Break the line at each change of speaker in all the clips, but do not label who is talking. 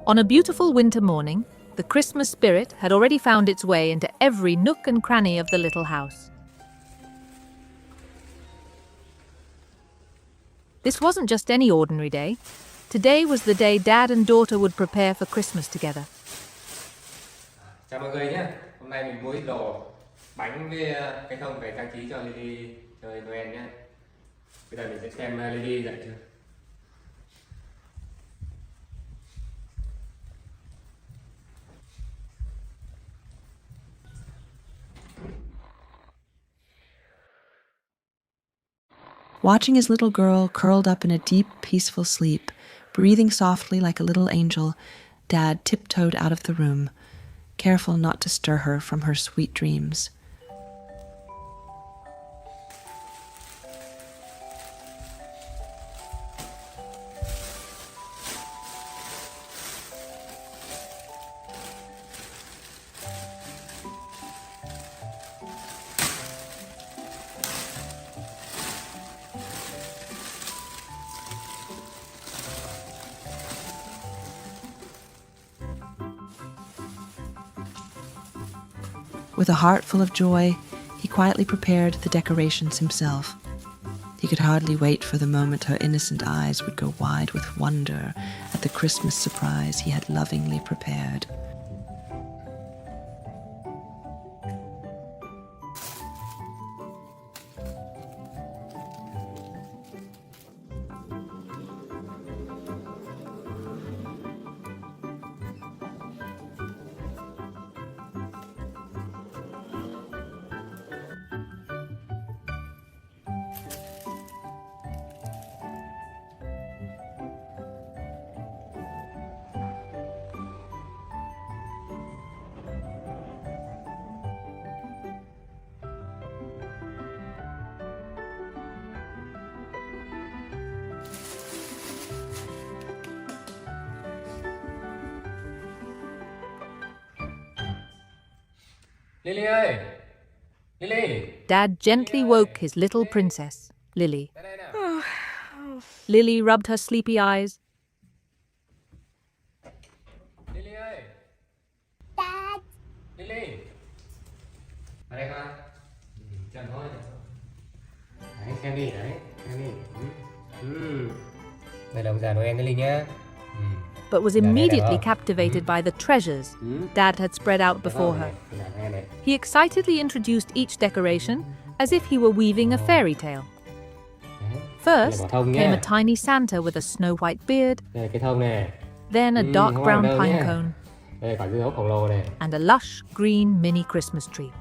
On a beautiful winter morning, the Christmas spirit had already found its way into every nook and cranny of the little house. This wasn't just any ordinary day. Today was the day Dad and daughter would prepare for Christmas together.
Chào mọi người nhé. Hôm nay mình mua ít đồ bánh với cây thông về trang trí cho Lily chơi Noel nhé. Bây giờ mình sẽ xem Lily dậy chưa.
Watching his little girl curled up in a deep, peaceful sleep, breathing softly like a little angel, Dad tiptoed out of the room, careful not to stir her from her sweet dreams. With a heart full of joy, he quietly prepared the decorations himself. He could hardly wait for the moment her innocent eyes would go wide with wonder at the Christmas surprise he had lovingly prepared.
Lily ơi! Lily!
Dad gently woke his little princess, Lily. Lily rubbed her sleepy eyes.
Lily ơi!
Dad.
Lily! Ở đây con. Chậm thôi. Đấy, xem đi, đấy. Xem đi. Đây là ông già Noel Lily nhá.
But was immediately captivated by the treasures Dad had spread out before her. He excitedly introduced each decoration as if he were weaving a fairy tale. First came a tiny Santa with a snow-white beard, then a dark brown pine cone, and a lush green mini Christmas tree.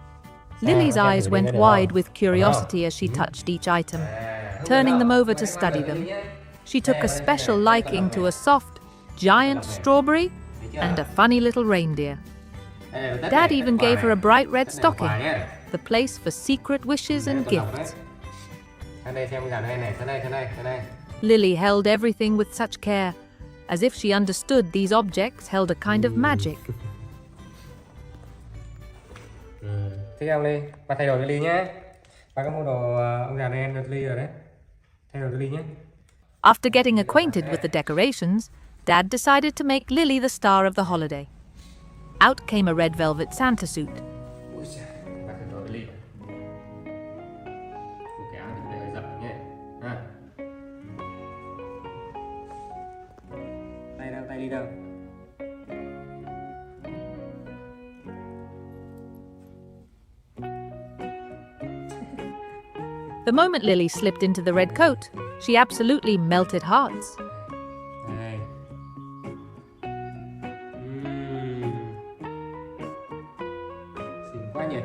Lily's eyes went wide with curiosity as she touched each item, turning them over to study them. She took a special liking to a soft, giant strawberry and a funny little reindeer. Dad even gave her a bright red stocking, the place for secret wishes and gifts. Lily held everything with such care, as if she understood these objects held a kind of magic.
Thế ông đi, bà thay đồ cho Lily nhé. Bà có mua đồ ông già Noel cho Lily rồi đấy. Thay đồ cho Lily nhé.
After getting acquainted with the decorations, Dad decided to make Lily the star of the holiday. Out came a red velvet Santa suit. The moment Lily slipped into the red coat, she absolutely melted hearts.
Xinh quá nhỉ.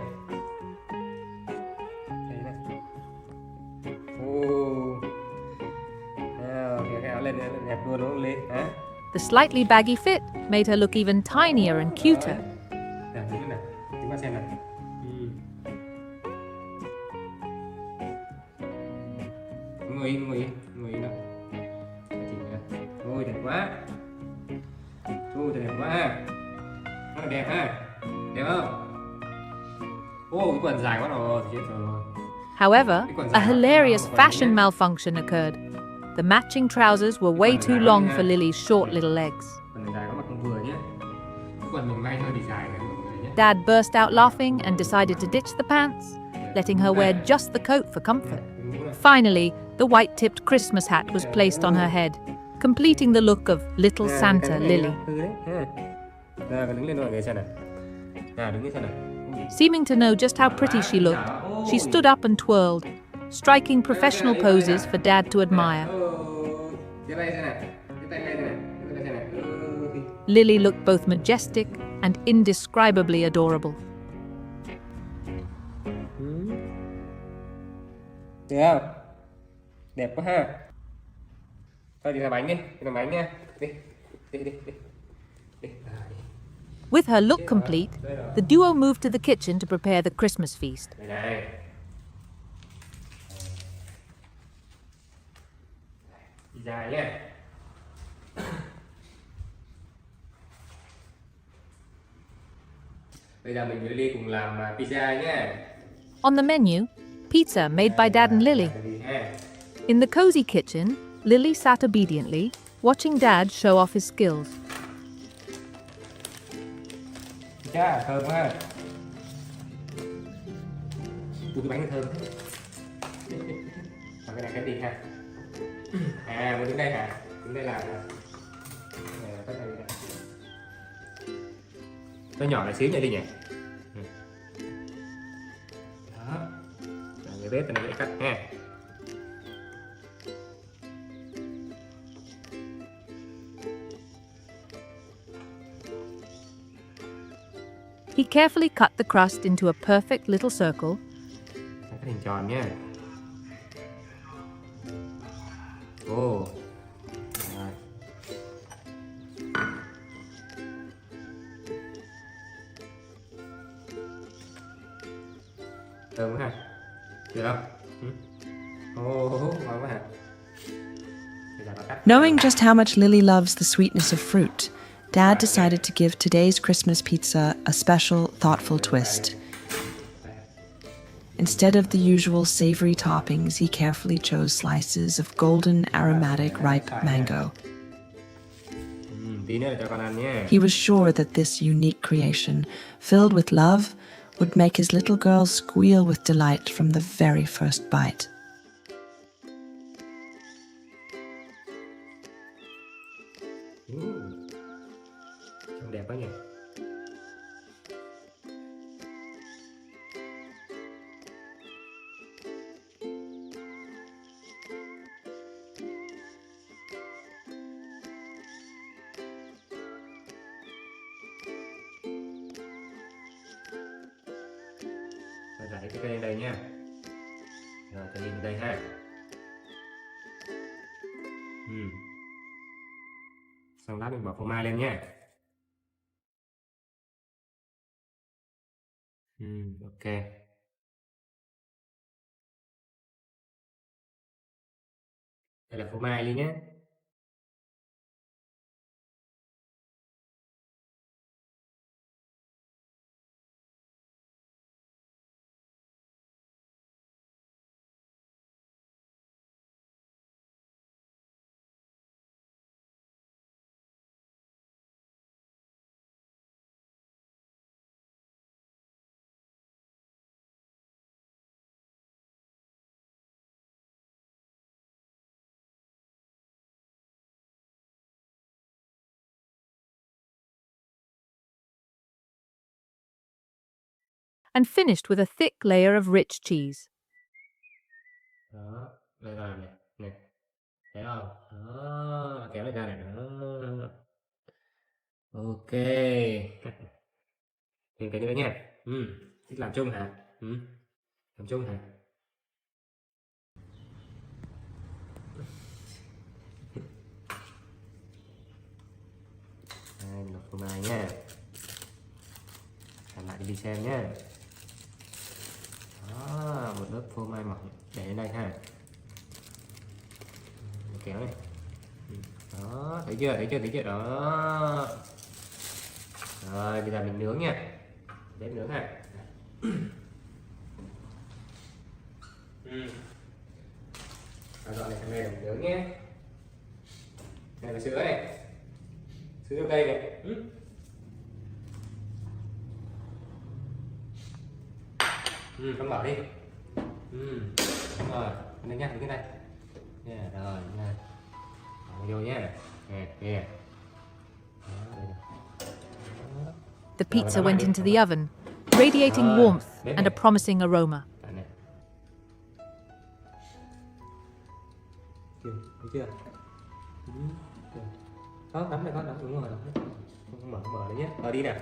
Lên đẹp luôn đúng không Ly?
The slightly baggy fit made her look even tinier and cuter.
Chúng ta xem nào. Ngồi nào. Ôi đẹp quá. Ôi đẹp quá ha. Nó đẹp ha. Đẹp không? Ô cái quần dài quá rồi. Chết rồi.
However, a hilarious fashion malfunction occurred. The matching trousers were way too long for Lily's short little legs.
Quần dài có mặc không vừa nhé. Quần mình may hơi bị dài này mọi người nhé.
Dad burst out laughing and decided to ditch the pants, letting her wear just the coat for comfort. Finally, the white-tipped Christmas hat was placed on her head, completing the look of little Santa Lily.
Rồi, đứng lên mọi người xem nào. Đứng lên xem nào.
Seeming to know just how pretty she looked, she stood up and twirled, striking professional poses for Dad to admire. Lily looked both majestic and indescribably adorable.
Được không? Đẹp quá ha. Thôi đi làm bánh đi, làm bánh nha. Đi.
With her look complete, the duo moved to the kitchen to prepare the Christmas feast.
Đây này. Đi dài nha. Bây giờ mình với Lily cùng làm pizza nhé.
On the menu, pizza made by Dad and Lily. In the cozy kitchen, Lily sat obediently, watching Dad show off his skills.
Pizza thơm quá. Cái bánh thơm. Còn cái này cái gì ha? Muốn đứng đây hả? Đứng đây là cái này. Nó nhỏ lại xíu nha đi nhỉ. Đó. Rồi cái bếp này dễ cắt ha.
He carefully cut the crust into a perfect little circle.
Cái hình tròn nha. Ồ. Rồi. Thơm quá ha. Được không? Ngon quá hả?
Knowing just how much Lily loves the sweetness of fruit, Dad decided to give today's Christmas pizza a special, thoughtful twist. Instead of the usual savory toppings, he carefully chose slices of golden, aromatic, ripe mango.
Tí nữa là cho con ăn nhé.
He was sure that this unique creation, filled with love, would make his little girl squeal with delight from the very first bite.
Trông đẹp quá nhỉ. Rồi rải cái cây lên đây nha. Rồi tôi nhìn đây ha. Xong lát mình bỏ phô mai lên nha. Ok. Đây là phô mai đi nhé.
And finished with a thick layer of rich cheese.
Đó, đây là này, này. Thấy không? Đó, kéo này ra này. Đó. Ok. Thêm cái nữa nha. Thích làm chung hả? Làm chung hả? Đây, một phô mai nha. Làm lại đi xem nhé. Đó, một lớp phô mai mỏng để lên đây ha. Kéo này. Đó, thấy chưa đó. Rồi bây giờ mình nướng nha. Bếp nướng ha. Dọn này sang đây mình nướng nhé. Đây là sữa này. Sữa dâu tây này. Con mở đi. Đúng rồi, đây nhá, cái này. Nè, rồi, nè. Vô nhá. Nè, nè.
The pizza went into the oven, radiating warmth and a promising aroma.
Thấy chưa? Đó, nắm này con, nắm đúng rồi, nắm. Mở đấy nhé. Mở đi nào.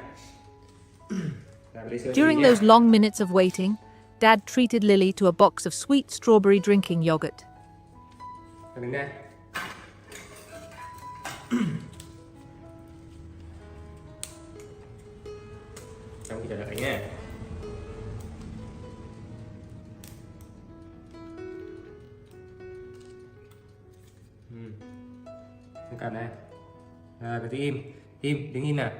During those long minutes of waiting, Dad treated Lily to a box of sweet strawberry drinking yogurt.
Đứng đây. Trong khi chờ đợi nha. Cầm này. Rồi, cứ im, đứng im nào.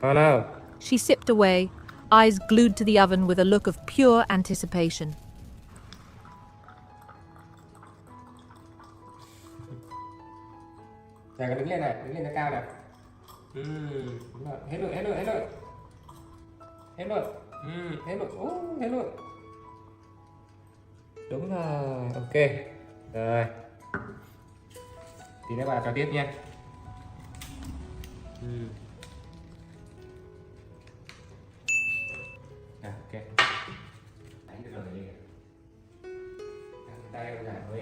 Oh no.
She sipped away, eyes glued to the oven with a look of pure anticipation.
Rồi, đứng lên này, đứng lên nó cao nào. Đúng rồi. Hết rồi. Hết rồi. Hết rồi. Đúng rồi, ok. Rồi. Tí nữa bà cho tiếp nha. Ok.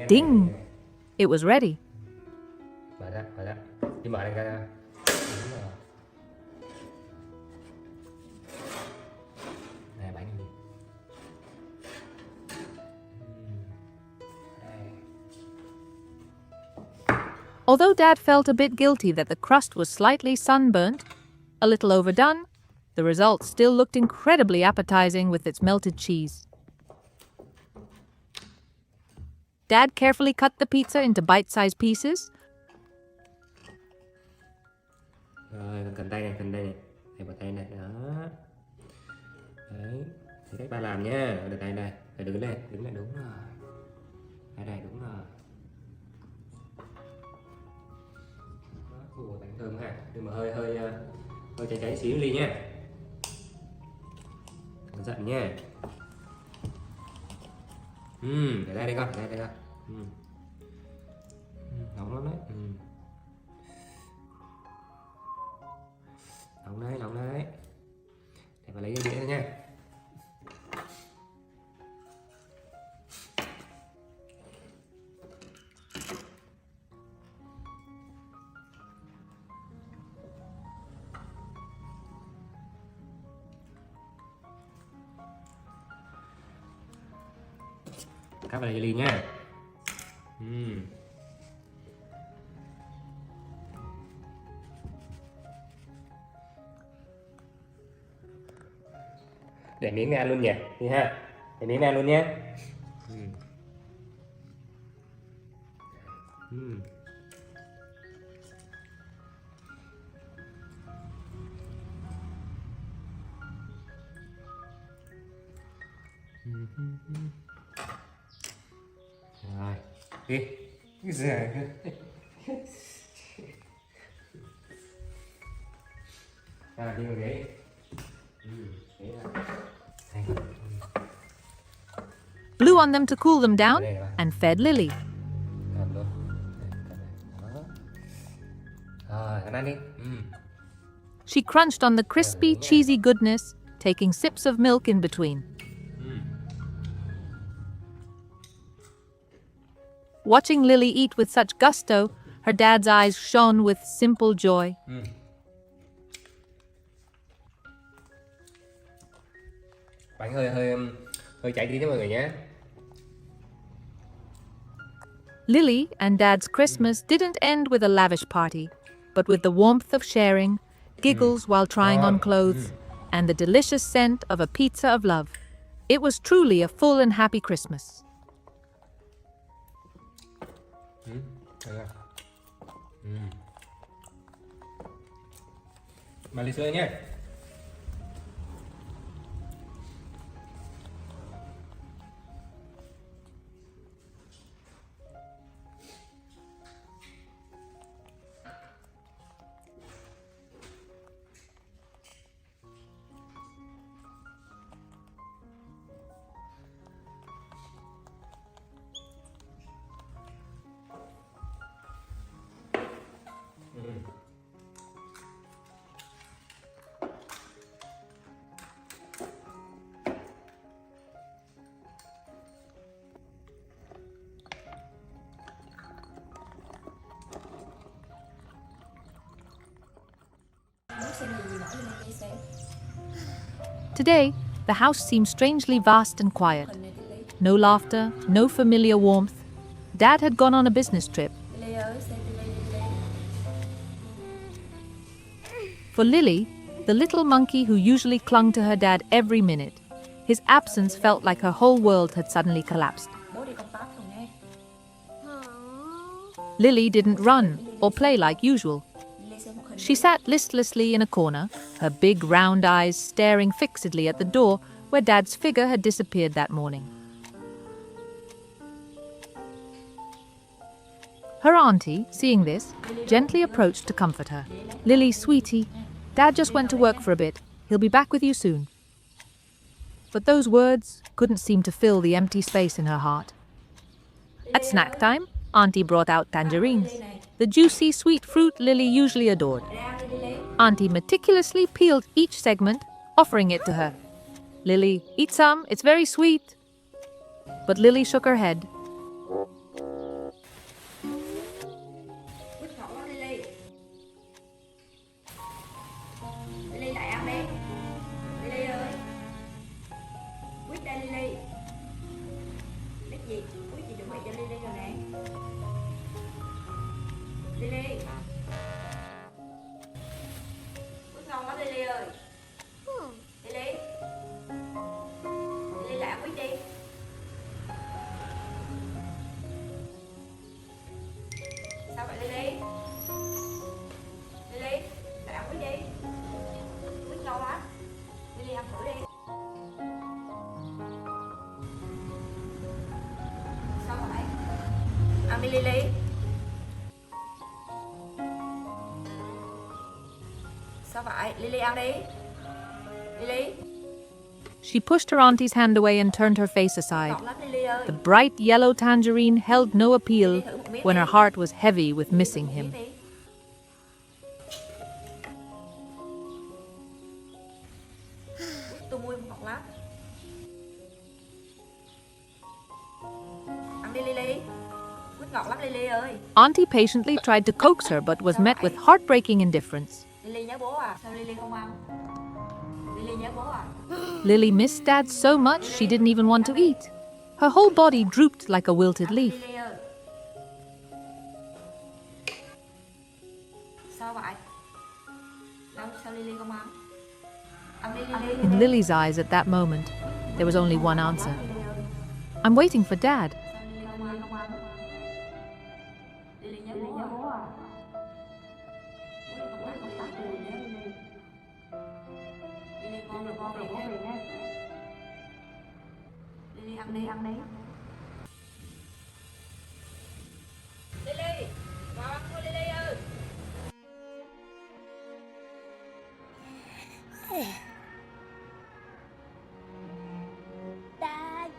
Ding! It was ready.
Mở ra. Đi mở ra. Đúng rồi. Này, bánh gì? Đây.
Although Dad felt a bit guilty that the crust was slightly sunburnt, a little overdone, the result still looked incredibly appetizing with its melted cheese. Dad carefully cut the pizza into bite-sized pieces.
Rồi, cần tay này. Thầy vào tay này, đó. Đấy, thế cách ba làm nha. Ở tay này, phải đứng lại, đúng rồi. Đây, đúng rồi. Ủa, bánh thơm ha. Nhưng mà hơi cháy xíu đi nha. Cẩn thận nha. Để đây con. Nóng lắm đấy. Nóng đấy. Để vào lấy cái đĩa nha. Cắt vào đây ly nha. Để miếng này ăn luôn nhỉ, đi ha. Để miếng này ăn luôn nhé. Rồi, đi. Cái giời. Đi vào ghế.
Blew on them to cool them down, and fed Lily. She crunched on the crispy, cheesy goodness, taking sips of milk in between. Watching Lily eat with such gusto, her dad's eyes shone with simple joy.
Bánh hơi cháy tí nha mọi người nhé.
Lily and Dad's Christmas didn't end with a lavish party, but with the warmth of sharing, giggles while trying on clothes, and the delicious scent of a pizza of love. It was truly a full and happy Christmas.
Mà ly sữa nhé.
Today, the house seemed strangely vast and quiet. No laughter, no familiar warmth. Dad had gone on a business trip. For Lily, the little monkey who usually clung to her dad every minute, his absence felt like her whole world had suddenly collapsed. Lily didn't run or play like usual. She sat listlessly in a corner, her big round eyes staring fixedly at the door where Dad's figure had disappeared that morning. Her auntie, seeing this, gently approached to comfort her. "Lily, sweetie, Dad just went to work for a bit. He'll be back with you soon." But those words couldn't seem to fill the empty space in her heart. At snack time, Auntie brought out tangerines, the juicy, sweet fruit Lily usually adored. Auntie meticulously peeled each segment, offering it to her. "Lily, eat some, it's very sweet." But Lily shook her head.
Lily lại ăn đi. Lily ơi. Quýt đây Lily. Quýt gì? Quýt gì chuẩn bị cho Lily rồi nè. Lily. Quýt ngon quá Lily ơi. Lily. Lily lại ăn quýt đi. Sao vậy Lily? Lily, lại ăn quýt đi. Quýt ngon lắm. Lily ăn thử đi. Sao vậy? Ăn đi Lily. Sao vậy? Lily ăn đi. Lily.
She pushed her auntie's hand away and turned her face aside.
Ngọt lắm Lily ơi.
The bright yellow tangerine held no appeal when her heart was heavy with missing him.
Tôi mua ngọt lắm. Ăn đi Lily. Quýt ngọt lắm Lily ơi.
Auntie patiently tried to coax her but was met with heartbreaking indifference.
Lily nhớ bố à? Sao Lily không ăn? Lily nhớ bố à?
Lily missed Dad so much she didn't even want to eat. Her whole body drooped like a wilted leaf.
Lily ơi. Sao vậy? Sao Lily không ăn? Ăn đi Lily.
In Lily's eyes at that moment, there was only one answer. I'm waiting for Dad.
Sao Lily không ăn? Lily nhớ bố à? Bố không ăn tắt Lily nhớ Lily. Lily con rồi con về nha. Lily ăn đi, ăn đi. Lily, vào ăn thôi Lily ơi.
Dad.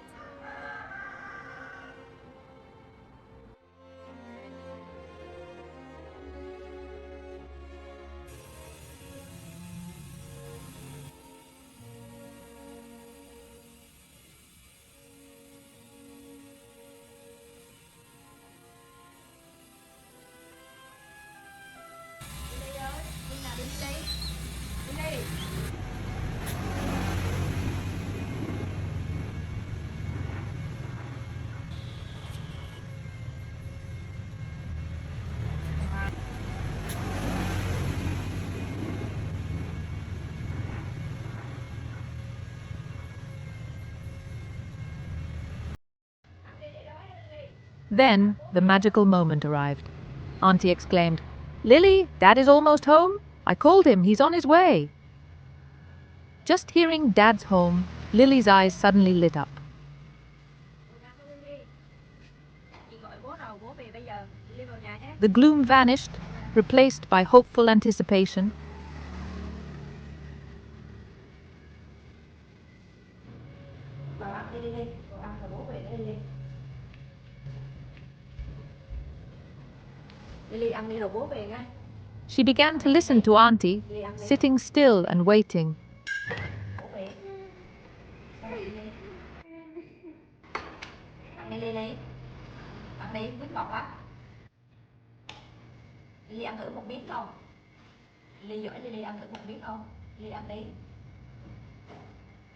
Lily ơi, đi nào đi Lily. Lily.
Then the magical moment arrived. Auntie exclaimed, "Lily, Dad is almost home. I called him, he's on his way." Just hearing Dad's home, Lily's eyes suddenly lit up.
Chị gọi bố rồi, bố về bây giờ. Lily vào nhà nhé.
The gloom vanished, replaced by hopeful anticipation.
Vào ăn đi Lily. Vào ăn rồi bố về đó Lily. Lily ăn đi rồi bố về ngay.
She began to listen to Auntie, sitting still and waiting.
Bố về. Sao vậy Lily? Ăn đi Lily. Ăn đi, quýt ngọt lắm. Lily ăn thử một miếng không? Lily giỏi Lily ăn thử một miếng không? Lily ăn đi.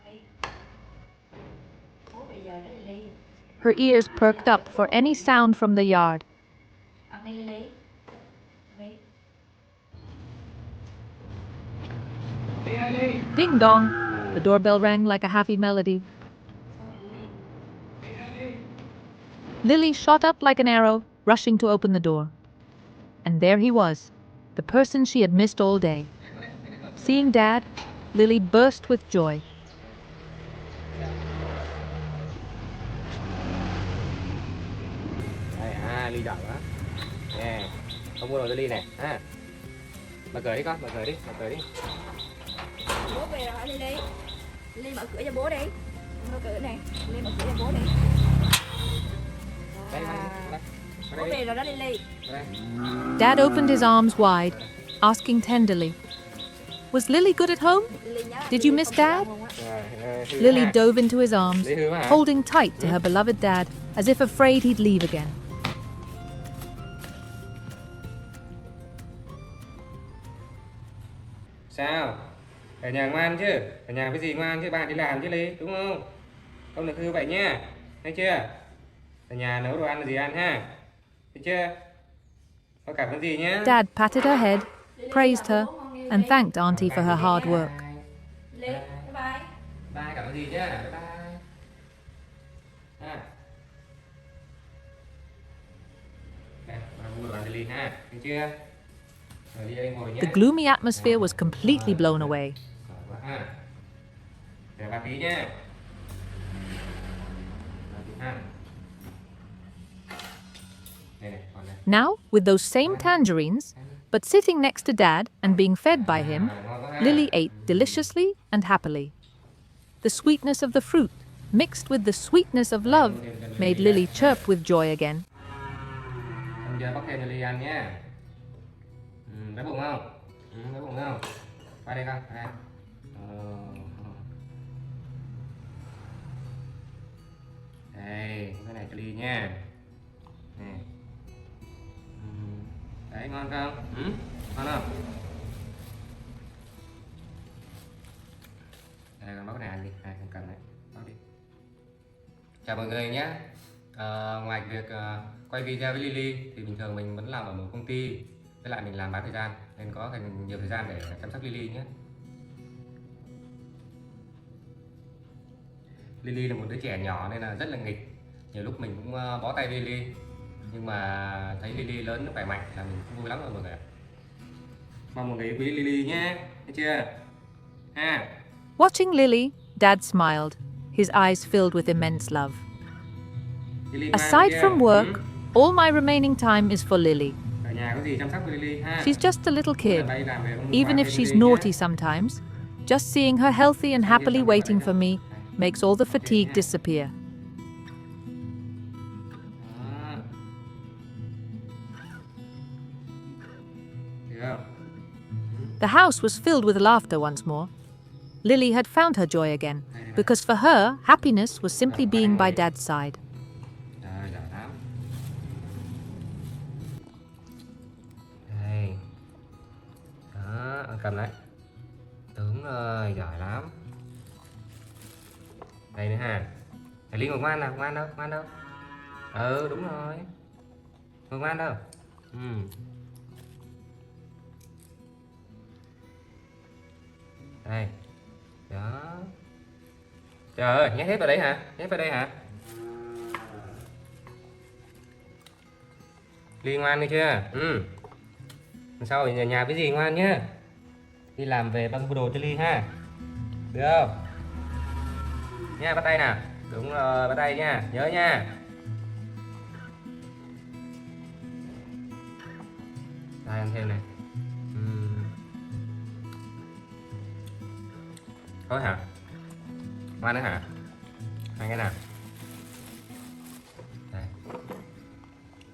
Lily. Bố bây giờ đó Lily.
Her ears perked up for any sound from the yard.
Ăn đi Lily. Lily.
Ding dong! The doorbell rang like a happy melody. Lily shot up like an arrow, rushing to open the door. And there he was, the person she had missed all day. Seeing Dad, Lily burst with joy.
Đây, Ly giỏi quá. Nè, không mua đồ cho Ly này. Mở cửa đi con, mở cửa đi, mở cửa đi.
Bố về rồi hả Lily? Lily mở cửa cho bố đi. Mở cửa này. Lily mở cửa cho bố đi.
Đây, đây.
Bố về rồi đó Lily.
Đây.
Dad opened his arms wide, asking tenderly, "Was Lily good at home?
Lily nhớ.
Did you miss Dad?"
Rồi,
Lily dove into his arms,
Lily hứa hả?
holding tight to her beloved dad, as if afraid he'd leave again.
Sao? Ở nhà ngoan chứ? Ở nhà cái gì ngoan chứ, bạn đi làm chứ Ly, đúng không? Không được hư vậy nha, thấy chưa? Ở nhà nấu đồ ăn là gì ăn ha? Thấy chưa? Có cảm ơn gì nhá.
Dad patted her head, praised her, and thanked Auntie for her hard work.
Lily, bye bye.
Bye, cảm ơn gì nhá. Bye bye. Đây, mua đồ ăn cho Ly ha, thấy chưa? Rồi đi đây ngồi nhé.
The gloomy atmosphere was completely blown away.
Để bà tí nhé.
Now, with those same tangerines, but sitting next to Dad and being fed by him, Lily ate deliciously and happily. The sweetness of the fruit, mixed with the sweetness of love, made Lily chirp with joy again.
Bây giờ bóc thêm cho Ly ăn nhé. Đói bụng không? Đói bụng không? Qua đây con, đây. Đây, cái này cho Ly nha. Nè. Đấy, ngon không? Ngon không? Đây, con bóc cái này ăn đi. Này, con cầm đấy. Bóc đi. Chào mọi người nhé. Ngoài việc quay video với Lily thì bình thường mình vẫn làm ở một công ty, với lại mình làm bán thời gian nên có nhiều thời gian để chăm sóc Lily nhé. Lily là một đứa trẻ nhỏ nên là rất là nghịch, nhiều lúc mình cũng bó tay Lily, nhưng mà thấy Lily lớn nó khỏe mạnh là mình cũng vui lắm rồi mọi người ạ. Mong mọi người quý Lily nhé, thấy chưa?
Watching Lily, Dad smiled, his eyes filled with immense love.
Lily
Aside from work, all my remaining time is for Lily.
Ở nhà có gì chăm sóc Lily ha.
She's just a little kid.
Bay làm về không
Even
qua
if
với
she's
Lily
naughty
nhé.
sometimes, just seeing her healthy and happily waiting for me makes all the fatigue disappear.
Được không?
The house was filled with laughter once more. Lily had found her joy again, because for her, happiness was simply being by Dad's side.
Rồi, giỏi lắm. Đây. Đó, ăn cầm đấy. Đúng rồi, giỏi lắm. Đây nữa ha. Thầy Ly ngồi ngoan nào, ngoan đâu, ngoan đâu. Đúng rồi. Ngồi ngoan đâu. Đây. Đó. Trời ơi, nhét hết vào đấy hả? Nhét vào đây hả? Ly ngoan đi chưa? Sau ở nhà cái gì ngoan nhá. Đi làm về băng mua đồ cho Ly ha. Được không? Nha, bắt tay nào. Đúng rồi, bắt tay nha, nhớ nha. Đây, ăn thêm này. Thôi hả? Ngoan nữa hả? Hai cái nào? Đây.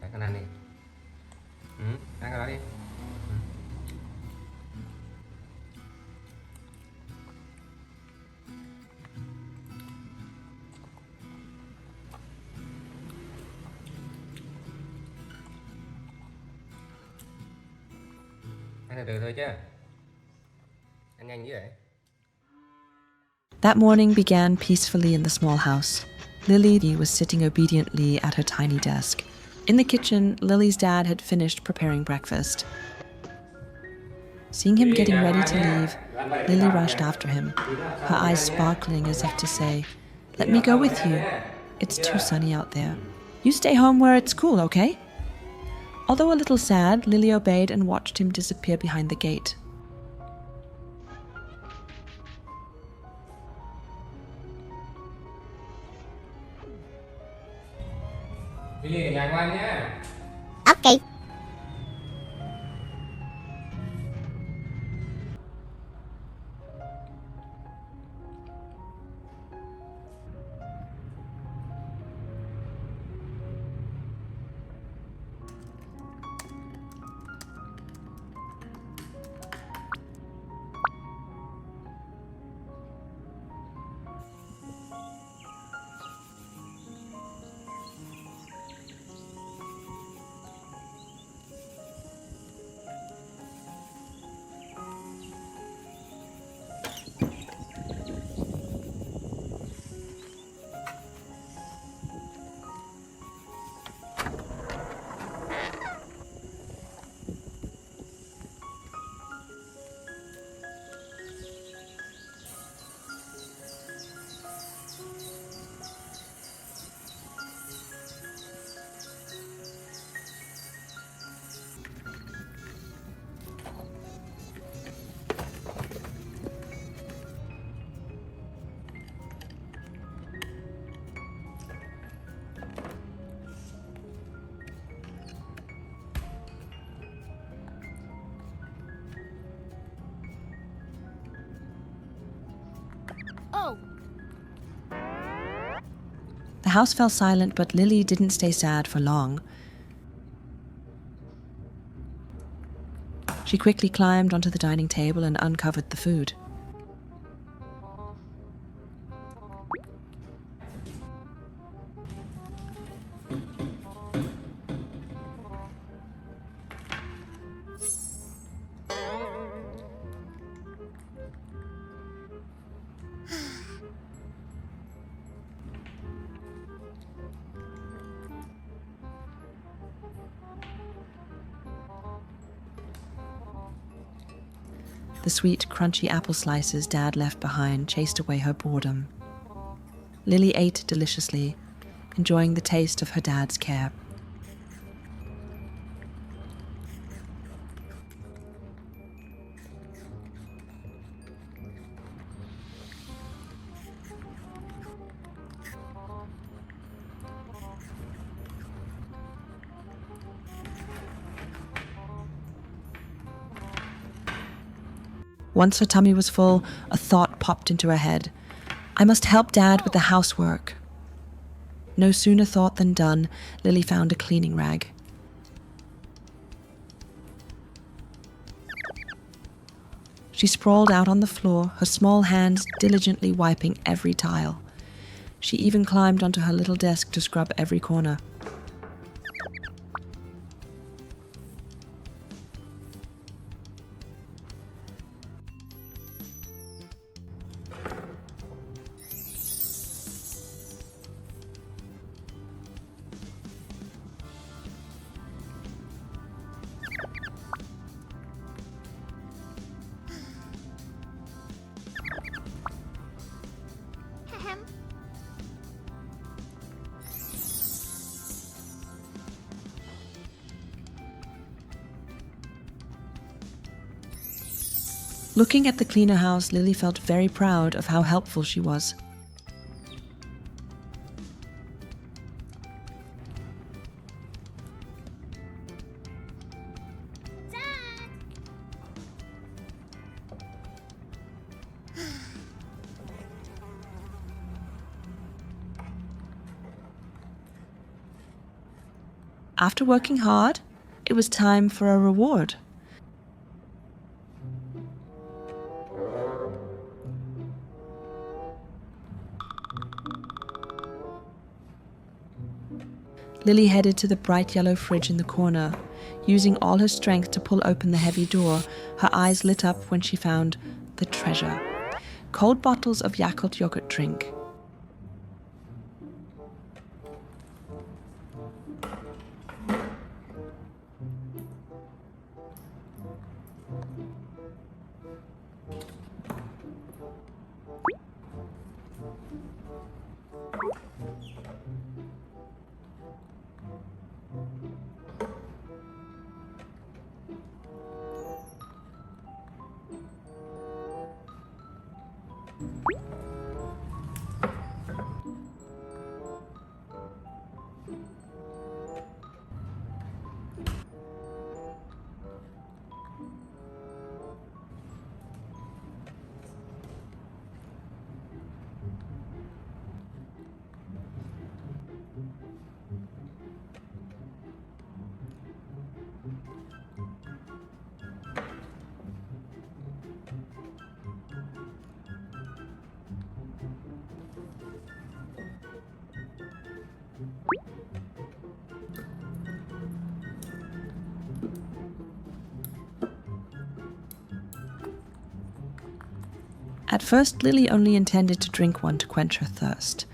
Để con ăn đi. Ăn cái đó đi. Ăn từ từ thôi chứ. Ăn nhanh như vậy.
That morning began peacefully in the small house. Lily was sitting obediently at her tiny desk. In the kitchen, Lily's dad had finished preparing breakfast. Seeing him getting ready to leave, Lily rushed after him, her eyes sparkling as if to say, "Let me go with you. It's too sunny out there. You stay home where it's cool, okay?" Although a little sad, Lily obeyed and watched him disappear behind the gate.
Lily ở nhà ngoan nhé.
Ok. Oh.
The house fell silent, but Lily didn't stay sad for long. She quickly climbed onto the dining table and uncovered the food. The sweet, crunchy apple slices Dad left behind chased away her boredom. Lily ate deliciously, enjoying the taste of her dad's care. Once her tummy was full, a thought popped into her head. I must help Dad with the housework. No sooner thought than done, Lily found a cleaning rag. She sprawled out on the floor, her small hands diligently wiping every tile. She even climbed onto her little desk to scrub every corner. Looking at the cleaner house, Lily felt very proud of how helpful she was. After working hard, it was time for a reward. Lily headed to the bright yellow fridge in the corner. Using all her strength to pull open the heavy door, her eyes lit up when she found the treasure. Cold bottles of Yakult yogurt drink. At first, Lily only intended to drink one to quench her thirst.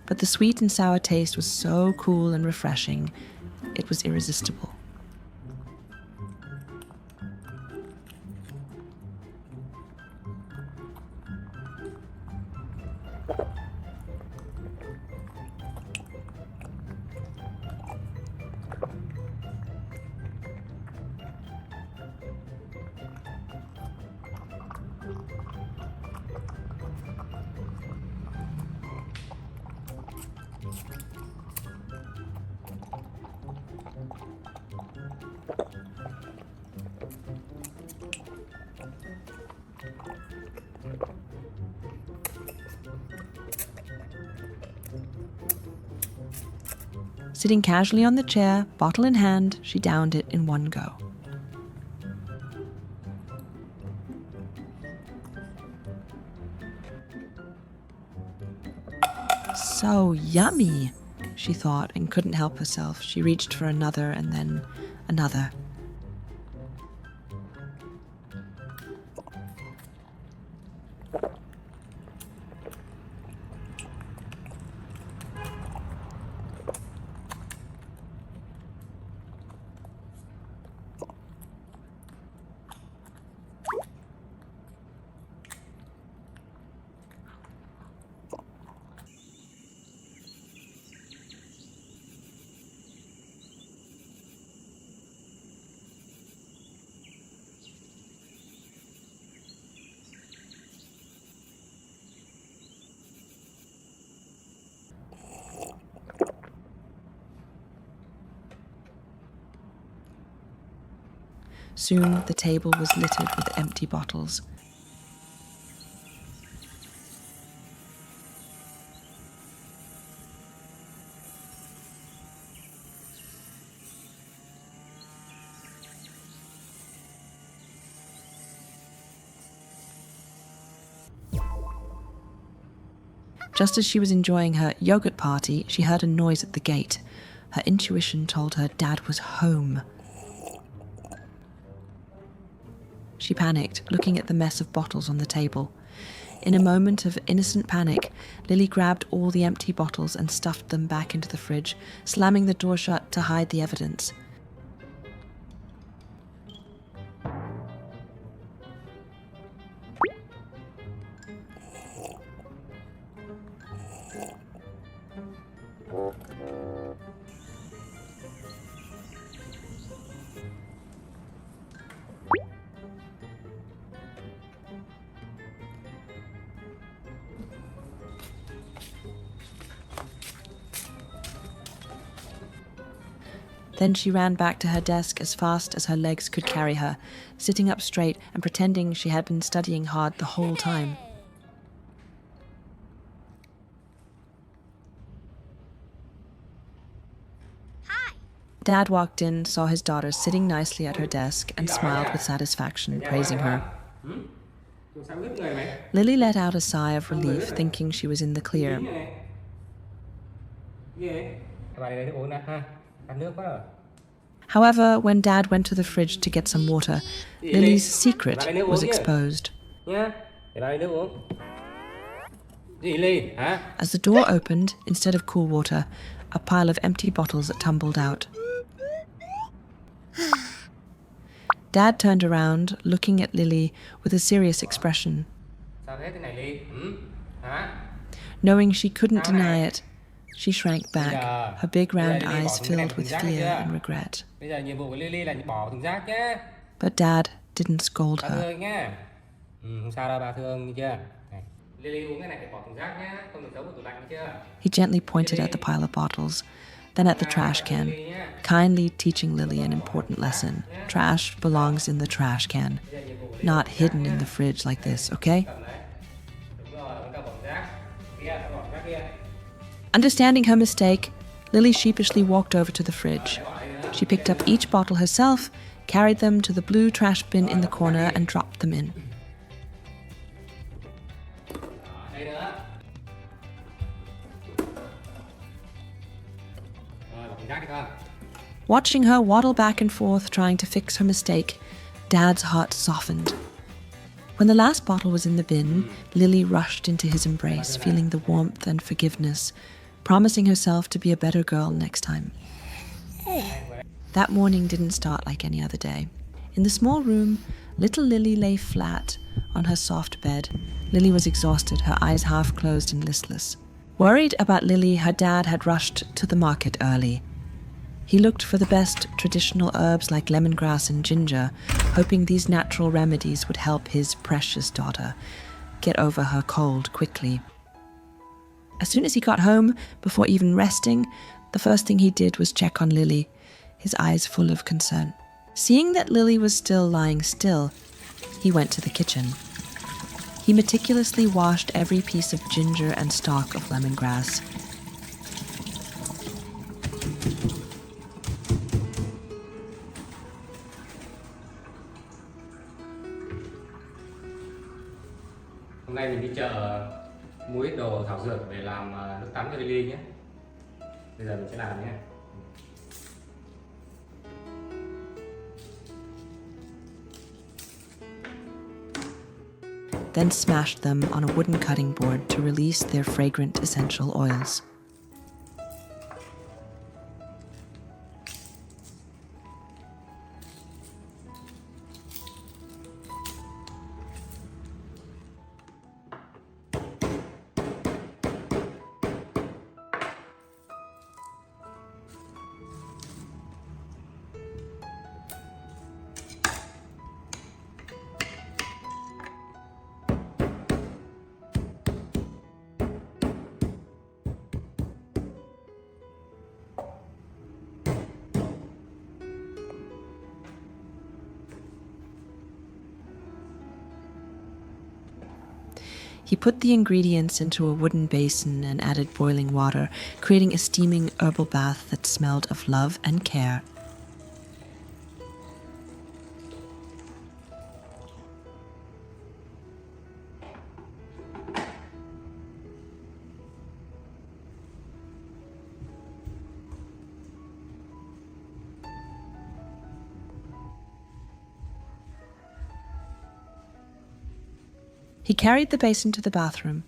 But the sweet and sour taste was so cool and refreshing, it was irresistible. Sitting casually on the chair, bottle in hand, she downed it in one go. So yummy, she thought, and couldn't help herself. She reached for another and then another. Soon the table was littered with empty bottles. Just as she was enjoying her yogurt party, she heard a noise at the gate. Her intuition told her Dad was home. She panicked, looking at the mess of bottles on the table. In a moment of innocent panic, Lily grabbed all the empty bottles and stuffed them back into the fridge, slamming the door shut to hide the evidence. Then she ran back to her desk as fast as her legs could carry her, sitting up straight and pretending she had been studying hard the whole time.
Hi.
Dad walked in, saw his daughter sitting nicely at her desk, and smiled with satisfaction, praising her. Lily let out a sigh of relief, thinking she was in the clear. However, when Dad went to the fridge to get some water, Lily's secret was exposed.
Nhá. Để ba ly nước uống. Gì Ly, hả?
As the door opened, instead of cool water, a pile of empty bottles tumbled out. Dad turned around, looking at Lily with a serious expression.
Sao thế này Ly? Hả?
Knowing she couldn't deny it, she shrank back, her big round eyes filled with fear and regret.
Bây giờ nhiệm vụ của Lily là bỏ thùng rác nhé.
But Dad didn't scold
Bà
her.
thương nhá. Không sao đâu bà thương, nghe chưa? Này. Lily uống cái này phải bỏ thùng rác nhé, không được giấu vào tủ lạnh, nghe chưa?
He gently pointed at the pile of bottles, then at the trash can, kindly teaching Lily an important lesson. Trash belongs in the trash can, not hidden in the fridge like this, okay? Understanding her mistake, Lily sheepishly walked over to the fridge. She picked up each bottle herself, carried them to the blue trash bin in the corner, and dropped them in.
Đây nữa. Rồi, bỏ thùng rác đi con.
Watching her waddle back and forth trying to fix her mistake, Dad's heart softened. When the last bottle was in the bin, Lily rushed into his embrace, feeling the warmth and forgiveness, promising herself to be a better girl next time. That morning didn't start like any other day. In the small room, little Lily lay flat on her soft bed. Lily was exhausted, her eyes half closed and listless. Worried about Lily, her dad had rushed to the market early. He looked for the best traditional herbs like lemongrass and ginger, hoping these natural remedies would help his precious daughter get over her cold quickly. As soon as he got home, before even resting, the first thing he did was check on Lily, his eyes full of concern. Seeing that Lily was still lying still, he went to the kitchen. He meticulously washed every piece of ginger and stalk of lemongrass.
Hôm nay mình đi chợ mua ít đồ thảo dược để làm nước tắm cho Lily nhé. Bây giờ mình sẽ làm nhé.
Then smashed them on a wooden cutting board to release their fragrant essential oils. He put the ingredients into a wooden basin and added boiling water, creating a steaming herbal bath that smelled of love and care. He carried the basin to the bathroom.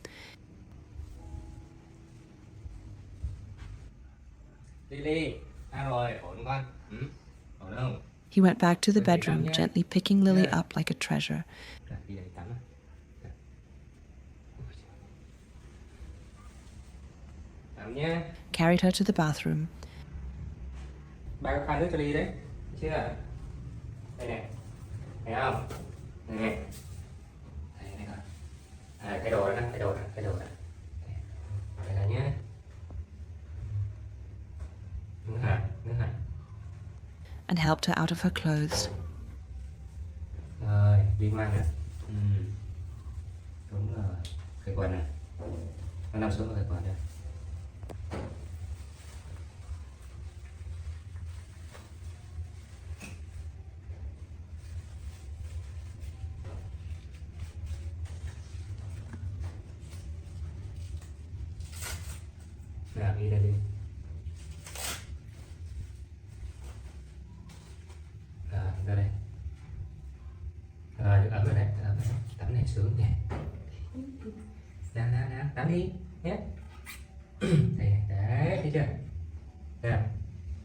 Lily, ra rồi, ổn con? Ổn không?
He went back to the bedroom, gently picking Lily up like a treasure.
Đi đây tắm. Tắm nhé.
Carried her to the bathroom.
Ba có pha nước cho Ly đấy, chưa? Đây này, thấy không? Đây này, đây con. Cái đồ đó, cái đồ đó, cái đồ đó. Đây là nhé. Nước hả?
And helped her out of her clothes.
Rồi, Ly mang nè. Đúng rồi, cái quần này. Nó nằm xuống cái quần đây. Nào, đi đây đi. tắm đi nhé. Đấy, thấy chưa? Nè,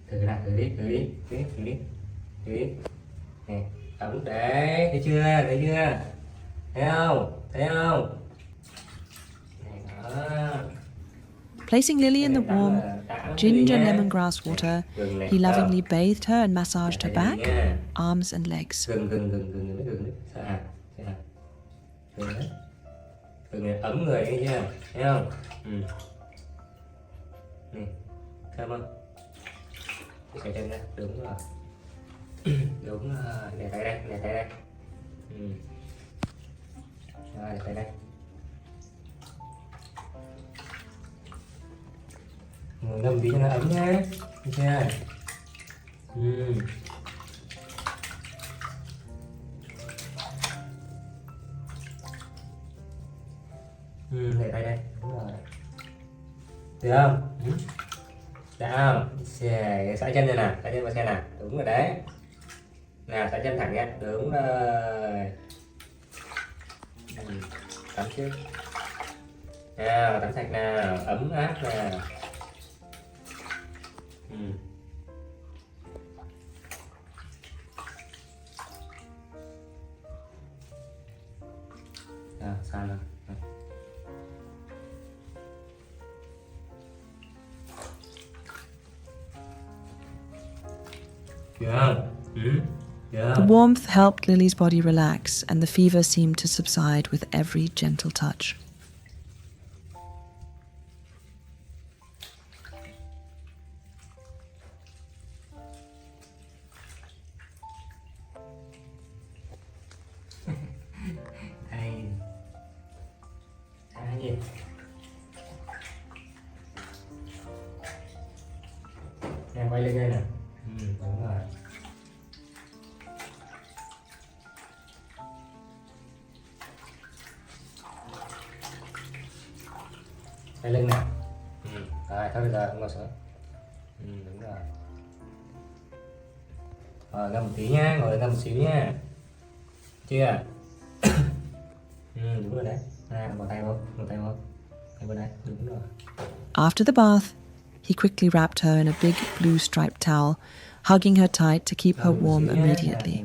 thử nào, thử đi nè, ấm đấy, thấy chưa, thấy không, này, đó.
Placing Lily in the warm, ginger lemongrass water, he lovingly bathed her and massaged her back, arms and legs.
Gừng đấy, sợ à, gừng đấy, gừng ấm người thấy chưa, thấy không? Nè, thơm không? Cái chân ra, đúng rồi, đúng rồi, để tay đây, rồi để tay đây. Ngâm tí cho nó ấm nhé, thấy chưa? Để tay đây, đúng rồi. Được không? Được không? Xả chân này nè, xả chân vào xe nè, đúng rồi đấy. Nào, xả chân thẳng nha, đúng rồi. Tắm trước. Nào, tắm sạch nào, ấm áp nào. Sao rồi?
The warmth helped Lily's body relax, and the fever seemed to subside with every gentle touch.
Gì? Nè, quay lên đây nè. Đúng rồi. Quay lưng nè. Rồi, thôi bây giờ ngồi xuống. Đúng rồi. Rồi, ngâm một tí nhá, ngồi ngâm một xíu nhá. Chưa? Đúng rồi đấy. Một tay vô. Tay bên đây, đúng rồi.
After the bath, he quickly wrapped her in a big blue striped towel, hugging her tight to keep her warm immediately.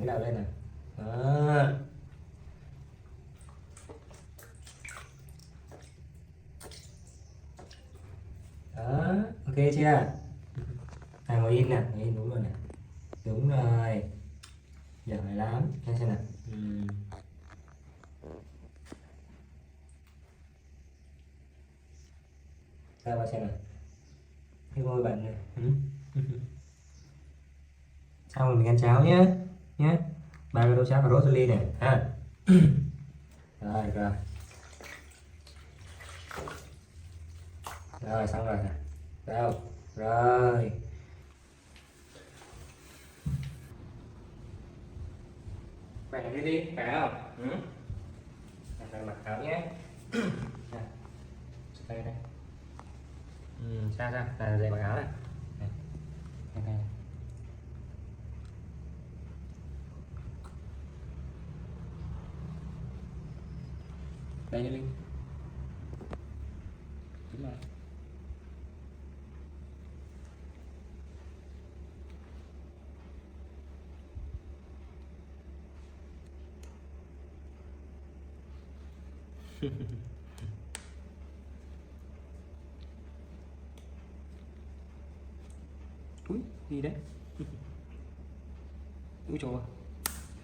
Đó, ok chưa? Ngồi yên nè, đúng rồi nè. Đúng rồi. Giỏi lắm, xem nào. Sao ba xem nào. Cái môi bạn này. Xong rồi mình ăn cháo nhé. Ba cái tô cháo cà rốt ly này ha. Rồi. Rồi xong rồi nè. Rồi. Khỏe đi, khỏe không? Đây mặc áo nhé. Đây. Sao là dậy mặc áo này. Đây. Đây nha Linh. Đúng rồi. Úi, gì đấy? Úi trời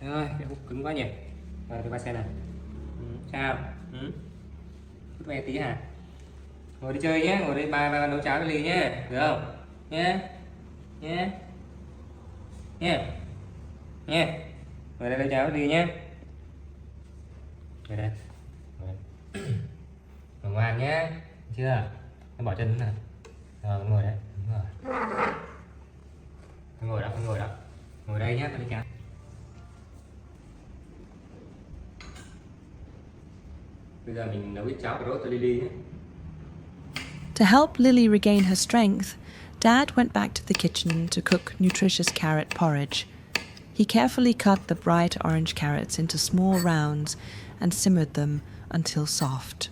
ơi, cái hút cứng quá nhỉ. Rồi, tôi qua xe này. Sao? Hút ve tí hả? Ngồi đi chơi nhé, ngồi đây ba nấu cháo với Ly nhé, được không? Nhé. Ngồi đây nấu cháo với Ly nhé. Ngồi đây. Ngồi ngoan nhé, chưa? Em bỏ chân nữa nè. Rồi, ngồi đấy, đúng rồi. Ngồi đó. Ngồi đây nhé, tôi đi cháo. Bây giờ mình nấu ít cháo cà rốt cho Lily nhé.
To help Lily regain her strength, Dad went back to the kitchen to cook nutritious carrot porridge. He carefully cut the bright orange carrots into small rounds and simmered them until soft.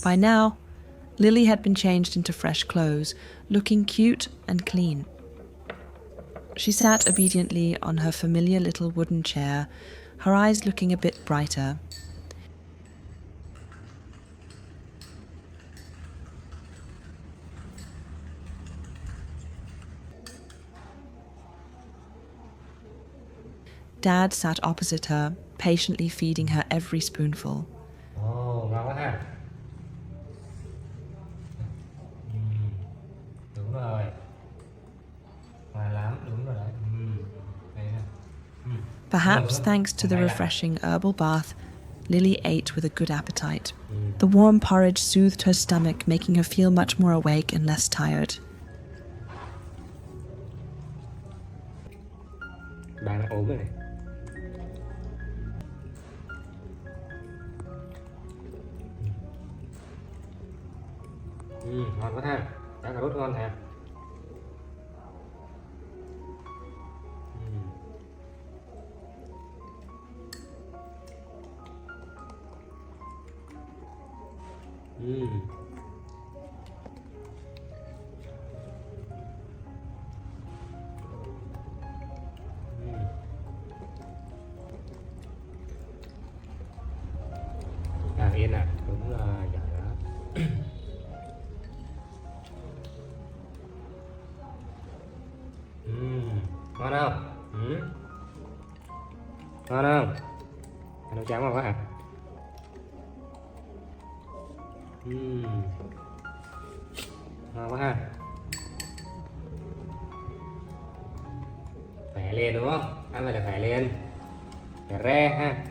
By now, Lily had been changed into fresh clothes, looking cute and clean. She sat obediently on her familiar little wooden chair, her eyes looking a bit brighter. Dad sat opposite her, patiently feeding her every spoonful.
Ồ, ngon quá ha. Đúng rồi. Ngon lắm, đúng rồi đấy. Đây nè.
Perhaps thanks to the refreshing herbal bath, Lily ate with a good appetite. The warm porridge soothed her stomach, making her feel much more awake and less tired.
Bà đã ốm rồi này. Ngon quá ha. Cá cà rốt ngon ha. Yên ạ, đúng là giỏi đó. Ngon không? Ngon không? Ăn nấu cháo ngon quá hả? Ngon quá ha. Khỏe lên đúng không? Ăn vậy là khỏe lên. Khỏe re ha.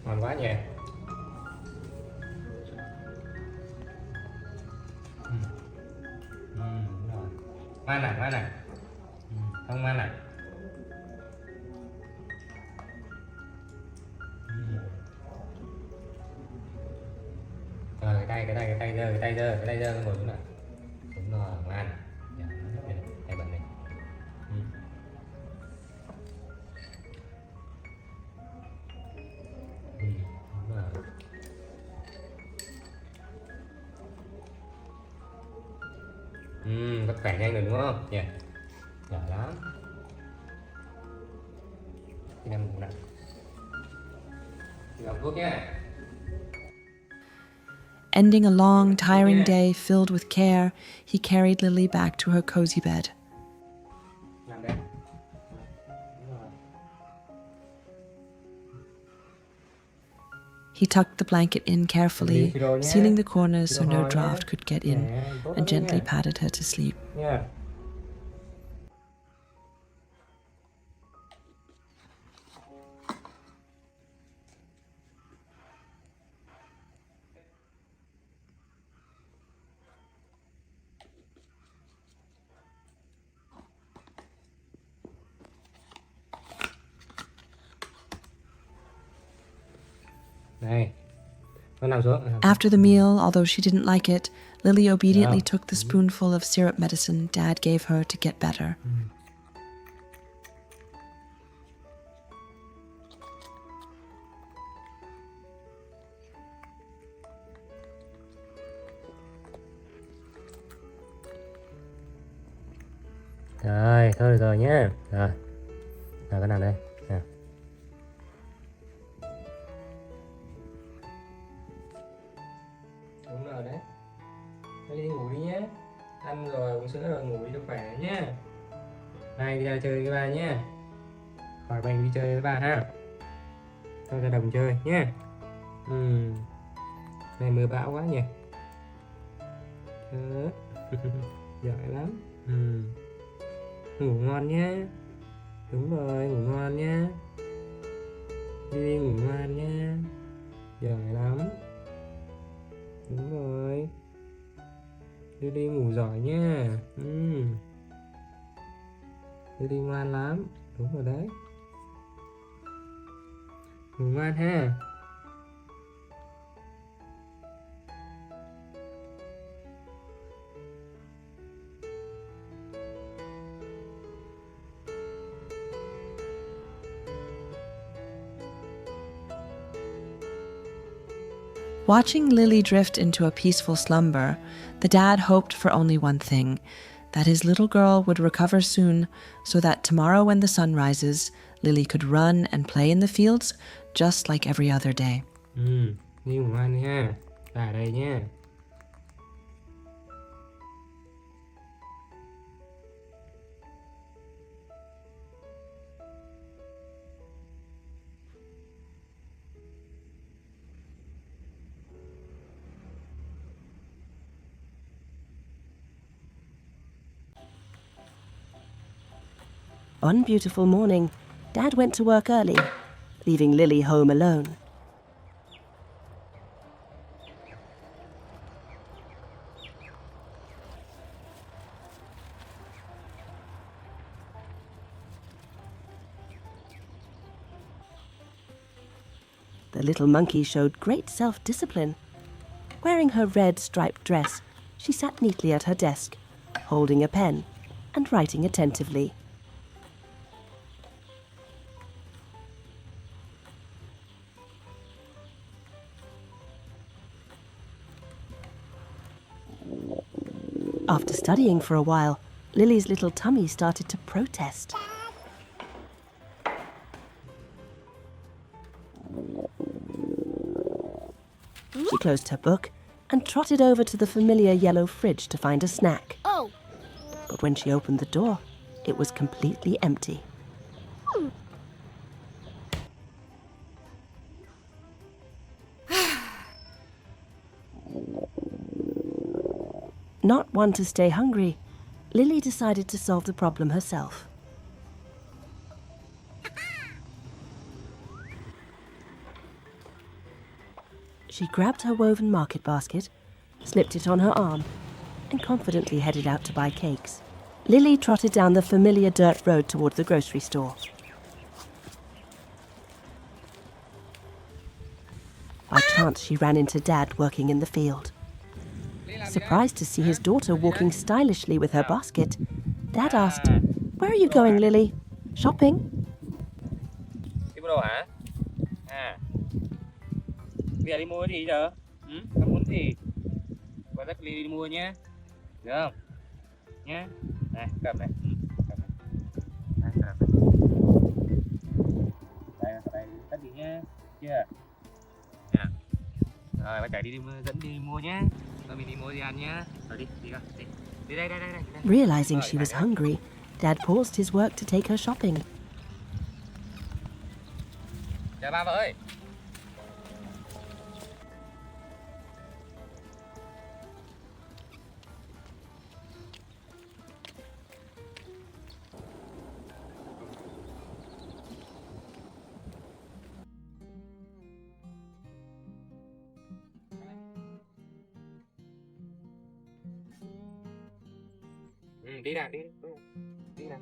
Ngon quá nhỉ. Đúng rồi. Ngoan này, ngoan này. Không ngoan này. Rồi cái tay giơ ngồi xuống nào. Đúng rồi, ngoan. Tay bật này. Đúng rồi. Có khỏe nhanh rồi đúng không? Nhỉ? Giỏi lắm. Đi nằm ngủ nào. Đi làm thuốc nhé.
Ending a long, tiring day filled with care, he carried Lily back to her cozy bed.
Làm đây.
He tucked the blanket in carefully, sealing the corners so no draft could get in, and gently patted her to sleep.
Nha. Này. Con nằm xuống.
After the meal, although she didn't like it, Lily obediently took the spoonful of syrup medicine Dad gave her to get better.
Rồi, thôi được rồi nhé. Rồi. Rồi con nằm đây. Nào. Đúng rồi đấy. Đi ngủ đi nhé. Ăn rồi uống sữa rồi ngủ đi cho khỏe nhé. Này đi ra chơi với ba nhé. Khỏi bệnh đi chơi với ba ha. Thôi ra đồng chơi nhé. Này mưa bão quá nhỉ. Giỏi lắm. Ngủ ngon nhé. Đúng rồi, ngủ ngon nhé. Đi ngủ ngoan nhé. Giỏi lắm. Đúng rồi. Đi ngủ giỏi nha. Đi ngoan lắm. Đúng rồi đấy. Ngủ ngoan ha.
Watching Lily drift into a peaceful slumber, the dad hoped for only one thing, that his little girl would recover soon so that tomorrow when the sun rises, Lily could run and play in the fields just like every other day.
Đi ngủ ngoan đi ha. Ta ở đây nhé.
One beautiful morning, Dad went to work early, leaving Lily home alone. The little monkey showed great self-discipline. Wearing her red striped dress, she sat neatly at her desk, holding a pen and writing attentively. After studying for a while, Lily's little tummy started to protest. She closed her book and trotted over to the familiar yellow fridge to find a snack.
Oh,
But when she opened the door, it was completely empty. Not one to stay hungry, Lily decided to solve the problem herself. She grabbed her woven market basket, slipped it on her arm, and confidently headed out to buy cakes. Lily trotted down the familiar dirt road toward the grocery store. By chance, she ran into Dad working in the field. Surprised to see his daughter walking stylishly with her basket, Dad asked, "Where are you going, Lily? Shopping?"
Đi mua đồ hả? Bây giờ đi mua cái gì giờ? Con muốn gì? Qua dắt Ly đi mua nhé. Được không? Nhé. Này, cầm này. Cầm này. Đây, cầm này. Đây, dắt đi nhé. Chưa? Nha. Rồi, bà chạy đi dẫn đi mua nhé. Rồi mình đi mua gì ăn nhé. Rồi đi con. Đi. Đi đây.
Realizing she was hungry, Dad paused his work to take her shopping.
Chào ba vợ ơi. Đi nào, đi nào.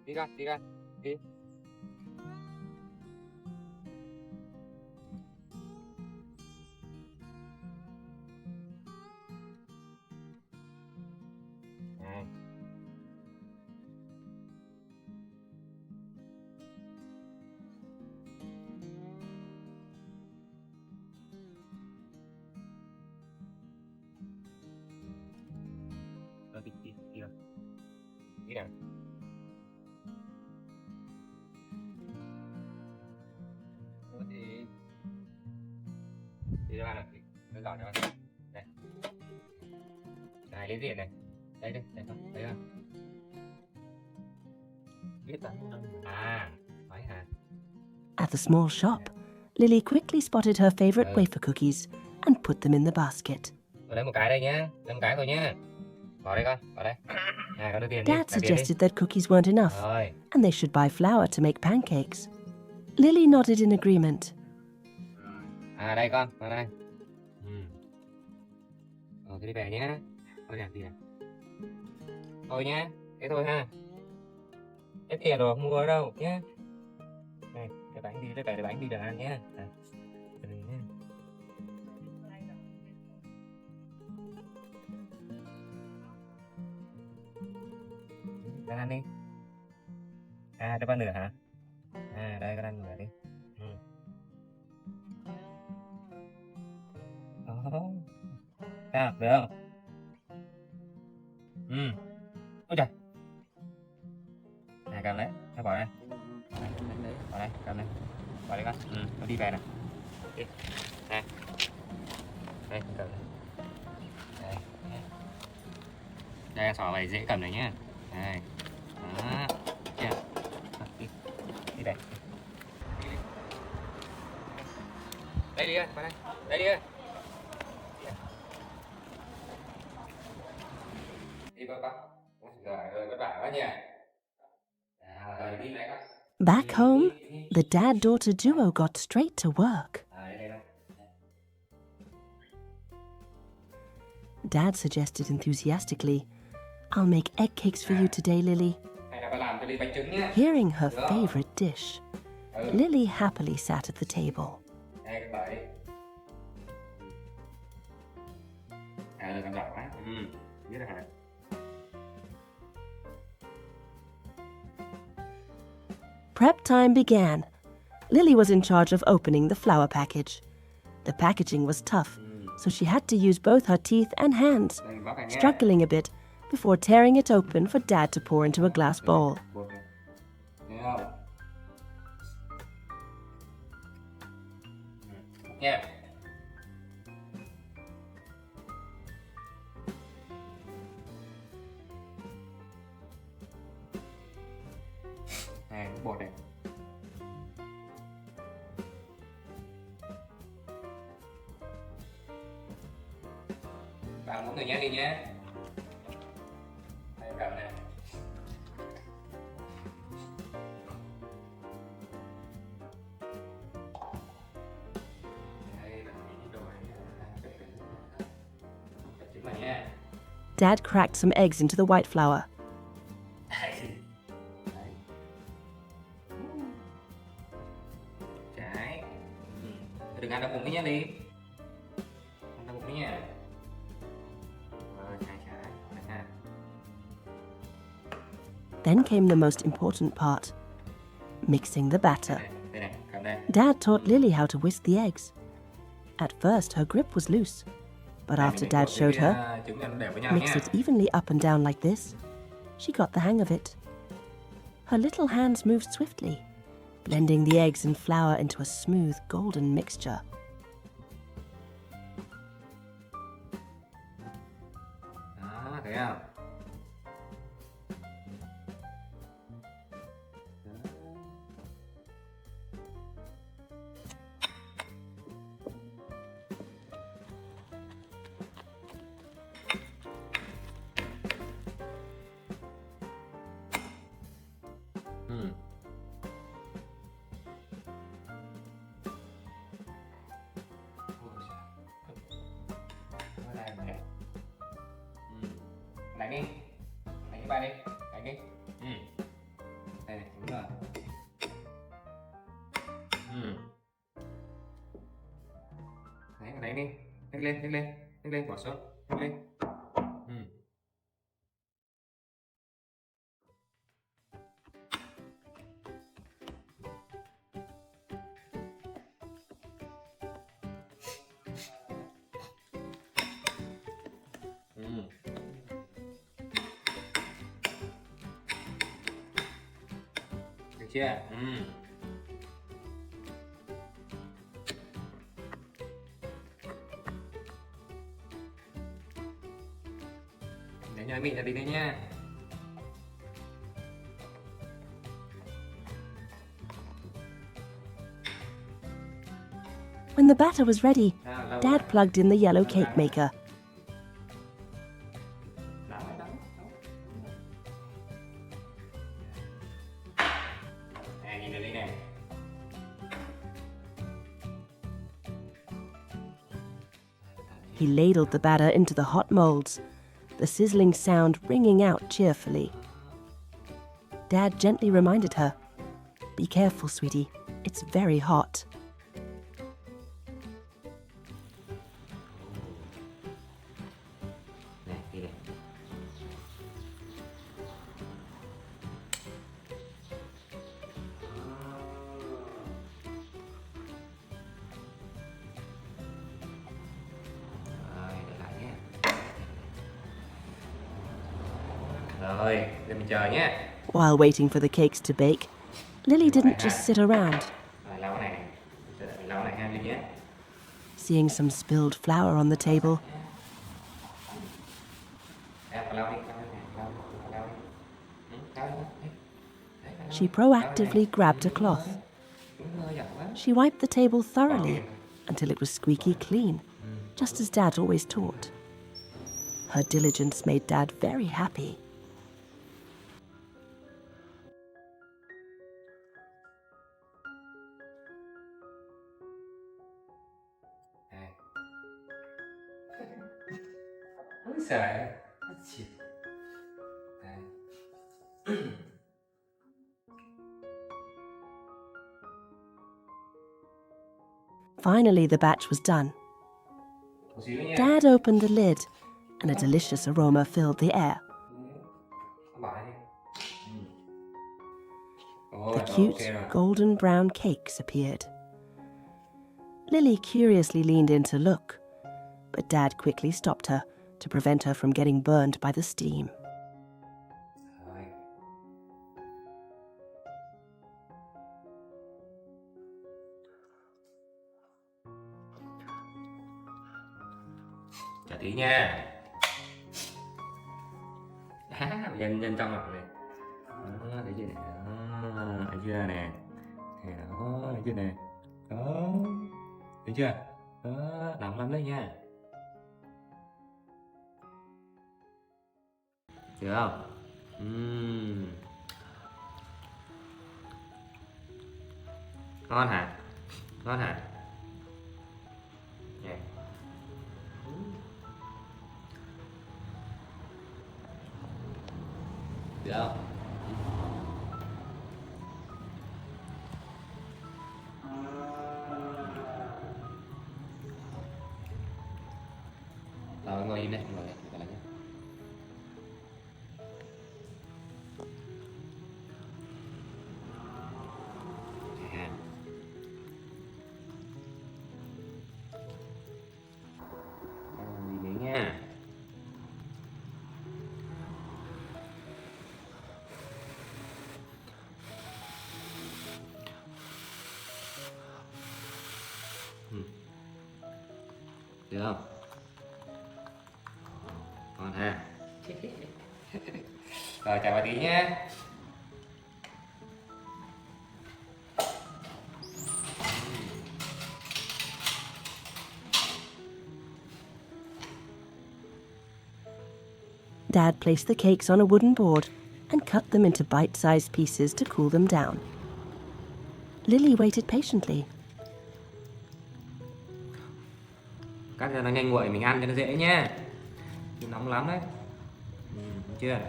Đi con. Đi. Này. Rồi đi rồi. Đi nào. Đi cho bạn nào. Tôi dọn cho bạn. Đây. Này, lấy tiền này. Đây con. Đây không? Biết tao không đâu. Phải hả?
At the small shop, Lily quickly spotted her favorite wafer cookies and put them in the basket.
Tôi lấy một cái đây nhá. Lấy một cái thôi nhá. Bỏ đây con, bỏ đây. Con đưa tiền đi.
Dad suggested that cookies weren't enough
Rồi.
and they should buy flour to make pancakes. Lily nodded in agreement.
Đây con, vào đây. Thế đi về nhá. Thôi đi nào. Thôi nhá, thế thôi ha. Hết tiền rồi, không mua ở đâu nhá. Này, cái bánh đi, lấy về để bánh đi được ăn nhá. Đây nhá. Con ăn đi. Cho con nửa hả? Đây con ăn nửa đi. Sao, được không? Ôi trời. Này cầm đấy, nó bỏ đây. Bỏ đây, cầm đây. Bỏ đây con. Nó đi về nè. Đi. Này. Đây, cầm đây. Đây. Đây, sỏ này dễ cầm này nhá. Đây. Đó. Chưa? Đi. Đi đây. Đây đi ơi, qua đây. Đây đi ơi. Đi con. Rồi, vất vả quá nhỉ. Rồi, đi này con.
Back home, the dad-daughter duo got straight to work.
Đây đâu.
Dad suggested enthusiastically, "I'll make egg cakes for you today, Lily."
Hay là con làm cho đi bánh trứng nhá.
Hearing her favorite dish, Lily happily sat at the table.
Đây con bảy. Rồi con giỏi quá. Biết rồi hả?
Prep time began. Lily was in charge of opening the flour package. The packaging was tough, so she had to use both her teeth and hands,
Đây bóc này nhé.
struggling a bit before tearing it open for Dad to pour into a glass bowl.
Buộc này. Thấy không? Nha. Này, bột này. Bạn mỗi người nhé đi nhé. Đây cầm này. Đây là những đồ chính là nha.
Dad cracked some eggs into the white flour.
Trái. Đừng ăn đau bụng nhé đi. Ăn đau bụng nhé. Trái. Ha.
Then came the most important part, mixing the batter.
Đây này, cầm đây.
Dad taught Lily how to whisk the eggs. At first, her grip was loose, but after Dad showed her,
Trứng ăn đều với nhau
mix
nhé.
it evenly up and down like this, she got the hang of it. Her little hands moved swiftly, blending the eggs and flour into a smooth golden mixture.
Đó, thấy không? Đánh đi. Đánh cái bài đi. Đánh đi. Đây này, đúng rồi. Đấy, đánh đi. Nhấc lên, bỏ xuống. Nhấc lên. Được chưa? Để nhớ mình là đi đây nha.
When the batter was ready, Dad plugged in the yellow cake maker.
Này, nhìn vào đây này.
He ladled the batter into the hot molds, the sizzling sound ringing out cheerfully. Dad gently reminded her, "Be careful, sweetie. It's very hot."
Này, đi đây. Rồi, để mình chờ nhé.
While waiting for the cakes to bake, Lily didn't just sit around.
Rồi, lau cái này. Mình lau cái này ha, Linh nhé.
Seeing some spilled flour on the table,
Lau đi, lau đi. Lau đi.
she proactively grabbed a cloth. She wiped the table thoroughly until it was squeaky clean, just as Dad always taught. Her diligence made Dad very happy.
Ôi giời, chịu.
Finally, the batch was done. Dad opened the lid, and a delicious aroma filled the air. The cute golden brown cakes appeared. Lily curiously leaned in to look, but Dad quickly stopped her to prevent her from getting burned by the steam.
Chờ tí nha. Nhân trong mặt này. Đó, thấy chưa này? Đó, thấy chưa nè? Đó, thấy chưa nè? Đó, thấy chưa? Đó, nóng lắm đấy nha. Được không? Ngon hả? Ngon hả? Yeah. Được không? Rồi ngồi im đây, ngồi đây, ngồi đây nhé. Gì nữa nha. Được không? Ngon ha. Rồi chào bà tí nhé.
Dad placed the cakes on a wooden board and cut them into bite-sized pieces to cool them down. Lily waited patiently.
Cắt cho nó nhanh nguội mình ăn cho nó dễ nhé. Chứ nóng lắm đấy. Đúng chưa?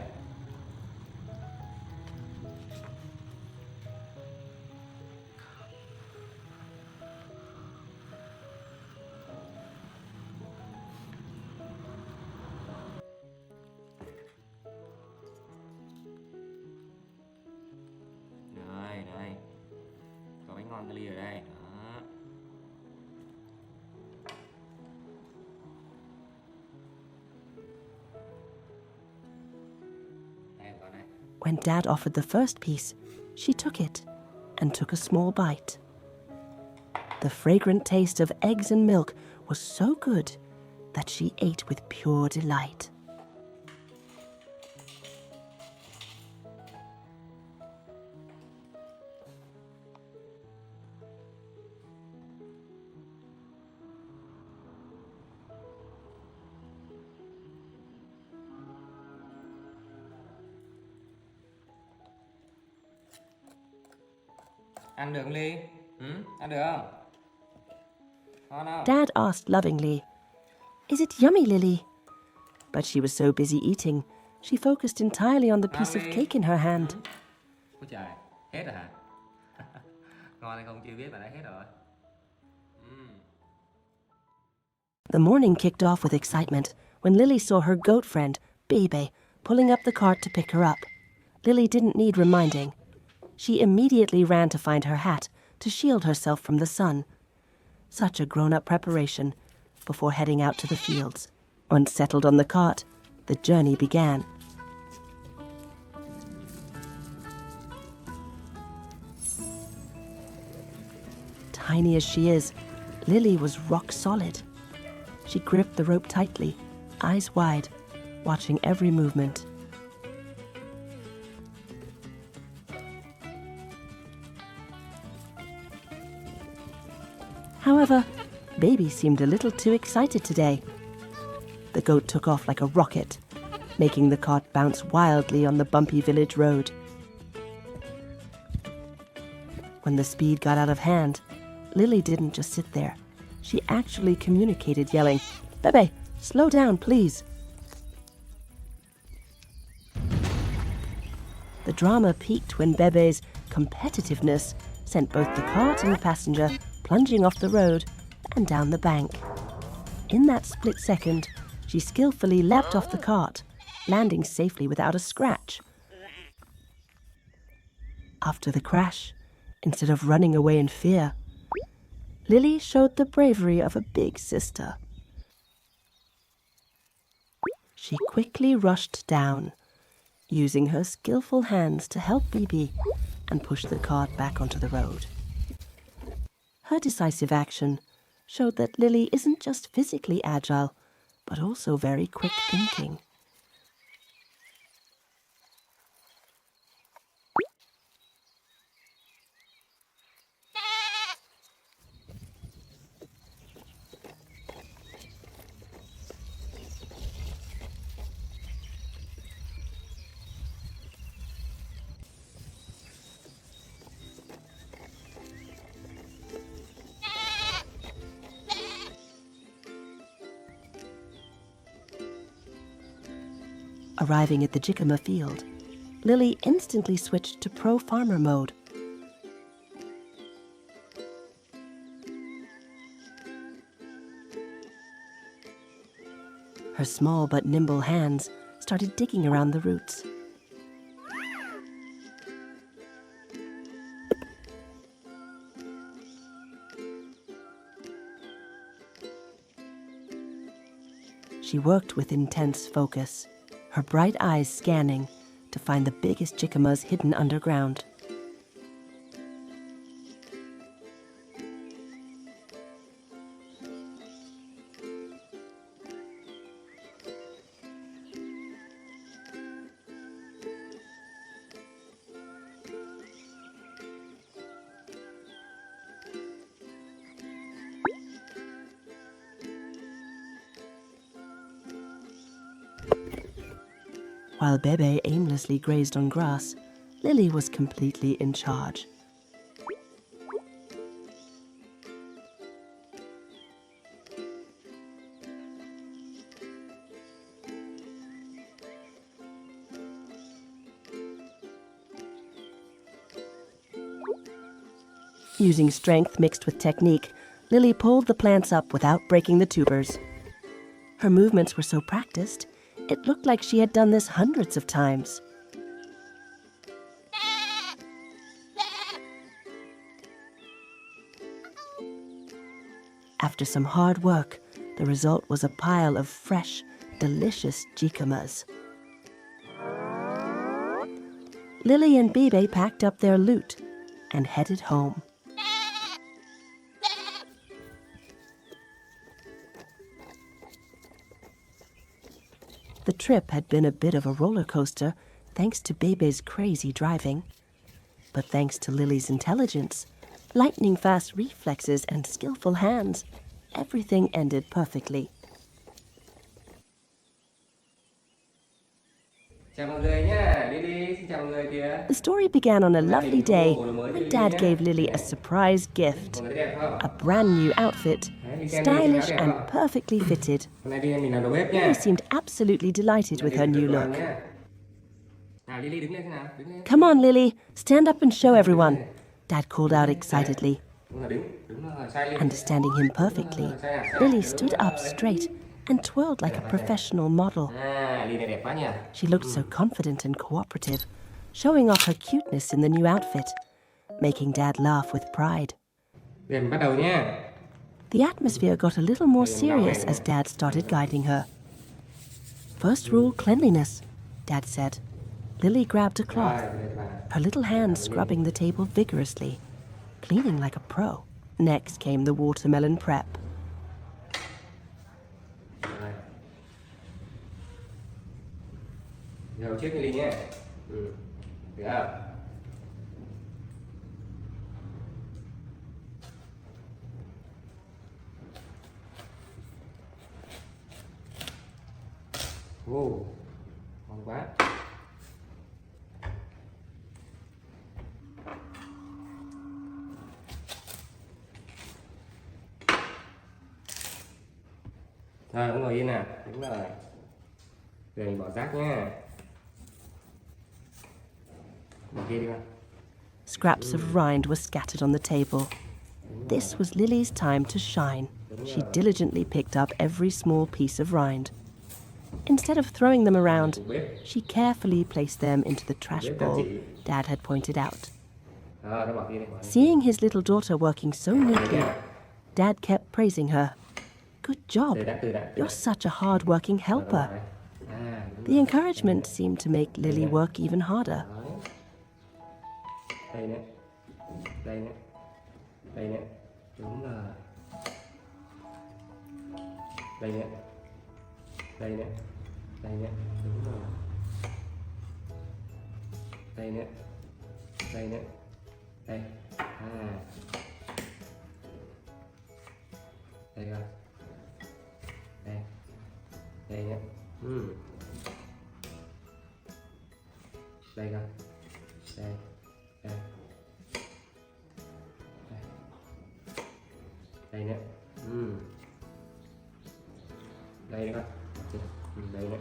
Rồi, đây. Có bánh ngon Italy ở đây. Đó.
When Dad offered the first piece, she took it and took a small bite. The fragrant taste of eggs and milk was so good that she ate with pure delight.
Ăn được không Ly? Ăn được không? Ngon không?
Dad asked lovingly, "Is it yummy, Lily?" But she was so busy eating, she focused entirely on the piece of cake in her hand.
Ôi trời, hết rồi hả? Ngon hay không chưa biết mà đã hết rồi.
The morning kicked off with excitement when Lily saw her goat friend, Bebe, pulling up the cart to pick her up. Lily didn't need reminding. She immediately ran to find her hat to shield herself from the sun. Such a grown-up preparation before heading out to the fields. Once settled on the cart, the journey began. tiny as she is, Lily was rock solid. She gripped the rope tightly, eyes wide, watching every movement. However, Baby seemed a little too excited today. The goat took off like a rocket, making the cart bounce wildly on the bumpy village road. When the speed got out of hand, Lily didn't just sit there. She actually communicated, yelling, "Bebe, slow down, please." The drama peaked when Bebe's competitiveness sent both the cart and the passenger plunging off the road and down the bank. In that split second, she skillfully leapt off the cart, landing safely without a scratch. After the crash, instead of running away in fear, Lily showed the bravery of a big sister. She quickly rushed down, using her skillful hands to help Bibi and push the cart back onto the road. Her decisive action showed that Lily isn't just physically agile, but also very quick thinking. Arriving at the jicama field, Lily instantly switched to pro farmer mode. Her small but nimble hands started digging around the roots. She worked with intense focus, her bright eyes scanning to find the biggest jicamas hidden underground. While Bebe aimlessly grazed on grass, Lily was completely in charge. Using strength mixed with technique, Lily pulled the plants up without breaking the tubers. Her movements were so practiced, it looked like she had done this hundreds of times. After some hard work, the result was a pile of fresh, delicious jicamas. Lily and Bibi packed up their loot and headed home. The trip had been a bit of a roller coaster thanks to Bebe's crazy driving. But thanks to Lily's intelligence, lightning-fast reflexes and skillful hands, everything ended perfectly.
Chào mọi người nhé, Lily, xin chào mọi người kìa.
The story began on a lovely day when Dad gave Lily a surprise gift, a brand new outfit, stylish and perfectly fitted.
Hôm nay đi mình làm đầu bếp nhé.
Lily seemed absolutely delighted with her new look.
Nào Lily đứng lên thế nào, đứng lên.
"Come on, Lily, stand up and show everyone," Dad called out excitedly.
Đúng rồi, đứng rồi, sai lên.
Understanding him perfectly, Lily stood up straight and twirled like a professional model.
Lily này đẹp quá nhỉ.
She looked so confident and cooperative, showing off her cuteness in the new outfit, making Dad laugh with pride.
Bây giờ mình bắt đầu nhé.
The atmosphere got a little more serious as Dad started guiding her. "First rule, cleanliness," Dad said. Lily grabbed a cloth, her little hands scrubbing the table vigorously, cleaning like a pro. Next came the watermelon prep.
Rồi. Giờ trước Lily nhé. Được không? Wow, ngon quá. Rồi, cũng ngồi yên nè, đúng rồi. Rồi mình bỏ rác nhé. Bỏ kia đi con.
Scraps of rind were scattered on the table. This was Lily's time to shine. She diligently picked up every small piece of rind. Instead of throwing them around, she carefully placed them into the trash bowl Dad had pointed out.
Đó, bỏ kia đi.
Seeing his little daughter working so neatly, Dad kept praising her. Good job. You're such a hard-working helper. The encouragement seemed to make Lily work even harder.
Đây nữa. Đây nữa. Đây nữa. Đúng rồi. Đây nữa. Đây nữa. Đây nữa. Đúng rồi. Đây nữa. Đây nữa. Đây. Đây rồi. Đây. Đây nữa. Đây rồi. Đây. Đây. Đây. Đây nữa. Đây nữa con. Đây nữa.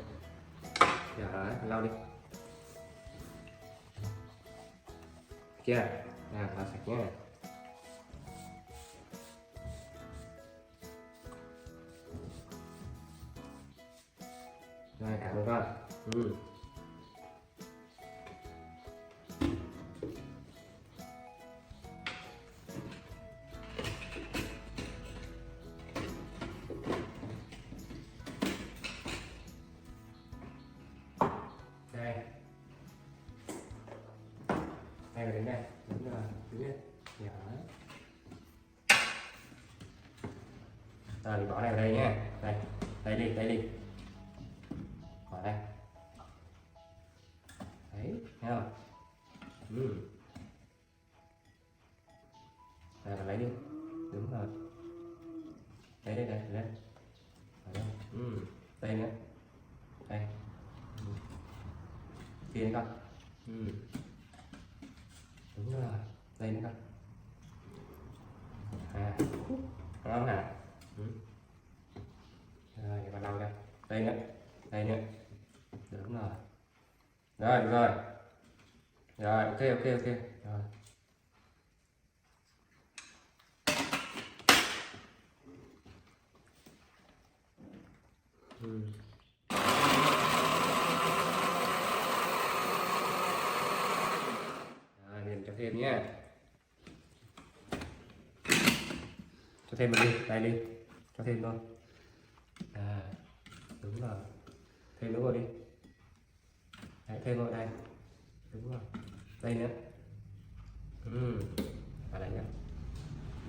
Rồi, lau đi. Chưa? Lau sạch nhé. Rồi, cảm ơn con. Đây. Đây là đến đây. Đúng rồi. Thứ nhất. Nhỏ. Rồi, mình bỏ này vào đây nhé. Đây. Đây đi. Đây đi. Bỏ đây. Đấy. Thấy không? Rồi, lấy đi. Đúng rồi. Đây, đây, đây. Đây. Đây. Đây nữa. Đây. Kia con. Đúng rồi. Đây nữa con. Ngon hả? Rồi, để con lau ra. Đây nữa. Đây nữa. Đúng rồi. Rồi, được rồi. Rồi, ok. Rồi. Rồi, mình cho thêm nhé. Cho thêm một đi, đây đi. Cho thêm thôi. Đúng rồi. Thêm nữa vào đi. Đấy, thêm vào đây. Đúng rồi. Đây nữa. Và đây nữa.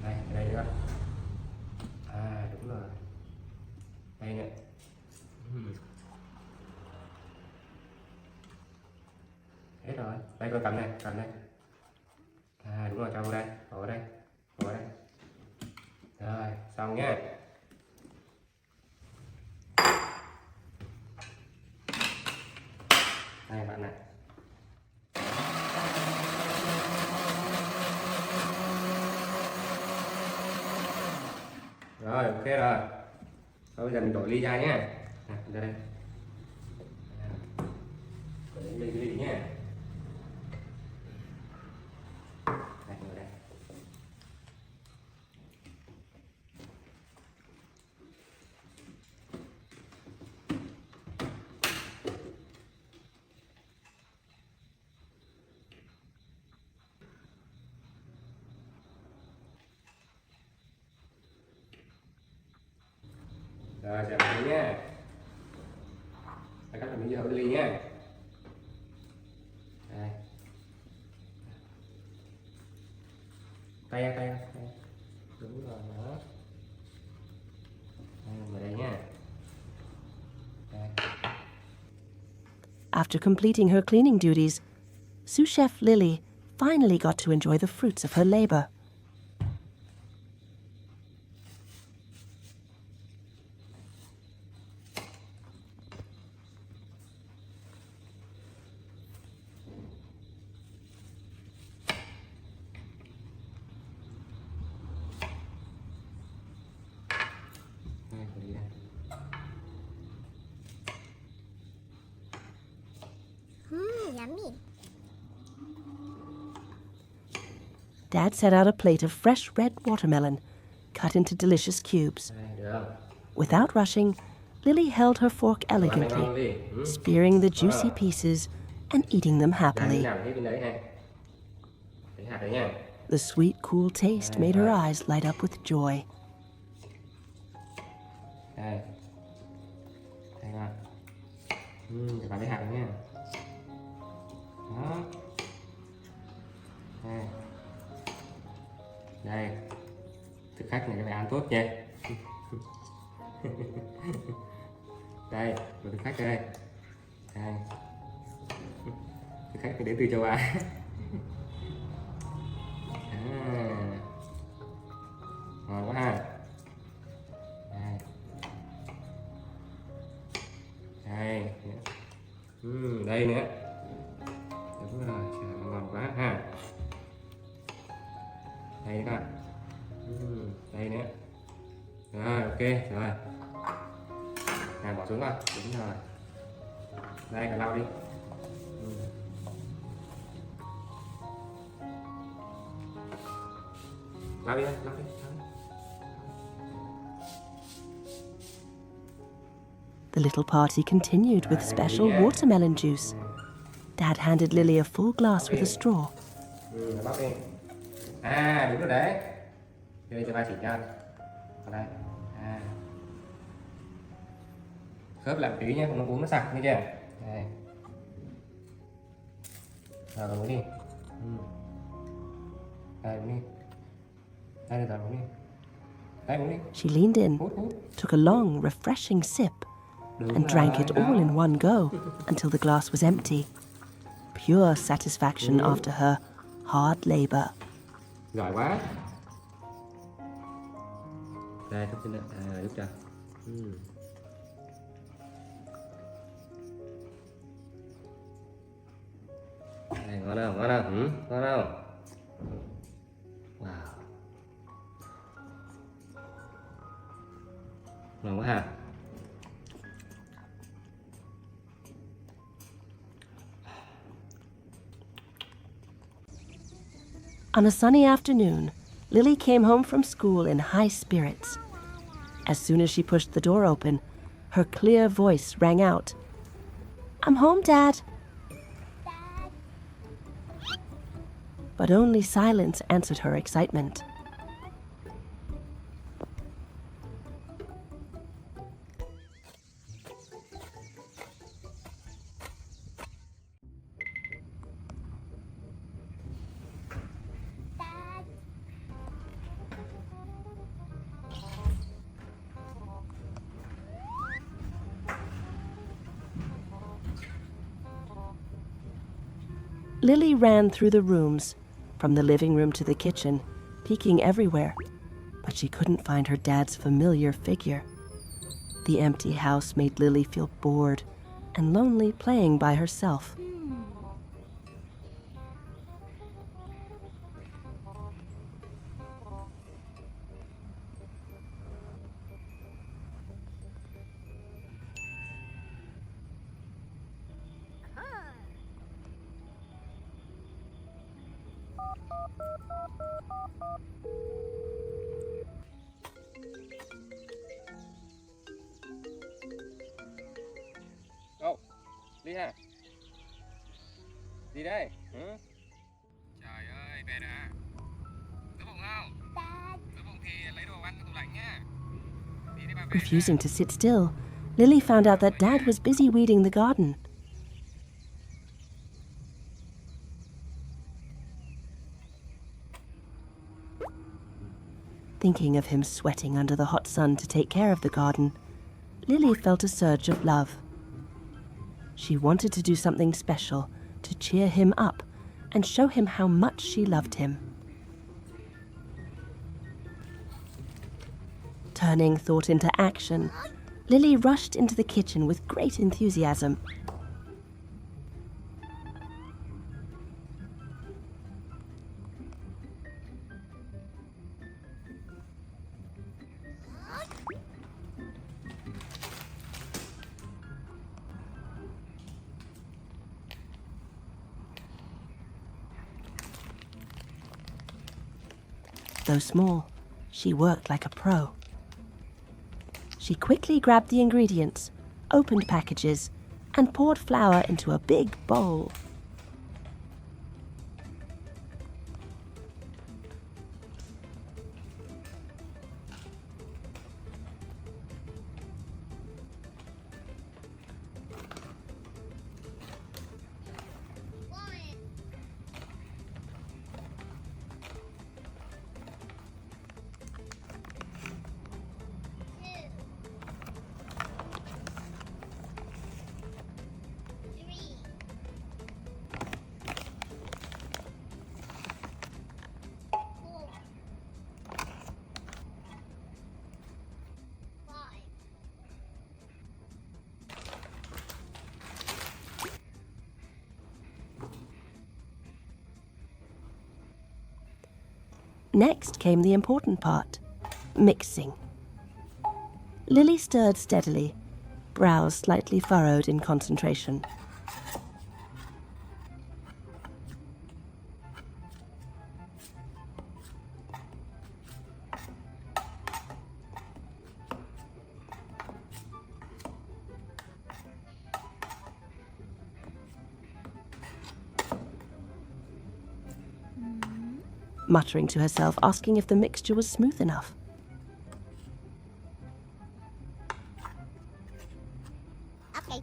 Đây nữa. Đúng rồi. Đây nữa. Hết rồi. Đây con cầm đây. Đúng rồi, cho vào đây. Bỏ vào đây. Rồi, xong nhé. Đây bạn này. Rồi, ok rồi. Bây giờ mình đổi ly ra nhé. Ra đây. Đổi ly nhé. Đây, ngồi đây. Rồi, chào bạn nhé. Các bạn mình giờ ly nhé. Đây. Tay.
After completing her cleaning duties, sous chef Lily finally got to enjoy the fruits of her labor.
Đây, phải đi đây.
Yummy.
Dad set out a plate of fresh red watermelon, cut into delicious cubes.
Đây, được không?
Without rushing, Lily held her fork
Ăn ngon
elegantly,
đi.
spearing the juicy pieces and eating them
Làm
happily.
nào hết bên đấy ha. Thấy hạt đấy nha.
The sweet, cool taste made her eyes light up with joy.
Đây. Thấy không? Để bạn lấy hạt đấy nha. Đó. Đây. Đây. Thực khách này các bạn ăn tốt nha. Đây, một thực khách đây. Đây. Thực khách thì đến từ châu Á. Ngon quá ha. Đây. Đây. Đây nữa. Đúng rồi, trời, ngon quá ha. Đây nữa. Đây nữa. Rồi, ok, rồi. Nào, bỏ xuống rồi, đúng rồi. Đây, cả lau đi. Lau đi, lau đi, lau đi.
The little party continued with special watermelon juice. Dad handed Lily a full glass with a straw.
Bóc đi. À, đúng rồi đấy. Đây cho ba chỉ cho. Ở đây. À. Khớp lại một tí nhé, không nó uống nó sặc như chưa? Đây. Rồi uống đi. Đây uống đi. Đây rồi uống đi. Đây uống đi.
She leaned in,
Hút hút.
took a long, refreshing sip, and drank it all in one go until the glass was empty. Pure satisfaction after her hard labor.
Giỏi quá. Đây, thúc xin nữa. À, giúp cho. Đây, ngon không? Ngon không? Ngon không? Wow. Ngon quá ha.
On a sunny afternoon, Lily came home from school in high spirits. As soon as she pushed the door open, her clear voice rang out. "I'm home, Dad." But only silence answered her excitement. Lily ran through the rooms, from the living room to the kitchen, peeking everywhere, but she couldn't find her dad's familiar figure. The empty house made Lily feel bored and lonely playing by herself.
Đâu? Đi ha. Đi đây. Trời ơi, về đã. Đói bụng không? Đói bụng thì lấy đồ ăn trong tủ lạnh nhá. Đi đi bà về.
Refusing to sit still, Lily found out that Dad was busy weeding the garden. Thinking of him sweating under the hot sun to take care of the garden, Lily felt a surge of love. She wanted to do something special to cheer him up and show him how much she loved him. Turning thought into action, Lily rushed into the kitchen with great enthusiasm. Though small, she worked like a pro. She quickly grabbed the ingredients, opened packages, and poured flour into a big bowl. Next came the important part, mixing. Lily stirred steadily, brows slightly furrowed in concentration. Muttering to herself, asking if the mixture was smooth enough.
Okay.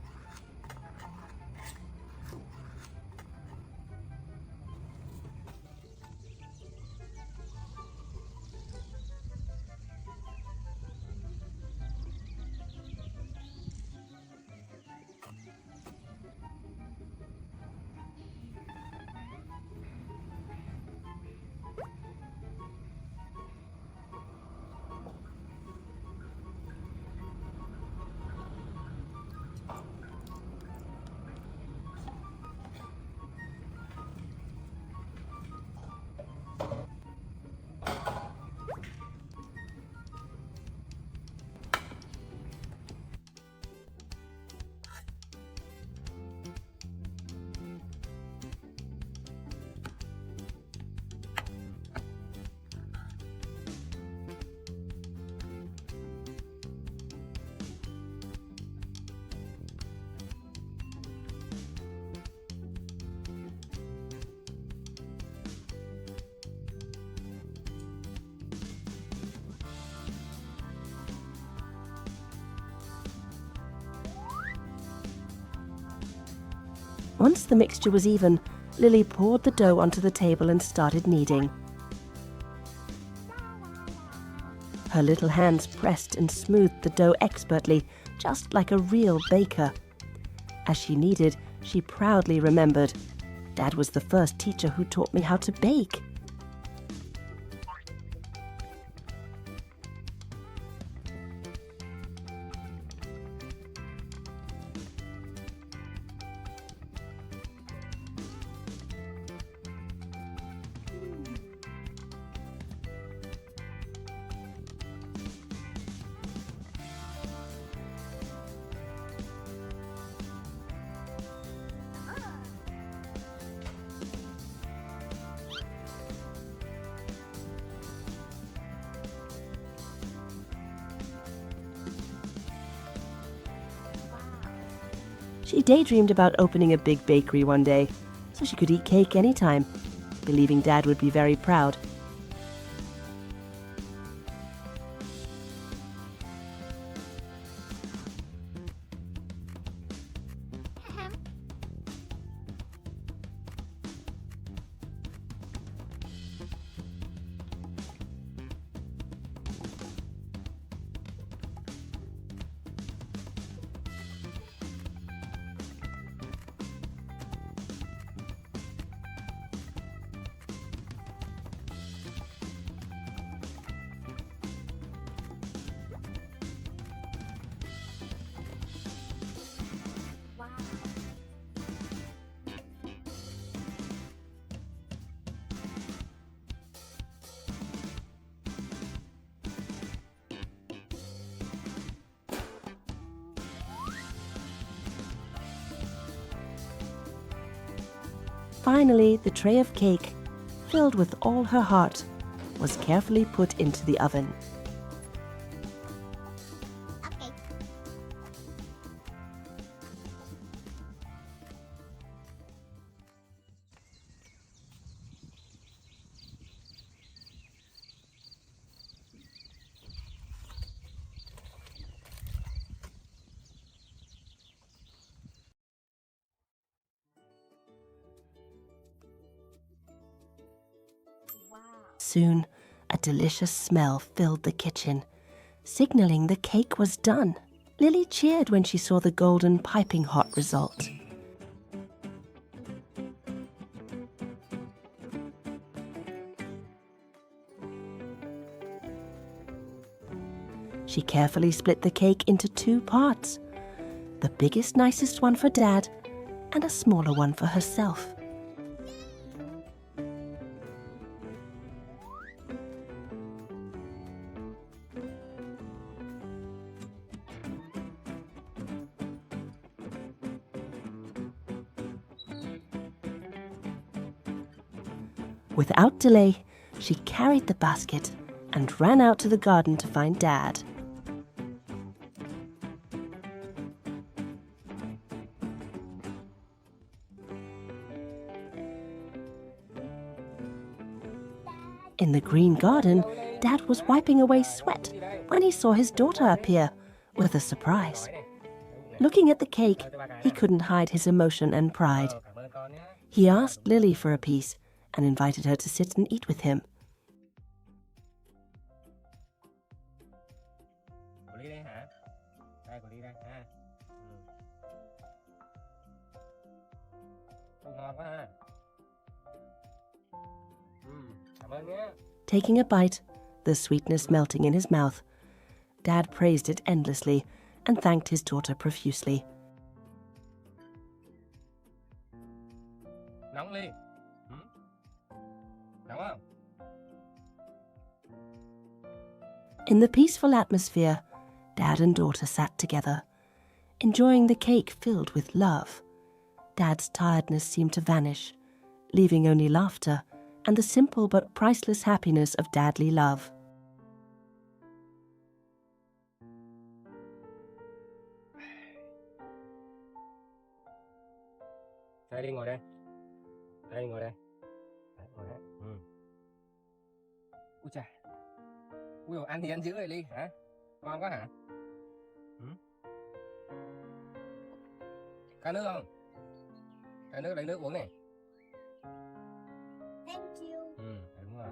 Once the mixture was even, Lily poured the dough onto the table and started kneading. Her little hands pressed and smoothed the dough expertly, just like a real baker. As she kneaded, she proudly remembered, Dad was the first teacher who taught me how to bake. She daydreamed about opening a big bakery one day, so she could eat cake anytime, believing Dad would be very proud. Finally, the tray of cake, filled with all her heart, was carefully put into the oven.
Okay.
Soon, a delicious smell filled the kitchen, signaling the cake was done. Lily cheered when she saw the golden piping hot result. She carefully split the cake into 2 parts, the biggest, nicest one for Dad and a smaller one for herself. Without delay, she carried the basket and ran out to the garden to find Dad. In the green garden, Dad was wiping away sweat when he saw his daughter appear with a surprise. Looking at the cake, he couldn't hide his emotion and pride.
Cảm ơn con nhé.
He asked Lily for a piece and invited her to sit and eat with him.
Của Ly đây hả? Đây, của Ly đây ha. Ngon quá ha. Cảm ơn nhé.
Taking a bite, the sweetness melting in his mouth, Dad praised it endlessly and thanked his daughter profusely.
Nóng Ly. Nóng không?
In the peaceful atmosphere, Dad and daughter sat together, enjoying the cake filled with love. Dad's tiredness seemed to vanish, leaving only laughter and the simple but priceless happiness of dadly love.
Đây đi ngồi đây. Đây ngồi đây. Đấy, ngồi đấy. Ui chà. Ui dồi, ăn thì ăn dữ vậy Ly hả? Ngon quá hả? Có nước không? Có nước lấy nước uống này.
Thank you.
Đúng rồi.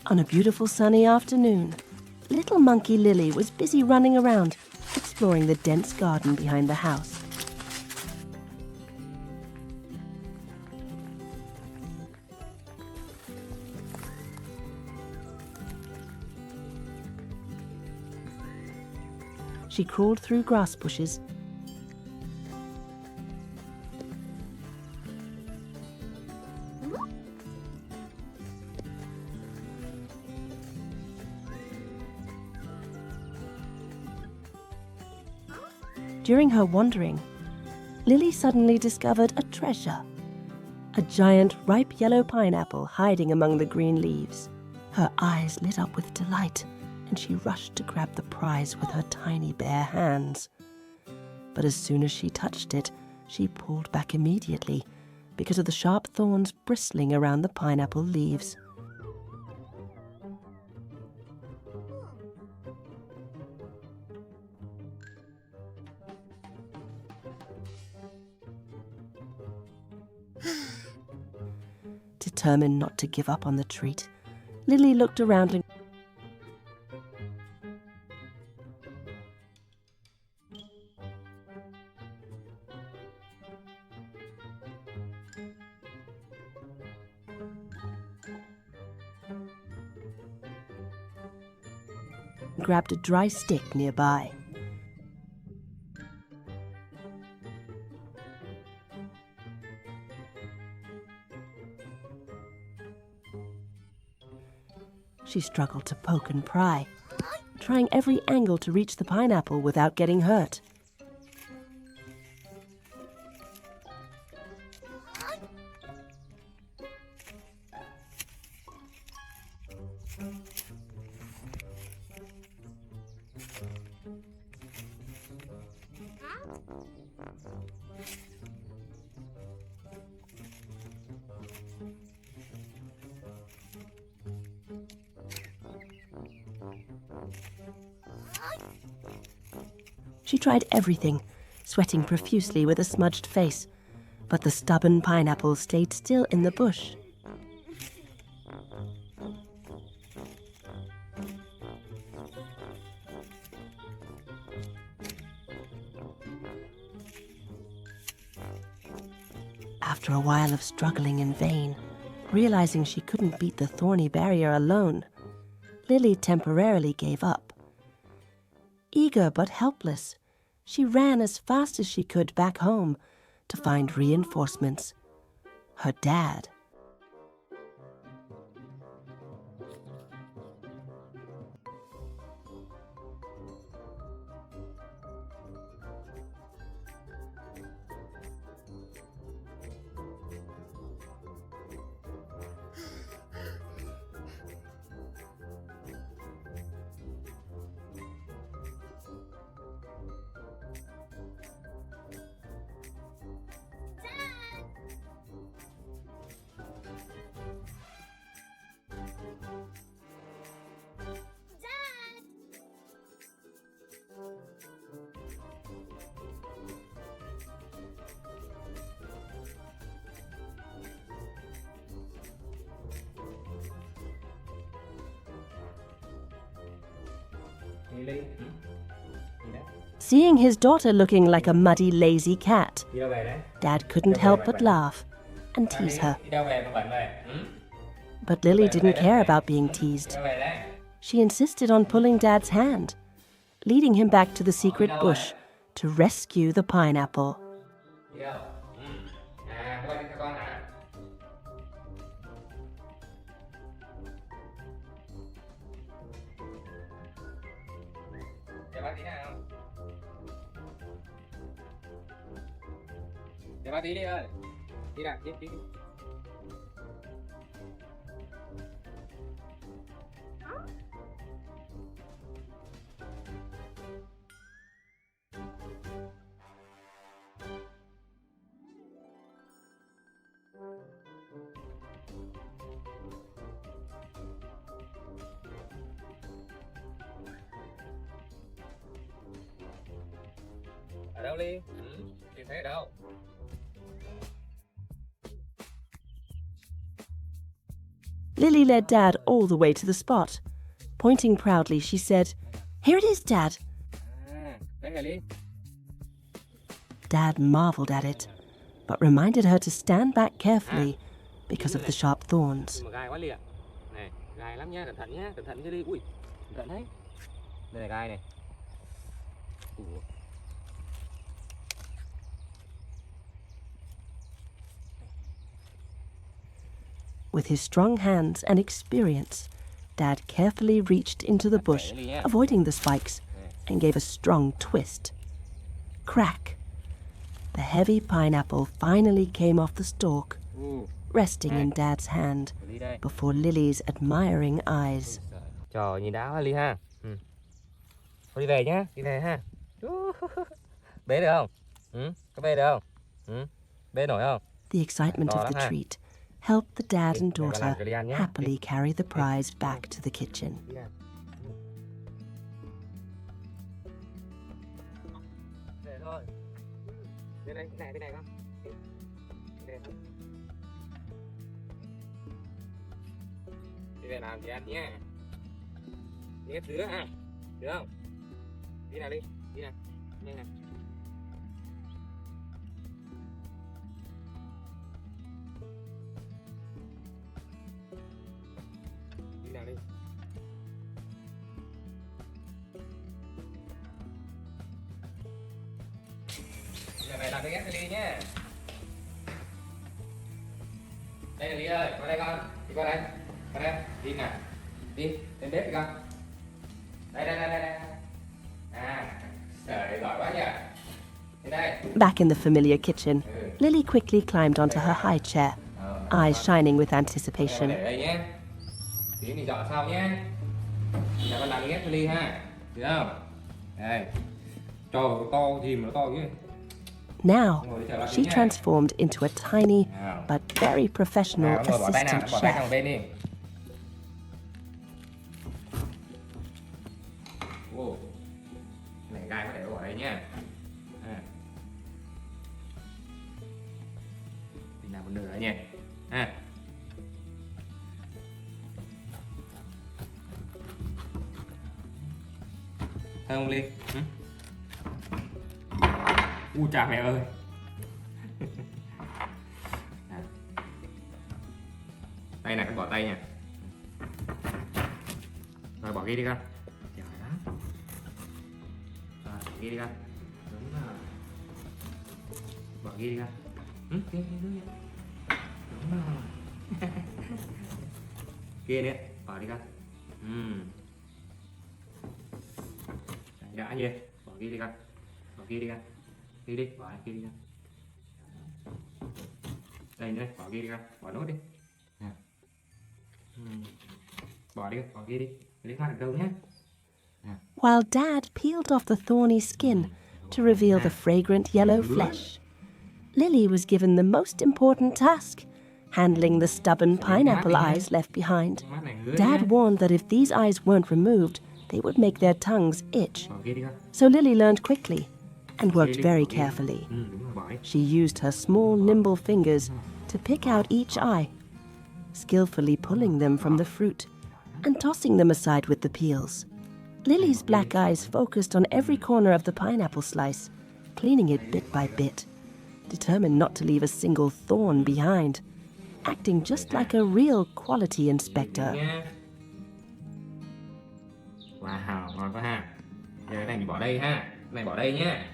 On a beautiful sunny afternoon, little monkey Lily was busy running around, exploring the dense garden behind the house. She crawled through grass bushes, During her wandering, Lily suddenly discovered a treasure, a giant ripe yellow pineapple hiding among the green leaves. Her eyes lit up with delight, and she rushed to grab the prize with her tiny bare hands. But as soon as she touched it, she pulled back immediately because of the sharp thorns bristling around the pineapple leaves. Determined not to give up on the treat, Lily looked around and grabbed a dry stick nearby. She struggled to poke and pry, trying every angle to reach the pineapple without getting hurt. She tried everything, sweating profusely with a smudged face, but the stubborn pineapple stayed still in the bush. After a while of struggling in vain, realizing she couldn't beat the thorny barrier alone, Lily temporarily gave up. Eager but helpless, she ran as fast as she could back home to find reinforcements. Her dad.
Lily.
Seeing his daughter looking like a muddy, lazy cat,
Đi đâu về đấy?
Dad couldn't help but laugh and tease her.
Đi đâu về mà bẩn vậy?
But Lily didn't care about being teased.
Đi đâu về đấy?
She insisted on pulling Dad's hand, leading him back to the secret bush to rescue the pineapple.
Đi đâu? À, quay đi theo con hả? Để bác tí nào. Để bác tí đi ơi. Đi nào, đi. Ở đâu Ly? Tìm thấy ở đâu?
Lily led Dad all the way to the spot. Pointing proudly, she said, "Here it is, Dad."
À, đây là Ly.
Dad marveled at it, but reminded her to stand back carefully because of the sharp thorns.
Mà gai quá Ly ạ. Này, gai lắm nhá, cẩn thận chứ Ly. Ui, cẩn thận đấy. Đây là gai này. Ủa.
With his strong hands and experience, Dad carefully reached into the bush, avoiding the spikes, and gave a strong twist. Crack! The heavy pineapple finally came off the stalk, resting in Dad's hand before Lily's admiring eyes.
Trời, nhìn đã quá Ly ha. Thôi đi về nhá, đi về ha. Bế được không? Có bế được không? Bế nổi không?
The excitement of the treat helped the dad and daughter happily carry the prize back to the kitchen.
Về thôi. Bên này con. Đi về làm gì ăn nhé. Đi hết thứ nữa ha. Được không? Đi nào đi. Đi nào. Nhanh nào. Đi nào đi. Giờ về làm cái ghép Ly nhé. Đây là Ly ơi, qua đây con. Đi qua đây. Qua đây. Đi nào. Đi, lên bếp đi con. Đây. Trời, giỏi quá nhỉ. Đến đây.
Back in the familiar kitchen, Lily quickly climbed onto her high chair, eyes shining with anticipation.
Để đây nhé. Tí mình dọn sau nhé. Nhà con làm ghép cho Ly ha. Được không? Đây. Cho to gì mà nó to chứ.
Now, she transformed into a tiny but very professional
Bỏ tay nào,
assistant
bỏ tay sang một
chef.
bên đi. Wow. Cái này gai có thể bỏ đây nhé. Mình làm một nửa nhé. Thơm không Ly? Chà mẹ ơi. Đây này, con bỏ tay nha. Rồi bỏ ghi đi con. Giỏi lắm. Rồi ghi đi con. Đúng rồi. Bỏ ghi đi con. Ghi. Đúng rồi. Kia nữa, bỏ đi con. Đã gì? Bỏ ghi đi con. Bỏ ghi đi con. Ghi đi, bỏ ghi đi con. Đây nữa, bỏ ghi đi con. Bỏ nốt đi. Bỏ đi, bỏ ghi đi. Lấy thoát được đâu nhé.
While Dad peeled off the thorny skin to reveal the fragrant yellow flesh, Lily was given the most important task, handling the stubborn pineapple eyes left behind. Dad warned that if these eyes weren't removed, they would make their tongues itch. So Lily learned quickly and worked very carefully. She used her small, nimble fingers to pick out each eye, skillfully pulling them from the fruit and tossing them aside with the peels. Lily's black eyes focused on every corner of the pineapple slice, cleaning it bit by bit, determined not to leave a single thorn behind, acting just like a real quality inspector.
Wow, ngon quá ha. Giờ cái này mình bỏ đây ha. Cái này bỏ đây nhé.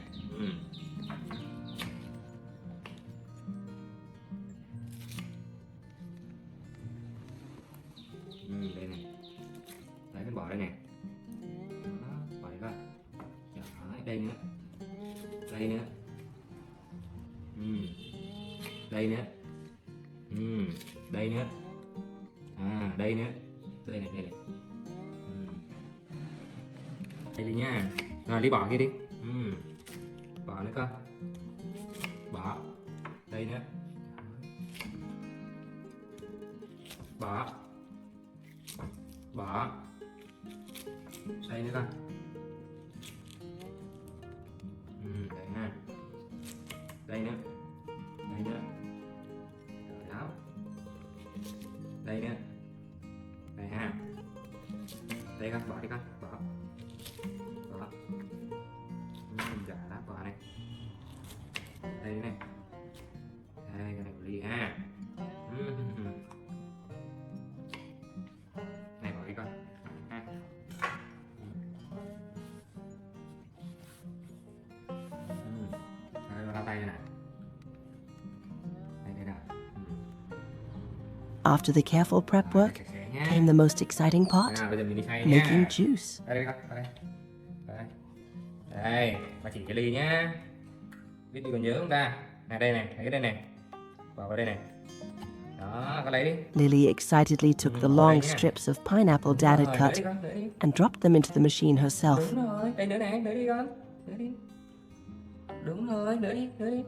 Đây này. Đấy, mình bỏ đây này. Đó, bỏ đây coi. Đấy, đây nữa. Đây nữa. Đây nữa. Đây nữa. Đây nữa. Đây này, đây này. Đây đi nha. Rồi Lý bỏ kia đi. Bỏ nữa coi. Bỏ. Đây nữa. Bỏ. Bỏ. Đây nữa coi. Đây ha. Đây nữa. Đây nữa. Rồi đó. Đây nữa. Đây ha. Đây con, bỏ đi con. Bỏ. Bỏ. Dạ đó, bỏ này. Đây này. Đây, cái này của Ly ha. Này bỏ đi con. Ha. Đây, lau tay này. Đây nào.
After the careful prep work came the most exciting part,
Bây giờ mình đi xay
making
nha.
juice.
Đây con, đây. Đây, bà chỉ cái ly nhá. Biết đi còn nhớ không ta? Này đây này, thấy cái đây này. Bỏ vào đây này. Đó, con lấy đi.
Lily excitedly took the long strips of pineapple Dad had cut and dropped them into the machine herself.
Đúng rồi, đây nữa này, nữa đi con. Nữa đi. Đúng rồi, nữa đi, nữa đi.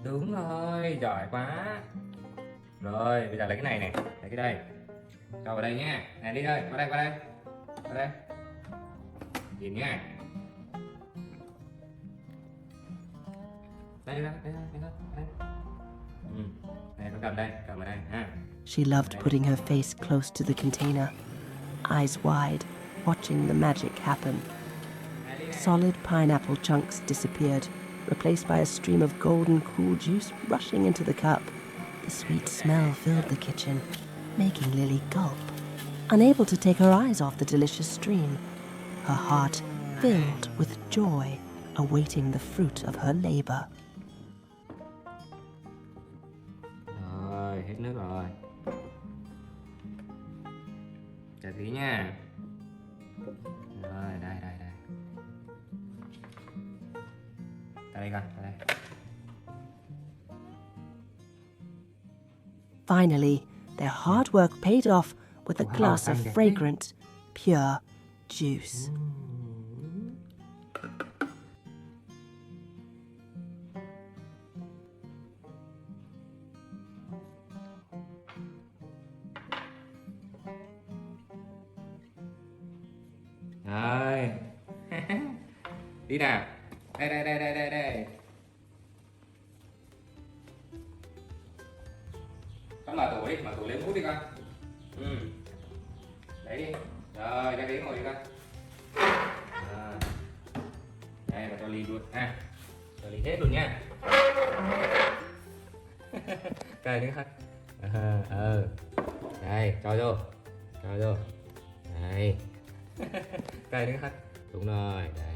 Đúng rồi, giỏi quá. Rồi, bây giờ lấy cái này này, lấy cái đây. Cho vào đây nhá. Này đi thôi, qua đây, qua đây. Qua đây. Nhìn nhá. Đây, đây, đây, đây, đây. Này, con cầm đây, cầm vào đây ha.
She loved putting her face close to the container, eyes wide, watching the magic happen. Solid pineapple chunks disappeared, replaced by a stream of golden cool juice rushing into the cup. The sweet smell filled the kitchen, making Lily gulp, unable to take her eyes off the delicious stream, her heart filled with joy, awaiting the fruit of her labor.
Rồi, hết nước rồi. tí nha. Rồi, đây. Đây con, đây.
Finally, their hard work paid off with a
Wow,
glass of
xanh đẹp thế.
fragrant, pure juice.
Rồi. Đi nào. Đây. Con mở tủ lên hút đi con. Đấy đi. Rồi, ra đấy ngồi đi con. Rồi. Đây và cho ly luôn ha. Cho ly hết luôn nha. Cài đi con. Đây, cho vô. Đây. Cài đi con. Đúng rồi, đây.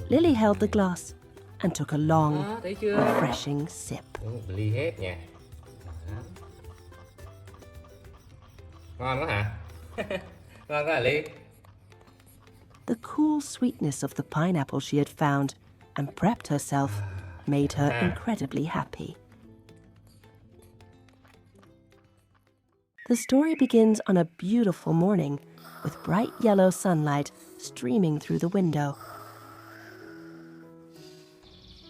Lily held the glass and took a long,
Đó, thấy chưa?
refreshing sip.
Đúng một ly hết nha. Đó. Ngon quá hả? Ngon quá hả Ly?
The cool sweetness of the pineapple she had found and prepped herself made her incredibly happy. The story begins on a beautiful morning with bright yellow sunlight streaming through the window.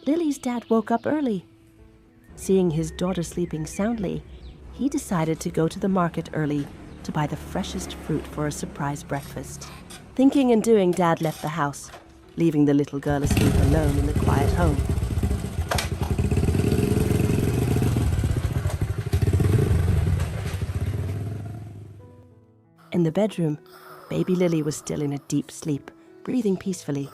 Lily's dad woke up early. Seeing his daughter sleeping soundly, he decided to go to the market early to buy the freshest fruit for a surprise breakfast. Thinking and doing, Dad left the house, leaving the little girl asleep alone in the quiet home. In the bedroom, baby Lily was still in a deep sleep, breathing peacefully.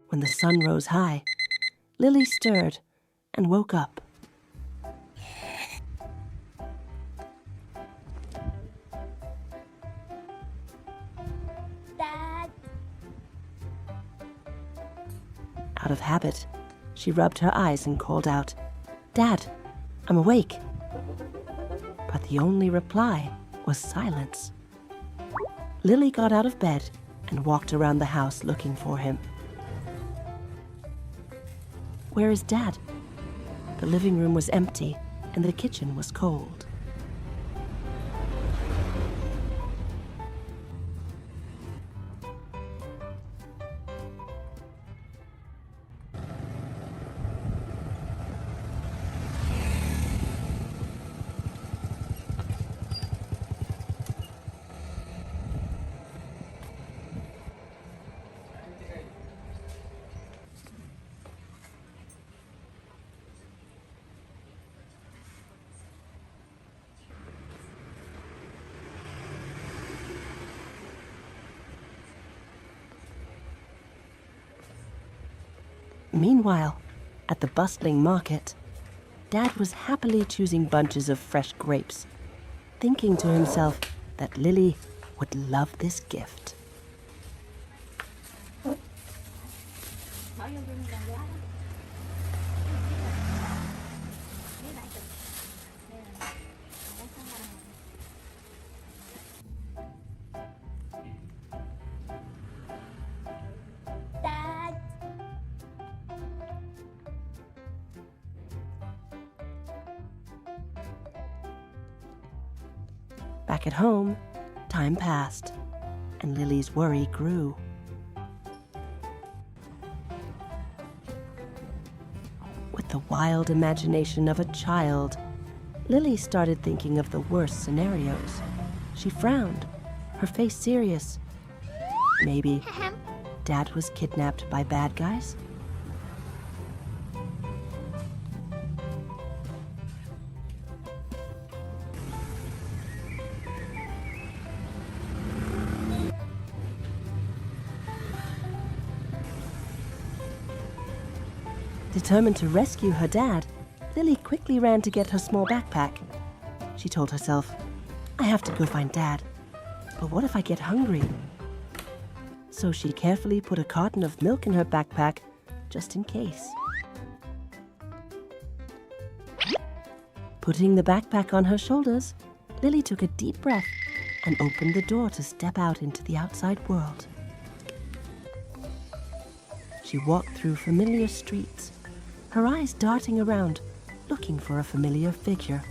When the sun rose high, Lily stirred and woke up.
Dad.
Out of habit, she rubbed her eyes and called out, "Dad, I'm awake." But the only reply was silence. Lily got out of bed and walked around the house looking for him. Where is Dad? The living room was empty and the kitchen was cold. Meanwhile, at the bustling market, Dad was happily choosing bunches of fresh grapes, thinking to himself that Lily would love this gift.
Dad.
Back at home, time passed, and Lily's worry grew. With the wild imagination of a child, Lily started thinking of the worst scenarios. She frowned, her face serious. Maybe Dad was kidnapped by bad guys? Determined to rescue her dad, Lily quickly ran to get her small backpack. She told herself, I have to go find Dad. But what if I get hungry? So she carefully put a carton of milk in her backpack, just in case. Putting the backpack on her shoulders, Lily took a deep breath and opened the door to step out into the outside world. She walked through familiar streets, her eyes darting around, looking for a familiar figure.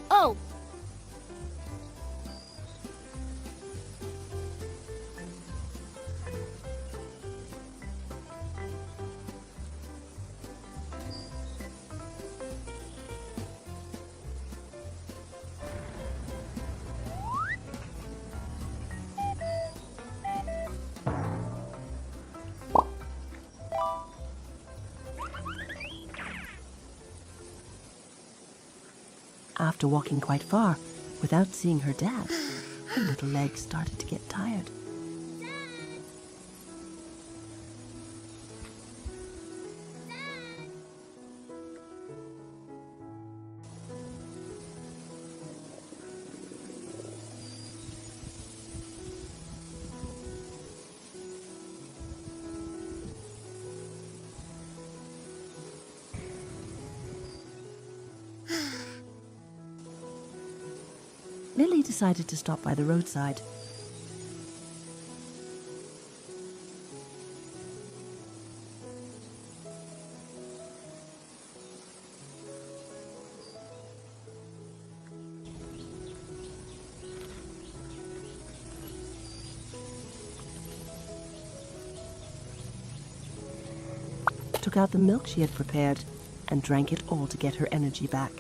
Oh!
After walking quite far, without seeing her dad, her little legs started to get tired. Lily decided to stop by the roadside. Took out the milk she had prepared and drank it all to get her energy back.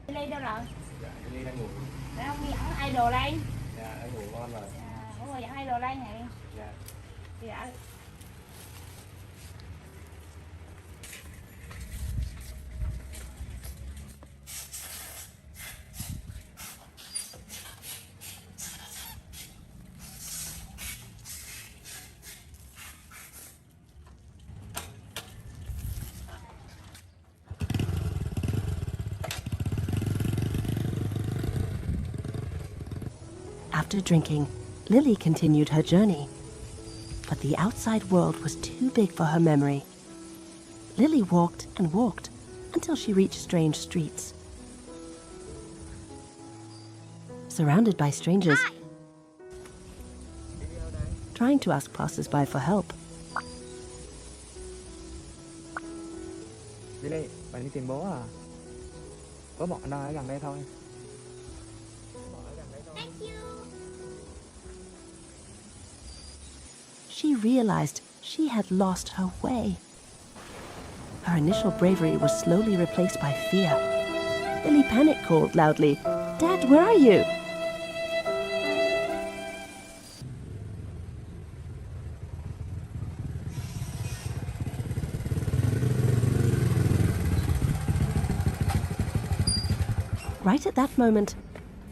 Lily đâu rồi?
Dạ, Lily đang ngủ.
Để ông dẫn idol lên.
Dạ, đang ngủ ngon rồi.
Ủa rồi dẫn idol lên này.
Dạ.
Dạ.
After drinking, Lily continued her journey. But the outside world was too big for her memory. Lily walked and walked until she reached strange streets. Surrounded by strangers, trying to ask passers-by for help.
Lily, bạn đi tìm bố à? Bố bọn nó ở gần đây thôi.
Thank you.
She realized she had lost her way. Her initial bravery was slowly replaced by fear. Lily panic called loudly, "Dad, where are you?" Right at that moment,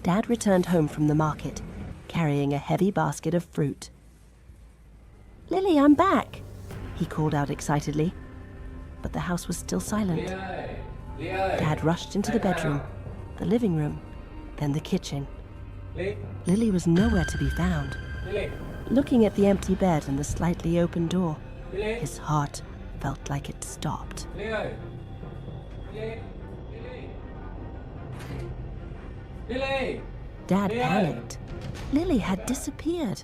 Dad returned home from the market, carrying a heavy basket of fruit. "Lily, I'm back," he called out excitedly. But the house was still silent. Dad rushed into the bedroom, the living room, then the kitchen. Lily was nowhere to be found. Looking at the empty bed and the slightly open door, his heart felt like it stopped. Dad panicked. Lily had disappeared.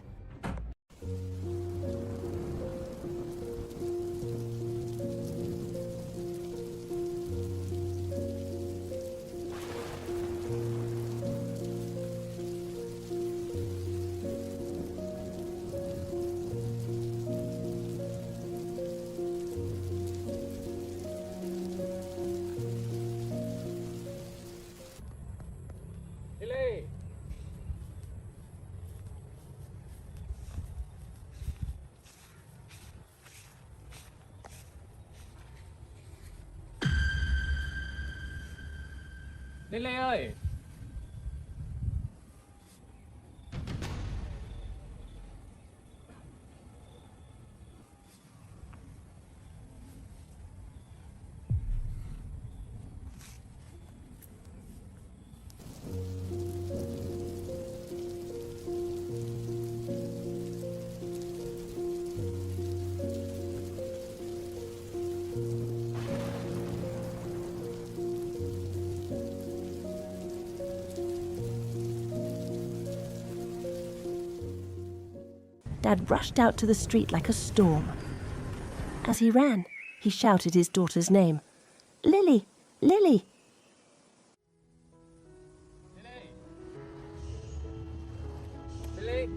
Lily ơi.
Dad rushed out to the street like a storm. As he ran, he shouted his daughter's name. "Lily! Lily!"
Lily.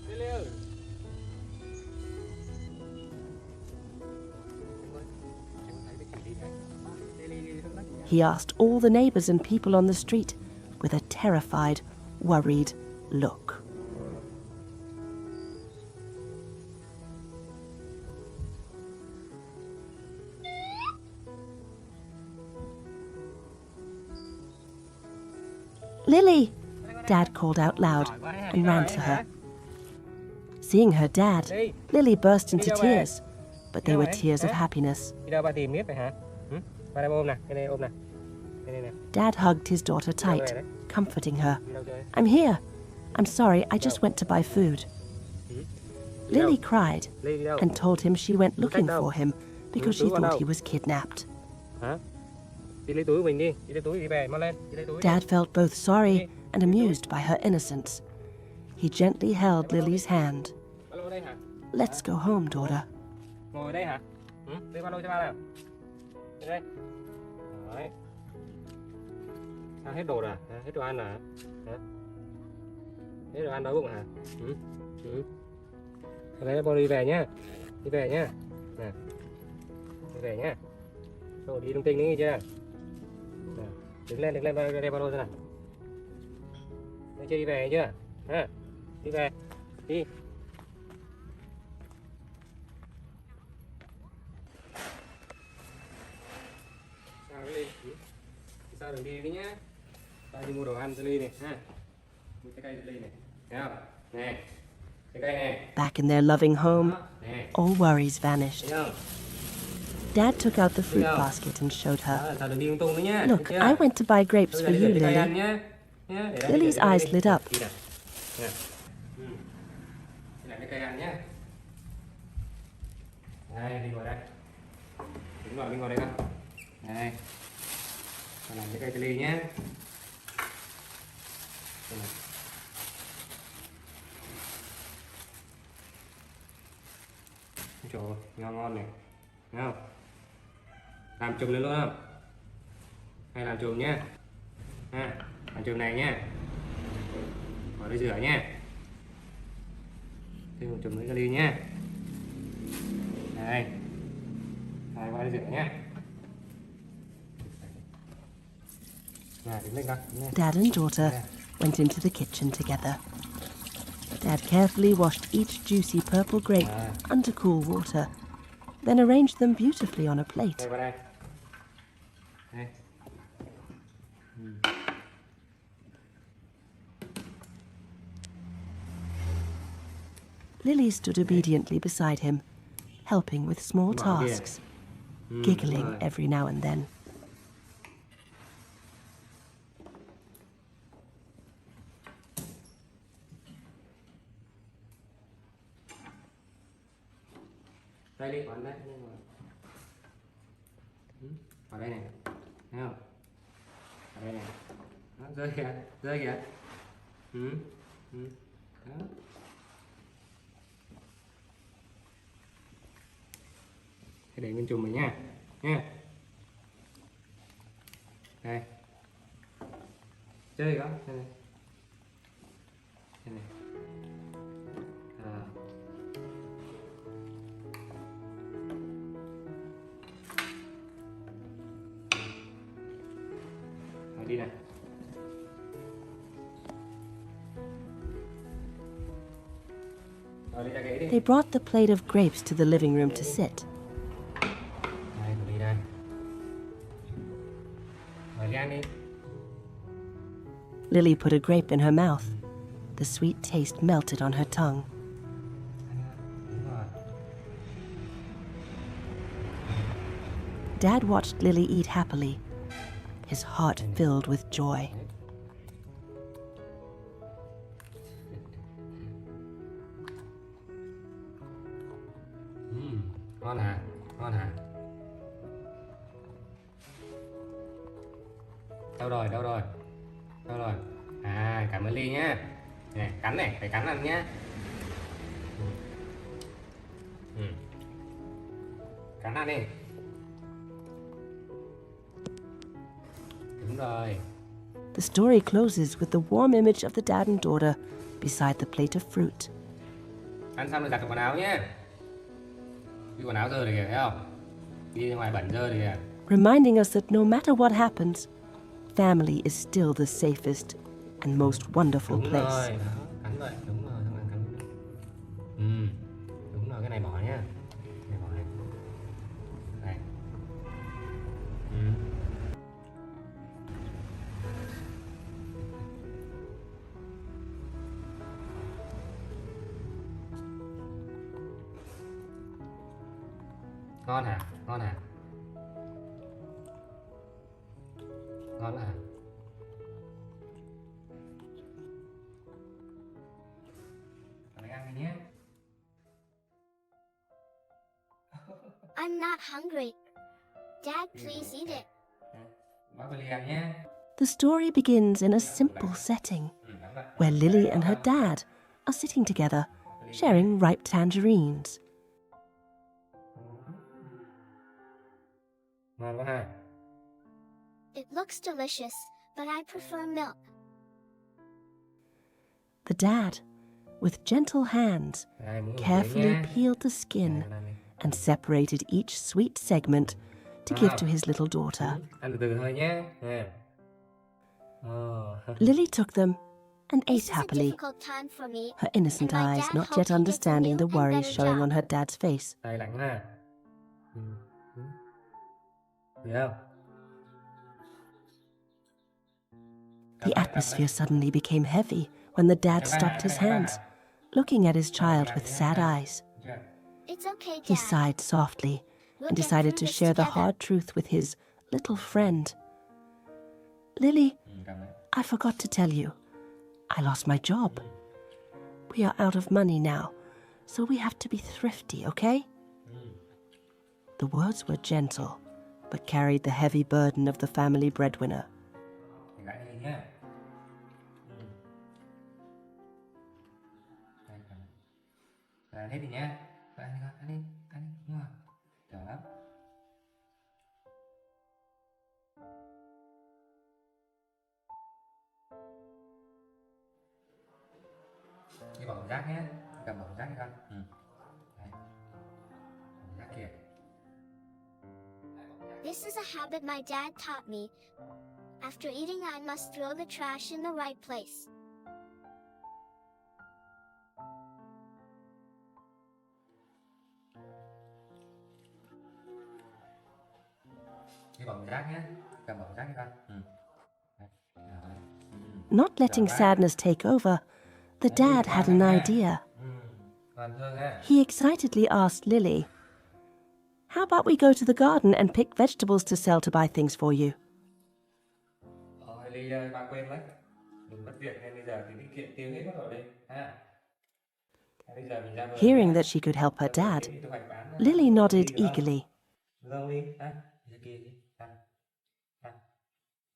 Lily ơi.
He asked all the neighbors and people on the street with a terrified, worried look. "Lily!" Dad called out loud and ran to her. Seeing her dad, Lily burst into tears, but they were tears of happiness.
Đi đâu ba tìm miết vậy hả? Ba đây ôm nè, cái này ôm nè. Cái này nè.
Dad hugged his daughter tight, comforting her.
Đi đâu chơi?
"I'm here. I'm sorry, I just went to buy food." Lily cried
Lily đi đâu?
and told him she went looking for him because she thought he was kidnapped.
Hả? Đi lấy túi của mình đi lấy túi đi về, mau lên, đi lấy túi.
Dad felt both sorry and amused by her innocence. He gently held Lily's hand.
Ba lô đây hả?
"Let's go home, daughter."
Ngồi đây hả? Đưa ba lô cho ba nào. Đi đây. Đấy. Sao hết đồ rồi à? Hết đồ ăn à? Hả? Hết đồ ăn đói bụng hả? Lấy ba lô đi về nhá. Đi về nhá. Nè. Đi về nhá. Rồi đi lung tinh nữa nghe chưa? Nè. Đứng lên đây ba lô ra nào. Đây chưa đi về chưa? Ha. Đi về. Đi. Sao cái Ly? Sao đừng đi nhá. Tao đi mua đồ ăn cho Ly này ha. Mua trái cây cho Ly này. Thấy không? Nè. Trái cây này.
Back in their loving home,
Nè.
all worries vanished.
Thấy không?
Dad took out the fruit basket and showed her.
Đó, tao đừng đi lung tung nữa nhá.
"Look,
Được chưa?
I went to buy grapes
Bây
for
giờ
you,
đi trái cây ăn
Lily."
nhá. Nhá. Để đây,
Lily's
để đây,
eyes lit up.
Đi nào. Nè. Đây là trái cây ăn nhá. Đây, đi ngồi đây. Đi ngồi đây con. Đây. Con làm trái cây cho Ly nhé. Đây này. Trời ơi, ngon này. Thấy không? Làm chùm lên luôn không? Hay làm chùm nhé. Ha, làm chùm này nhé. Bỏ đi rửa nhé. Thêm một chùm nữa cho Ly nhé. Đây. Đây, bỏ đi rửa nhé. Nè, đứng lên con. Đứng lên.
Dad and daughter went into the kitchen together. Dad carefully washed each juicy purple grape under cool water, then arranged them beautifully on a plate.
Đây, vào đây. Đây.
Lily stood obediently beside him, helping with small tasks, giggling every now and then.
Đây đi, vào đây. Vào đây này. Thấy không? Vào đây này. Đó, rơi kìa, rơi kìa. Đó. Thế để nguyên chùm mình nha. Nha. Đây. Chơi không? Đây này. Đây này. Đi này. Rồi, đi ra ghế đi.
They brought the plate of grapes to the living room to sit.
Đây, đi đây. Rồi, đi ăn đi.
Lily put a grape in her mouth. The sweet taste melted on her tongue.
Đúng rồi.
Dad watched Lily eat happily, his heart filled with joy.
Ngon hả? Ngon hả? Đâu rồi? Đâu rồi? Đâu rồi? À, cảm ơn Ly nhá. Này, cắn này, phải cắn ăn nhá. Cắn ăn đi. Đúng rồi.
The story closes with the warm image of the dad and daughter beside the plate of fruit.
Ăn xong rồi giặt quần áo nhé. Cái quần áo dơ rồi kìa, thấy không? Đi ra ngoài bẩn dơ rồi kìa.
Reminding us that no matter what happens, family is still the safest and most wonderful
Đúng
place.
rồi, đó, cắn vậy, đúng rồi, xong rồi cắn. Đúng rồi, cái này bỏ nhá. Cái này bỏ này. Này. Ngon hả? Ngon hả? Ngon hả? Mày ăn đi nhé.
I'm not hungry. Dad, please eat it.
Bác Ly ăn nhé.
The story begins in a simple setting where Lily and her dad are sitting together, sharing ripe tangerines.
Ngon quá ha.
It looks delicious, but I prefer milk.
The dad, with gentle hands,
Đây, muỗng một
carefully
tí nhé.
peeled the skin
Đây, đây, đây.
and separated each sweet segment to give to his little daughter.
Ăn từ từ thôi nhé. Nè.
Lily took them and
This
ate
is a
happily,
difficult time for me.
her innocent
and my
eyes
dad
not
hoped
yet
he gets a
understanding the
new and
worries
better
showing
job.
on her dad's face.
Đây lạnh ha. Thấy không?
The atmosphere suddenly became heavy when the dad stopped his hands, looking at his child with sad eyes.
It's okay,
He
Dad.
sighed softly
We'll
and
get
decided
through
to
this
share the
together.
hard truth with his little friend. Lily, I forgot to tell you, I lost my job. We are out of money now, so we have to be thrifty, okay? The words were gentle, but carried the heavy burden of the family breadwinner.
Gãy đây nhé. Đây, ăn hết đi nhé. Ăn đi con, ăn đi, ăn đi. Đúng rồi. Chờ lắm. Đi bỏ rác nhé. Cầm bỏ rác đi con. Đây. Bỏ rác kìa.
This is a habit my dad taught me. After eating, I must throw the trash in the right place.
Đi bỏ rác nhé. Cầm bỏ rác đi con. Đấy. Rồi.
Not letting sadness take over, the dad had an idea.
Còn Thương ha.
He excitedly asked Lily, "How about we go to the garden and pick vegetables to sell to buy things for you?"
Ly ơi, ba quên mất. Mình mất việc nên bây giờ thì tiết kiệm tiêu hết mất rồi đây. Ha. Bây giờ mình ra vườn.
Hearing that she could help her dad, Lily nodded eagerly.
Đâu đi, ha? Ra kia đi. Ha. Ha.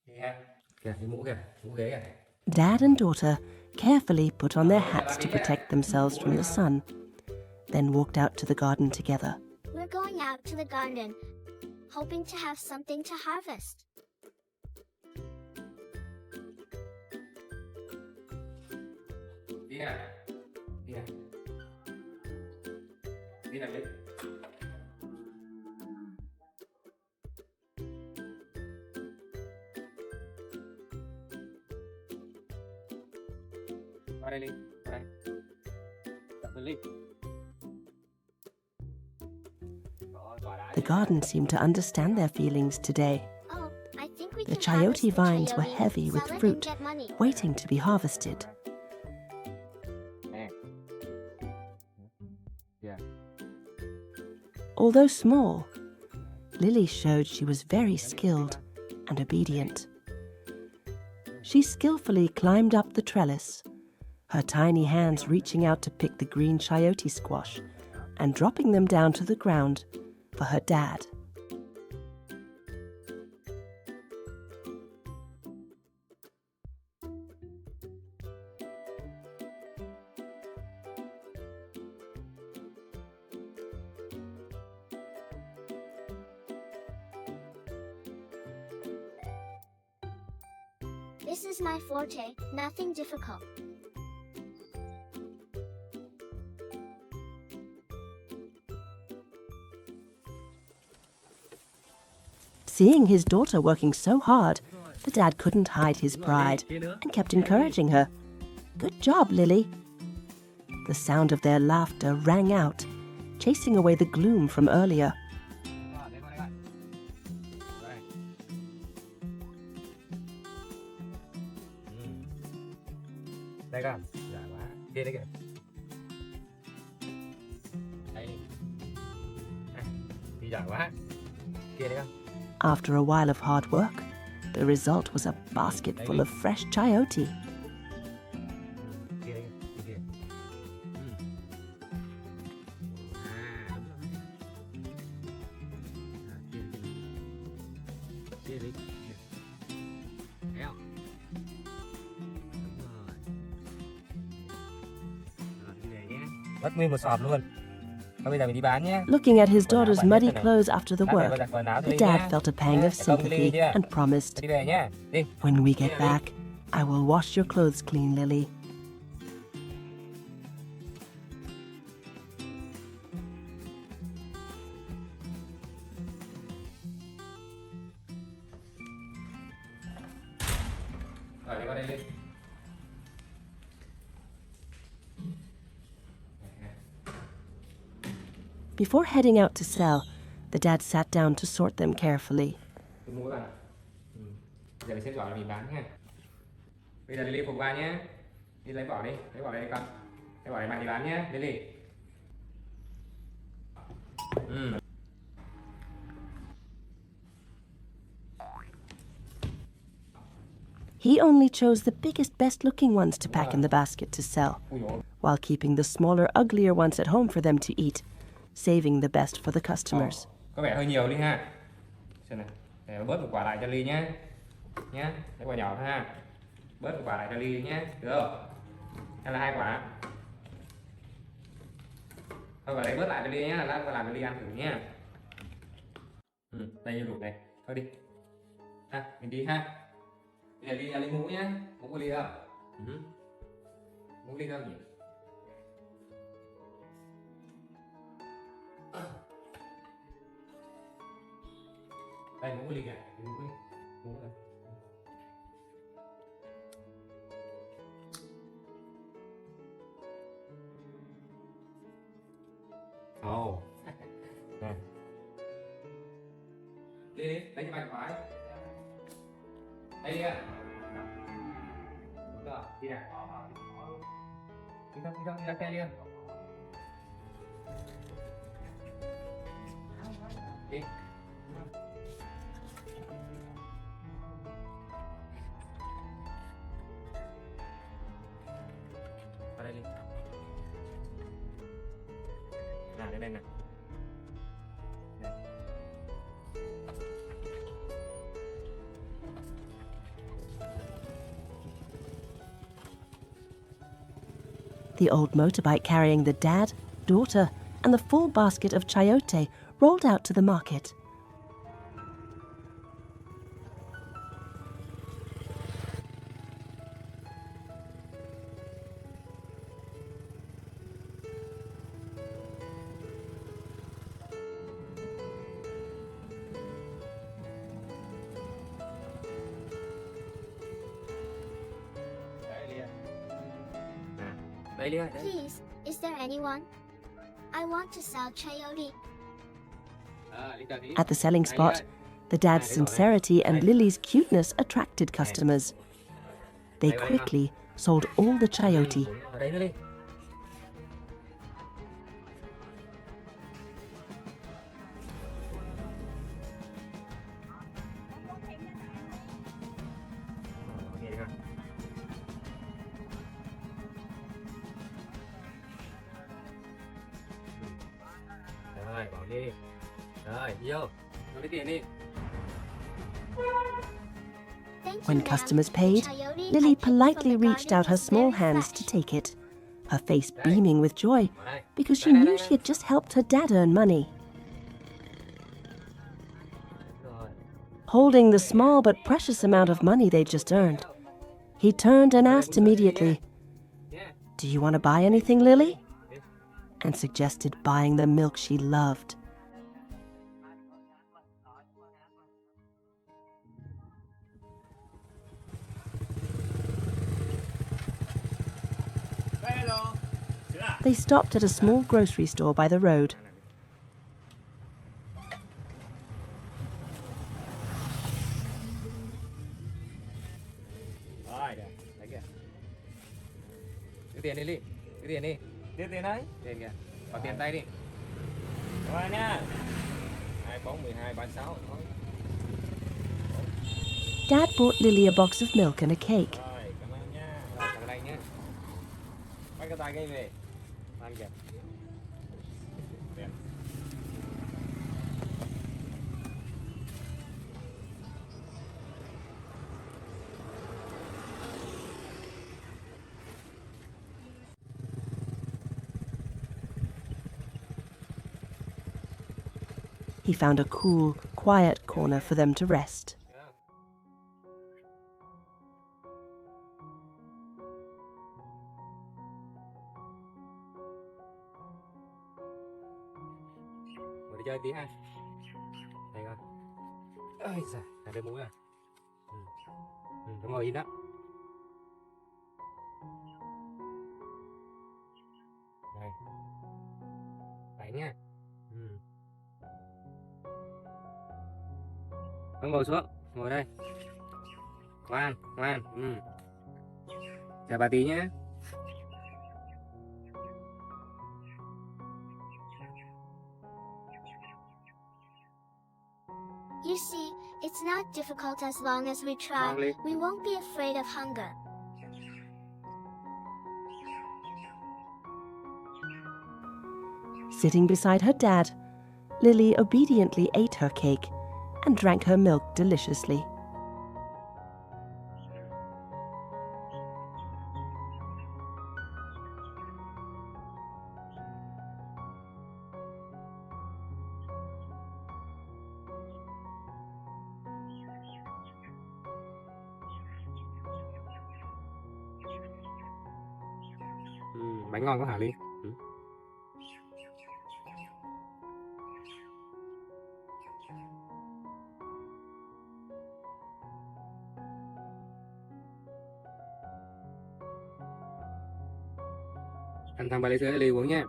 Đi ha. Kìa, cái mũ kìa, mũ ghế kìa.
Dad and daughter carefully put on their hats to protect themselves from the sun, then walked out to the garden together.
We're going out to the garden, hoping to have something to harvest.
Đi nào. Đi nào. Đi nào đi. Qua đây Ly. Qua đây. Tập với Ly.
The garden seemed to understand their feelings today.
Oh, I think we
The
can
chayote
harvest the
vines were
chayote,
heavy with
sell it,
fruit,
and get money.
waiting to be harvested.
Yeah.
Although small, Lily showed she was very skilled and obedient. She skillfully climbed up the trellis, her tiny hands reaching out to pick the green chayote squash and dropping them down to the ground for her dad.
This is my forte, nothing difficult.
Seeing his daughter working so hard, the dad couldn't hide his pride and kept encouraging her. "Good job, Lily." The sound of their laughter rang out, chasing away the gloom from earlier.
Đây con, giỏi quá. Kia đấy kìa. Đây. À, đi giỏi quá. Kia đấy con.
After a while of hard work, the result was a basket full of fresh chayote.
Kia đấy kìa. Kia kìa. À, đúng rồi. À, kia kìa. Kia đấy. Thấy không? Đúng rồi. Rồi, đi về nhé. Mất nguyên một sọp luôn. Thôi bây giờ mình đi bán nhé.
Looking at his daughter's muddy clothes after the work, the dad felt a pang of sympathy and promised,
Đi về nhé. Đi.
"When we get back, I will wash your clothes clean, Lily."
Rồi đi qua đây đi.
Before heading out to sell, the dad sat down to sort them carefully.
Tôi mua các bạn ạ. Giờ mình sẽ giỏi là mình bán nha. Bây giờ Lily phục qua nhé. Đi lấy bỏ đi. Lấy bỏ đây con. Lấy bỏ đây bạn đi bán nhé. Lily.
He only chose the biggest, best-looking ones to pack in the basket to sell,
Ui dồi.
while keeping the smaller, uglier ones at home for them to eat, saving the best for the customers.
Có vẻ hơi nhiều đi ha. Xem này. Để bớt một quả lại cho Ly nhé. Nhé. Lấy quả nhỏ thôi ha. Bớt một quả lại cho Ly nhé. Được không? Hay là 2 quả? Thôi quả đấy bớt lại cho Ly nhé. Lát qua làm cho Ly ăn thử nhé. Đây như đủ này. Thôi đi. Ha, mình đi ha. Bây giờ Ly lấy mũ nhé. Mũ của Ly đâu? Mũ Ly đâu nhỉ? Đây mũ của Ly kìa. Mũ này. Mũ này. Đi đi, lấy cái bạch phải. Đây đi ạ. Đúng rồi, đi nè. Đi ra xe liền. Đi. Vào đây đi. Nào, đến đây nè.
The old motorbike carrying the dad, daughter, and the full basket of chayote rolled out to the market.
Đây đi, đây.
Please, is there anyone? I want to sell chayote.
At the selling spot, the dad's sincerity and Lily's cuteness attracted customers. They quickly sold all the chayote.
Ở đây nữa đi. Rồi, bỏ đi. Rồi, vô. Nó lấy tiền đi.
Thank you,
When
ma'am.
customers paid,
Chayote I
Lily
picked from the
politely reached
garden
out her
was
small
very
hands to
fresh.
take it, her face beaming with joy
Vào đây.
because she knew she had just helped her dad earn money.
Rồi.
Holding the small but precious amount of money they'd just earned, he turned and asked immediately,
Yeah.
"Do you want to buy anything, Lily?" and suggested buying the milk she loved. They stopped at a small grocery store by the road.
Rồi, đấy kìa. Đưa tiền đi Ly. Đưa tiền đi.
Tiếp tiền đấy.
Tiền kìa. Bỏ tiền tay đi.
Cảm ơn nha.
24, 12, 36. Thôi.
Dad bought Lily a box of milk and a cake.
Rồi, cảm ơn nha.
Rồi, cầm đây nhé.
Bắt cái tay cây về.
Ăn kìa.
Đẹp.
He found a cool, quiet corner for them to rest.
Ngồi đi chơi tí ha. Đây coi. Ôi giời, là cái mũi à. Đúng rồi, in đó. Đây. Đấy nha. Con ngồi xuống, ngồi đây. Ngoan, ngoan. Chào bà tí nhé.
You see, it's not difficult as long as we try.
Lonely.
We won't be afraid of hunger.
Sitting beside her dad, Lily obediently ate her cake and drank her milk deliciously.
Bánh ngon quá hả Ly? Anh thằng bà lấy sữa Ly uống nha.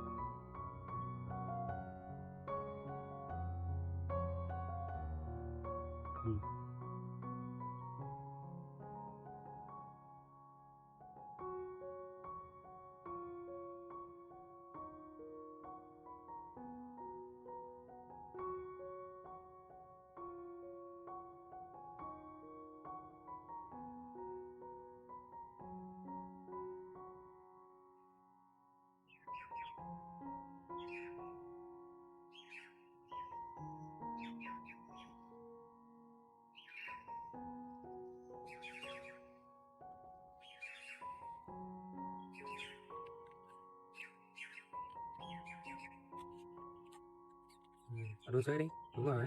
Đuôi dưới đi, đúng rồi.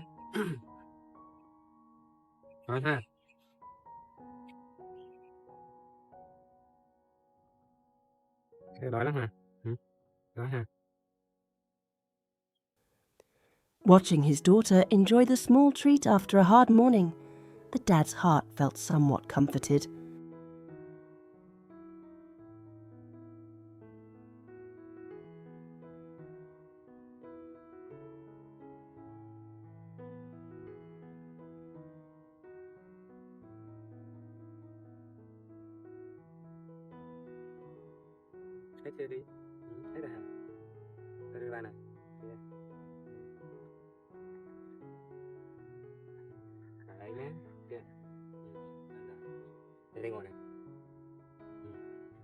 Ngon ha. Thế đói lắm hả? Đói ha.
Watching his daughter enjoy the small treat after a hard morning, the dad's heart felt somewhat comforted.
Hết chưa đi? Hết rồi hả? Tôi đưa ba này. Đấy nhé. Kìa. Để đây ngồi này.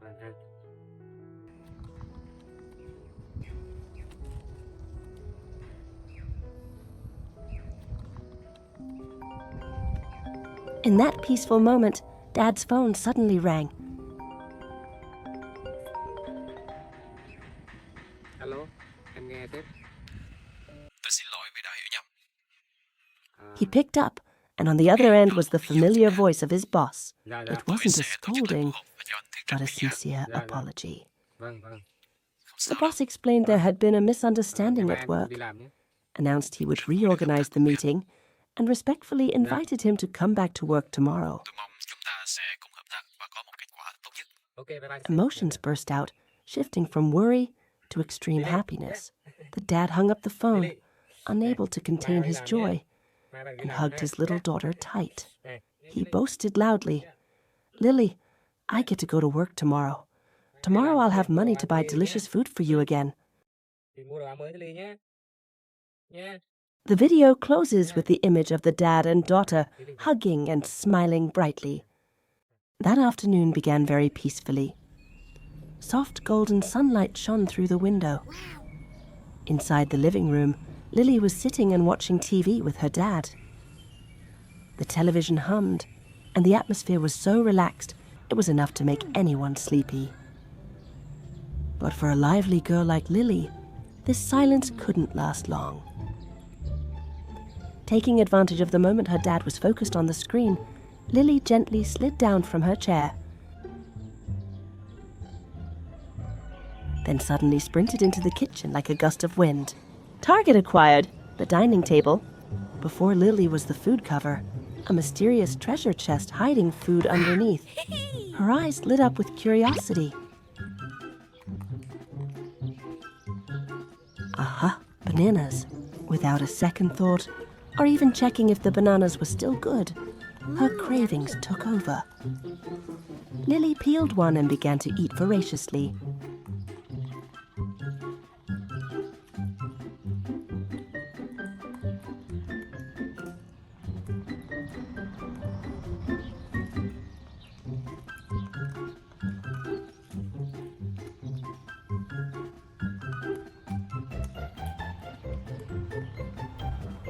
Vâng ha.
In that peaceful moment, Dad's phone suddenly rang.
Alo, em nghe sếp.
Tôi xin lỗi vì đã hiểu nhầm.
He picked up, and on the other end was the familiar voice of his boss.
Dạ,
It
Tôi
wasn't a
sẽ tổ chức lại
scolding,
cuộc họp và cho anh thuyết
but
trình
a
với nhà.
sincere apology.
Vâng, vâng.
Không
The
sao đâu.
boss explained there had been a misunderstanding
Ngày mai
at
em
work,
đi làm nhé.
announced he would reorganize the meeting, and respectfully invited him to come back to work tomorrow.
Tôi mong chúng ta sẽ cùng hợp tác và có một kết quả tốt nhất.
Ok, bye bye.
Emotions burst out, shifting from worry to extreme happiness. The dad hung up the phone, unable to contain his joy, and hugged his little daughter tight. He boasted loudly, "Lily, I get to go to work tomorrow. Tomorrow I'll have money to buy delicious food for you again."
Thì mua đồ áo mới cho Ly nhé. Nhé.
The video closes with the image of the dad and daughter hugging and smiling brightly. That afternoon began very peacefully. Soft golden sunlight shone through the window. Inside the living room, Lily was sitting and watching TV with her dad. The television hummed, and the atmosphere was so relaxed it was enough to make anyone sleepy. But for a lively girl like Lily, this silence couldn't last long. Taking advantage of the moment her dad was focused on the screen, Lily gently slid down from her chair. Then suddenly sprinted into the kitchen like a gust of wind. Target acquired, the dining table. Before Lily was the food cover, a mysterious treasure chest hiding food underneath. Her eyes lit up with curiosity. Aha, bananas. Without a second thought, or even checking if the bananas were still good, her cravings took over. Lily peeled one and began to eat voraciously.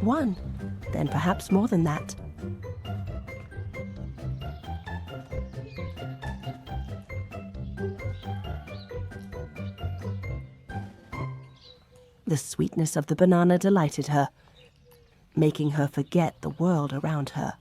One, then perhaps more than that. The sweetness of the banana delighted her, making her forget the world around her.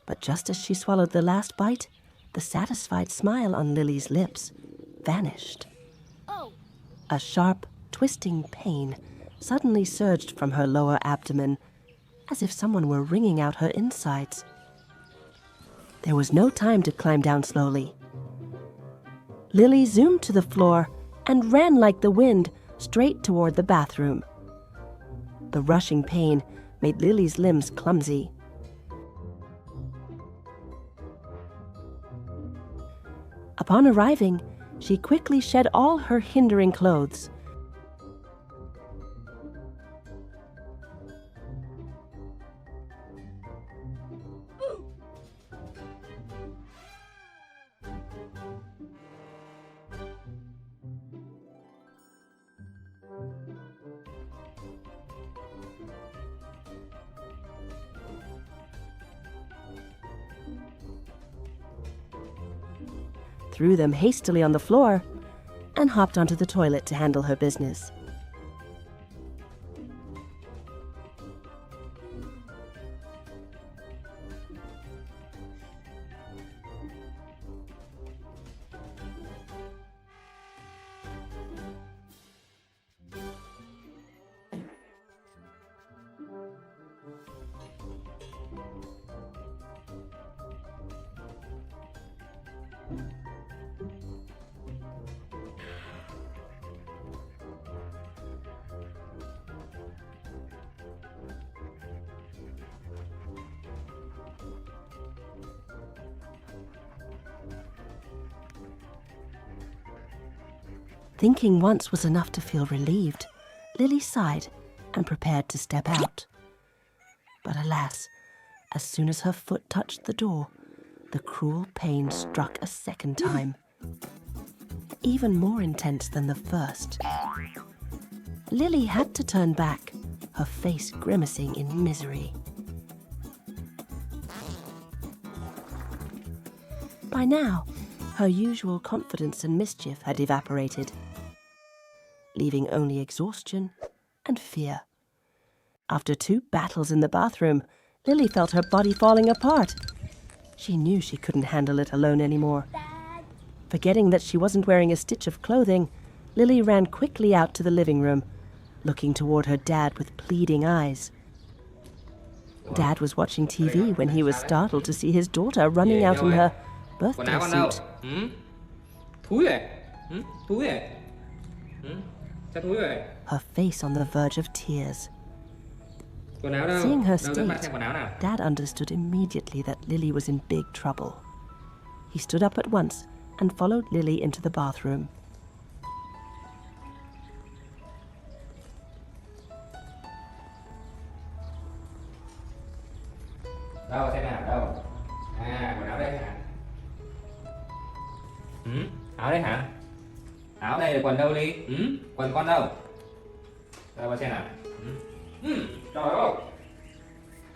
But just as she swallowed the last bite, the satisfied smile on Lily's lips vanished.
Oh,
A sharp, twisting pain suddenly surged from her lower abdomen, as if someone were wringing out her insides. There was no time to climb down slowly. Lily zoomed to the floor and ran like the wind straight toward the bathroom. The rushing pain made Lily's limbs clumsy. Upon arriving, she quickly shed all her hindering clothes. Threw them hastily on the floor, and hopped onto the toilet to handle her business. Thinking once was enough to feel relieved, Lily sighed and prepared to step out. But alas, as soon as her foot touched the door, the cruel pain struck a second time, even more intense than the first. Lily had to turn back, her face grimacing in misery. By now, her usual confidence and mischief had evaporated, leaving only exhaustion and fear. After 2 battles in the bathroom, Lily felt her body falling apart. She knew she couldn't handle it alone anymore. Forgetting that she wasn't wearing a stitch of clothing, Lily ran quickly out to the living room, looking toward her dad with pleading eyes. Dad was watching TV when he was startled to see his daughter running out in her birthday suit.
Thúi rồi. Thúi rồi. Sao thúi rồi?
Her face on the verge of tears.
Quần áo đâu?
Seeing her
Đâu, bạn xem
state,
quần áo nào.
Dad understood immediately that Lily was in big trouble. He stood up at once and followed Lily into the bathroom.
Đâu xem nào, đâu? À, quần áo đây hả? Áo đây hả? Áo đây là quần đâu đi? Quần con đâu? Đâu mà xem nào. Trời ơi.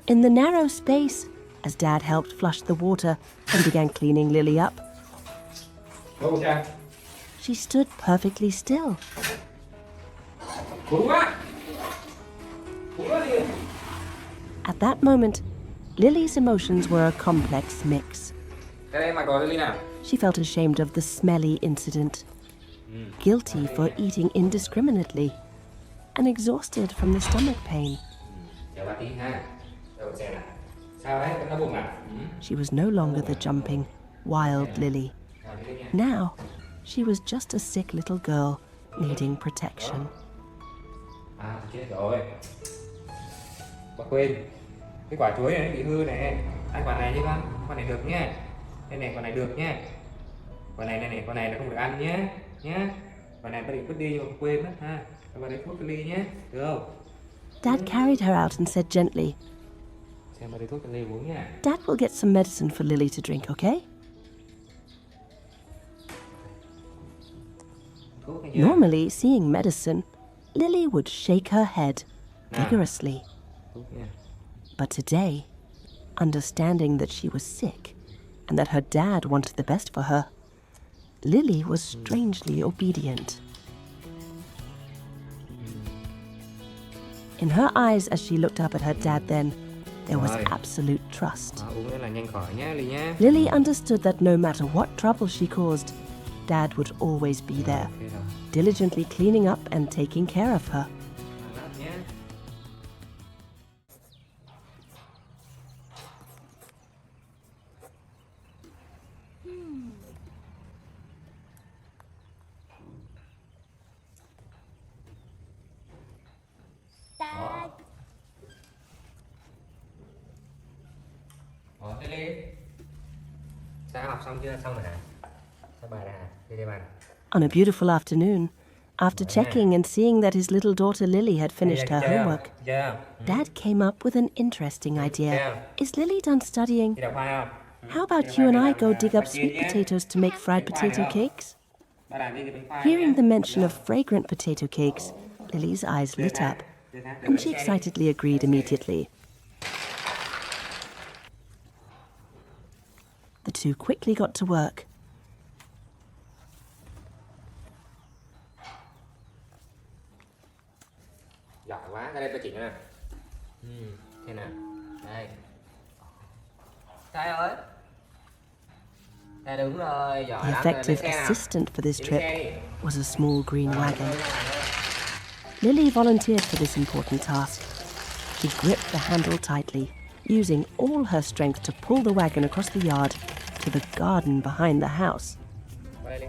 In the narrow space, as Dad helped flush the water and began cleaning Lily up,
Đâu cha?
she stood perfectly still.
Cú quá. Cú quá đi.
At that moment, Lily's emotions were a complex mix.
Cái đây mặc đồ Lily nào?
She felt ashamed of the smelly incident, guilty for eating indiscriminately, and exhausted from the stomach pain.
Chờ bà tí ha. Đâu xem nào. Sao đấy? Vẫn đau bụng à?
She was no longer the jumping, wild Lily. Now, she was just a sick little girl needing protection.
À, chết rồi. Bà quên. Cái quả chuối này nó bị hư này. Ăn quả này đi con. Quả này được nhé. Đây này, quả này được nhé. Quả này này, quả này là không được ăn nhé. Nhé. Quả này bà định vứt đi nhưng mà quên mất ha. Bà đấy thuốc Ly nhé. Được không?
Dad carried her out and said gently,
Xem bà đấy thuốc Ly uống nhé.
Dad will get some medicine for Lily to drink, okay?
Thuốc hay chưa?
Normally, seeing medicine, Lily would shake her head vigorously.
Thuốc nha.
But today, understanding that she was sick and that her dad wanted the best for her, Lily was strangely obedient. In her eyes as she looked up at her dad then, There was
Rồi.
absolute trust.
Đó, uống rất là nhanh khỏi nhé Ly nhé.
Lily understood that no matter what trouble she caused, Dad would always be there,
Ok rồi.
diligently cleaning up and taking care of her.
Lát nhé.
Dad,
Lily. Sao học xong chưa? Xong rồi hả? Sao bài ra hả? Đi đây bàn.
On a beautiful afternoon, after checking and seeing that his little daughter Lily had finished her homework,
Chưa?
Dad came up with an interesting idea. Is Lily done studying?
Đi đọc khoai không?
How about you and I go dig up sweet potatoes to make fried potato cakes?
Ba làm đi thì bánh khoai
Hearing
nhé.
the mention of fragrant potato cakes, Lily's eyes lit up, and she excitedly agreed immediately. The two quickly got to work.
Giỏi quá, ra đây tôi chỉ nè. Thế nào? Đây. Sai ơi. Đúng rồi, giỏi
The
lắm. Lấy
effective
xe nào.
assistant for this
Đi
trip
xe đi.
was a small green wagon.
Đi nào nữa.
Lily volunteered for this important task. She gripped the handle tightly, using all her strength to pull the wagon across the yard to the garden behind the house.
Qua đây đi.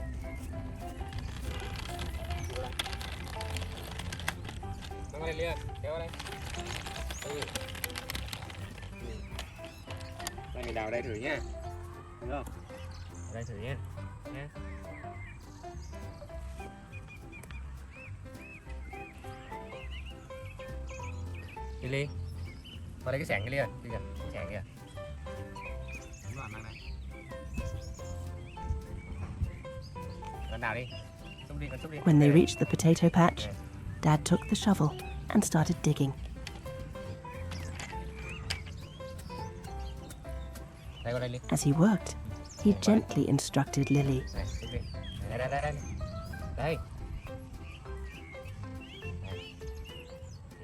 Qua đây Liên, kéo qua đây. Đây mình đào đây thử nhá. Được không? Ở đây thử nhé. Nhé. Lily, qua đây cái xẻng kia Liên, đi kìa, cái xẻng kìa. Đúng rồi, mang này. Lần nào đi. Xúc đi, con xúc đi.
When they
Đây.
reached the potato patch, Dad took the shovel and started digging.
Đây qua đây Liên.
As he worked, he gently instructed Lily.
Đây, xúc đi. Đây, đây, đây, đây. Đây. Đây.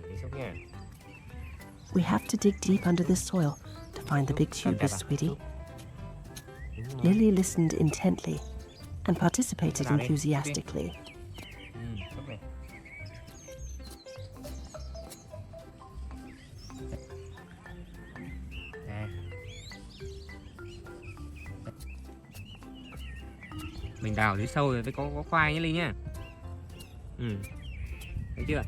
Đi xúc nha.
We have to dig deep under the soil to find the big tubers, sweetie. Lily listened intently and participated enthusiastically.
Xúc này. Nè. Mình đào dưới sâu rồi mới có khoai nhé Ly nhá. Thấy chưa?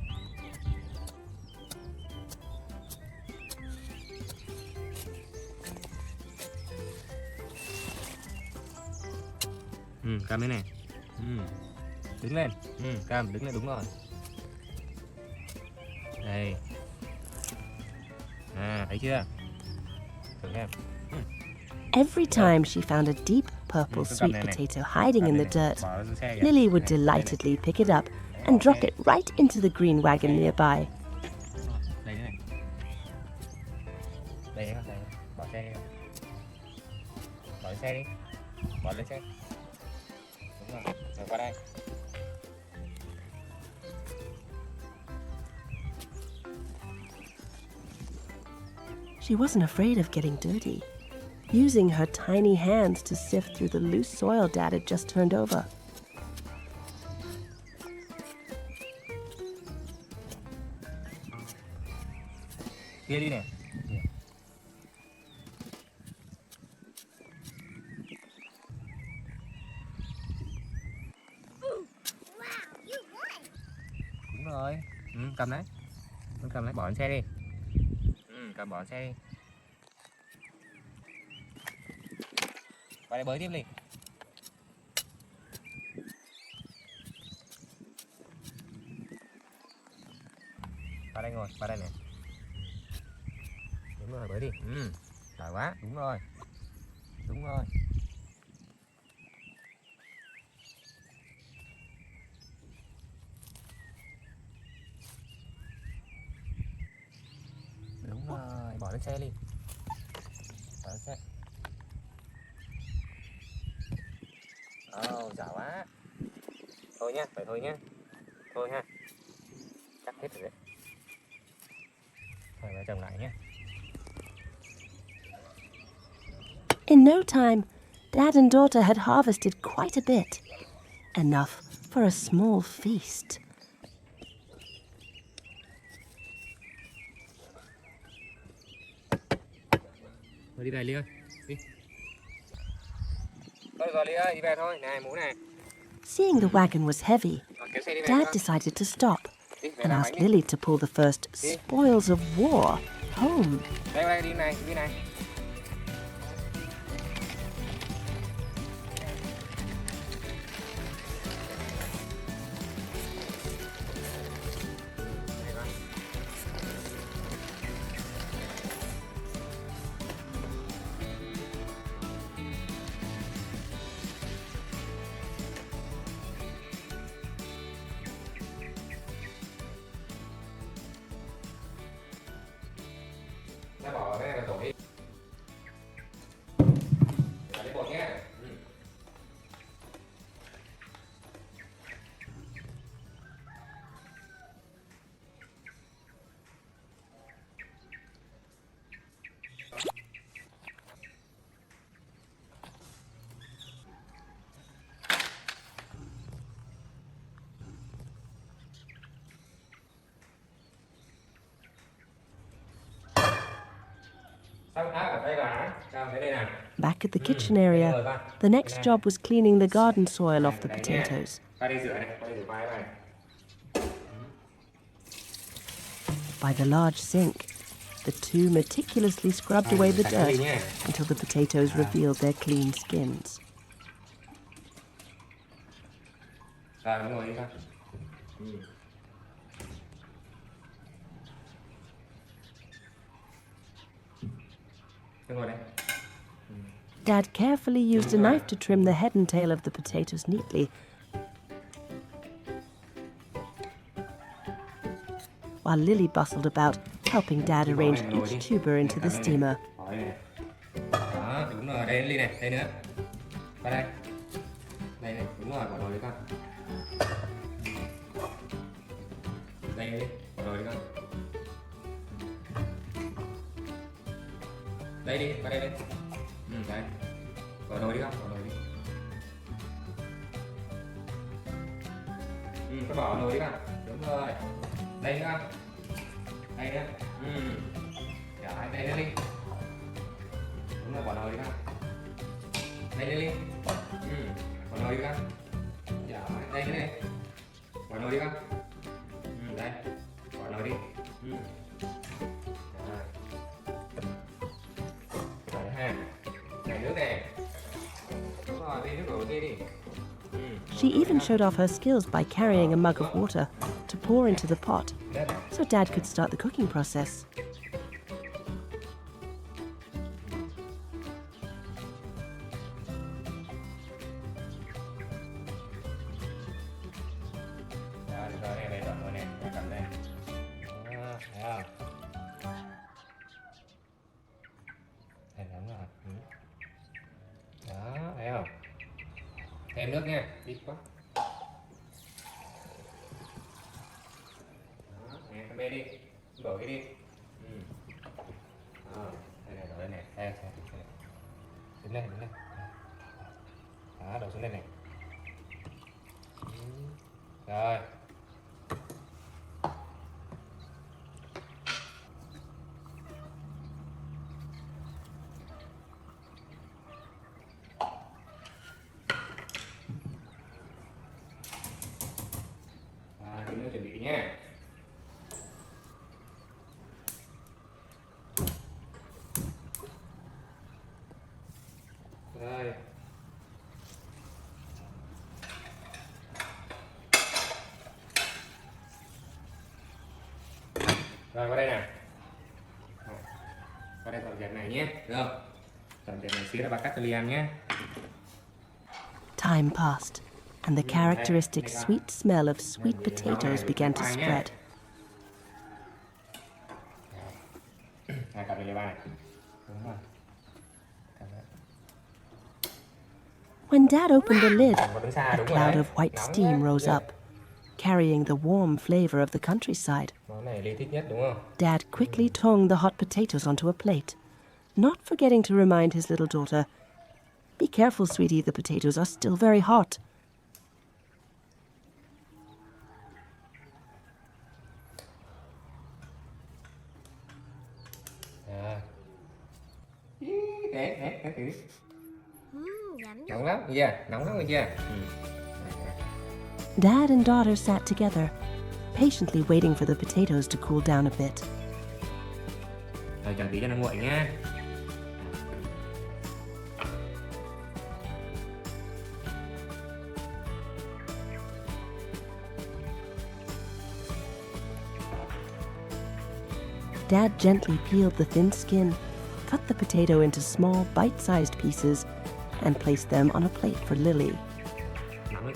Cầm đây này. Đứng lên. Cầm, đứng lên đúng rồi. Đây. Thấy chưa? Thử em.
Every time she found a deep purple sweet potato hiding in the dirt, Lily would delightedly pick it up and drop it right into the green wagon nearby.
Đây này. Đây không? Đây. Bỏ xe đi. Bỏ lên xe đi. Bỏ lên xe. Đúng rồi. Rồi qua đây.
She wasn't afraid of getting dirty, using her tiny hands to sift through the loose soil Dad had just turned over.
Kia đi nè. Đúng rồi. Cầm đấy. Con cầm lấy bỏ lên xe đi. Cầm bỏ lên xe đi. Qua đây bới tiếp đi. Qua đây ngồi, qua đây này. Đúng rồi, bới đi. Giỏi quá, đúng rồi. Đúng rồi. Đúng rồi, bỏ lên xe đi. Bỏ lên xe. Giỏi quá. Thôi nhá, phải thôi nhá. Thôi ha. Chắc hết rồi đấy. Thôi vợ chồng lại nhé.
In no time, Dad and daughter had harvested quite a bit. Enough for a small feast.
Thôi đi về Ly ơi, đi. Thôi rồi Ly ơi, đi về thôi, này mũ này.
Seeing the wagon was heavy,
Kéo xe đi về
Dad
con.
decided to stop
Đi, về
and
làm
asked
bánh đi.
Lily to pull the first spoils of war home.
Đây, đi này, đi này. Ta bỏ ở đây là đổ đi. Để lấy bột nhé. Xong ở đây là thấy đây nào.
Back at the kitchen area, the next job was cleaning the garden soil off the potatoes.
Qua đây rửa này, qua đây rửa vai này.
By the large sink, the two meticulously scrubbed away the dirt until the potatoes revealed their clean skins.
Rồi, đúng rồi, đi con. Đúng rồi đấy.
Dad carefully used a knife to trim the head and tail of the potatoes neatly, while Lily bustled about, helping Dad arrange each tuber into the steamer.
Đó, đúng rồi, đây Ly này, đây nữa. Qua đây. Đây này, đúng rồi, bỏ nồi đi con. Đây đi, bỏ nồi đi con. Đây đi, qua đây đi. Đây. Bỏ nồi đi con, bỏ nồi đi. Cứ bỏ nồi đi con. Đúng rồi. Đây nữa. Đây nữa. Rồi, đây nữa đi. Đúng rồi, bỏ nồi đi con. Đây nữa đi. Bỏ nồi đi con. Rồi, đây nữa đi. Bỏ nồi đi con. Đây. Bỏ nồi đi. Rồi ha. Này nước này. Đúng rồi, đi nước đổ đi đi.
She even showed off her skills by carrying a mug of water to pour into the pot, so Dad could start the cooking process.
Rồi, rồi này, đây rồi nè, cầm đây. Đó, thấy không? Đây đúng rồi. Đó, thấy không? Thêm nước nha, ít quá. Đó, nè, cầm bê đi, đổ cái đi. Đó, đây này, đổ đây này, đây, đây. Đứng lên, đứng lên. Đó, đổ xuống đây này. Rồi. Tí nữa chuẩn bị nhé. Rồi. Rồi, qua đây nào. Qua đây dọn dẹp này nhé, được không? Dọn dẹp này xíu là bà cắt cho Liam nhé.
Time passed, and the characteristic sweet smell of sweet potatoes began to spread.
Này, cặp này ba này. Đúng rồi.
When Dad opened the lid,
Còn đứng xa,
a
đúng rồi
cloud
đấy.
of white
Nóng
steam
nhá.
rose up, carrying the warm flavor of the countryside.
Món này Ly thích nhất đúng không?
Dad quickly toned the hot potatoes onto a plate, not forgetting to remind his little daughter, "Be careful, sweetie, the potatoes are still very hot."
Nóng lắm, chưa? Nóng lắm rồi chưa?
Dad and daughter sat together, patiently waiting for the potatoes to cool down a bit.
Rồi chờ tí cho nó nguội nhá.
Dad gently peeled the thin skin, cut the potato into small, bite-sized pieces, and placed them on a plate for Lily.
Nóng đấy.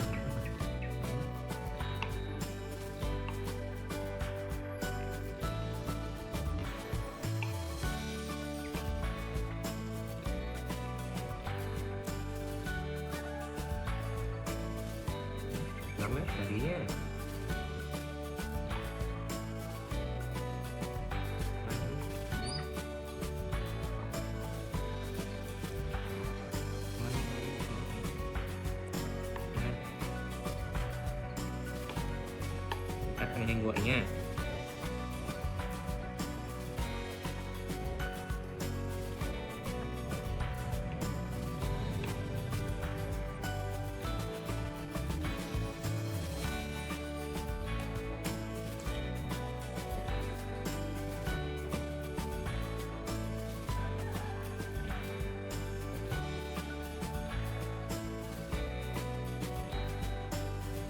Nóng đấy, chờ tí nhé. Cắt cho nó nhanh nguội nha.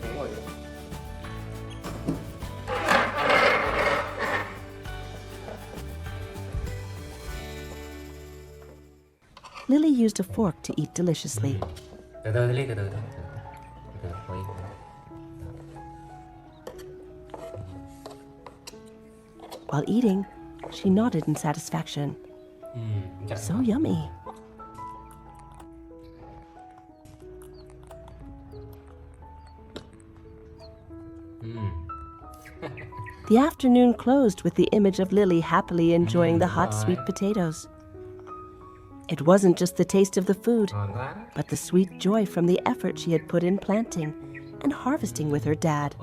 Đúng rồi.
Lily used a fork to eat deliciously.
Từ từ Lily, từ từ thôi. Từ từ, ngồi yên.
While eating, she nodded in satisfaction.
Chắc
So yummy. The afternoon closed with the image of Lily happily enjoying the hot, sweet potatoes. It wasn't just the taste of the food,
ngon quá.
but the sweet joy from the effort she had put in planting and harvesting with her dad.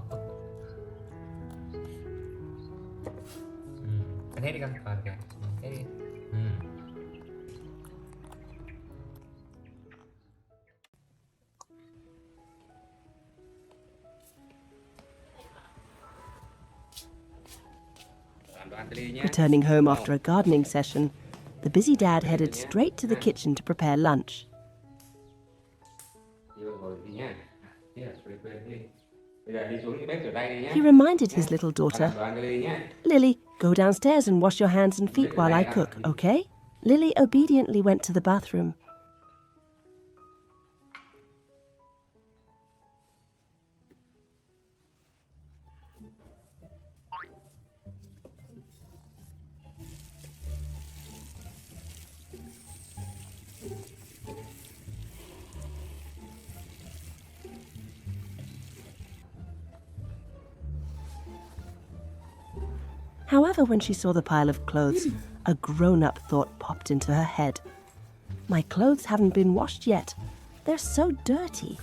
Ăn hết đi con, còn kìa. Hết đi. Đoán Lily nhé.
Returning home after a gardening session, the busy dad headed straight to the kitchen to prepare lunch.
Đi vào ngồi đi nhá. Đi à, đi. Bây giờ đi xuống cái bếp rửa tay đi nhé.
He reminded his little daughter,
Đoán Lily nhé.
"Lily, go downstairs and wash your hands and feet while I cook, okay?" Lily obediently went to the bathroom. However, when she saw the pile of clothes, a grown-up thought popped into her head. "My clothes haven't been washed yet. They're so dirty."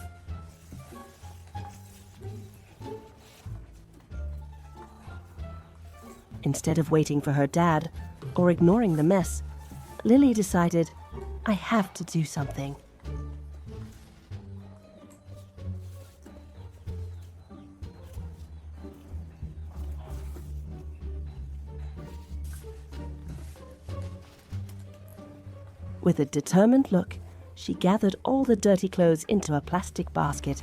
Instead of waiting for her dad or ignoring the mess, Lily decided, "I have to do something." With a determined look, she gathered all the dirty clothes into a plastic basket.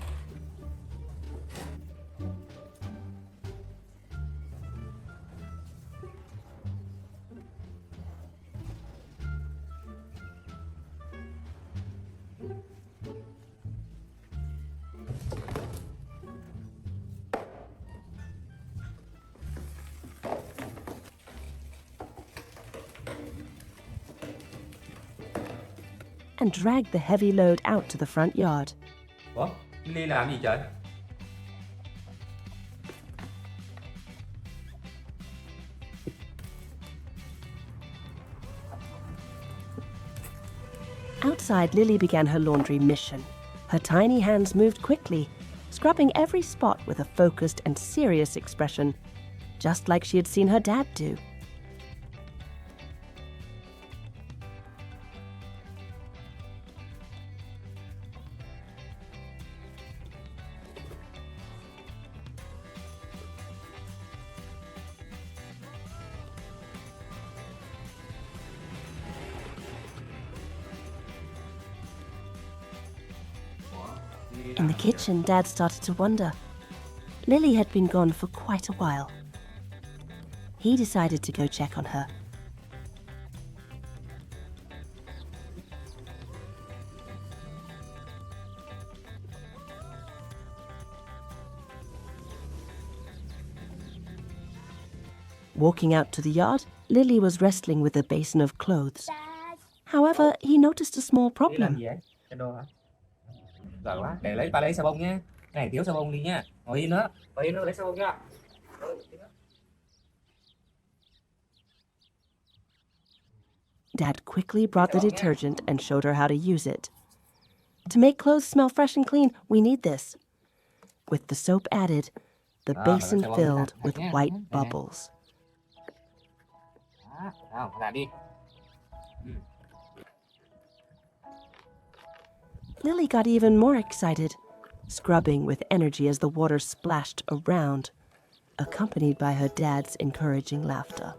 And dragged the heavy load out to the front yard.
Ủa? Lily làm gì trời?
Outside, Lily began her laundry mission. Her tiny hands moved quickly, scrubbing every spot with a focused and serious expression, just like she had seen her dad do. In the kitchen, Dad started to wonder. Lily had been gone for quite a while. He decided to go check on her. Walking out to the yard, Lily was wrestling with a basin of clothes. However, he noticed a small
Đi làm
problem.
gì vậy? Cho đồ hả? Giỏi quá, để ba lấy xà bông nhé. Cái này thiếu xà bông đi nhá. Ngồi yên nữa lấy xà bông nhá.
Dad quickly brought the detergent and showed her how to use it. To make clothes smell fresh and clean, we need this. With the soap added, the basin filled with white bubbles.
Nào, làm đi.
Lily got even more excited, scrubbing with energy as the water splashed around, accompanied by her dad's encouraging laughter.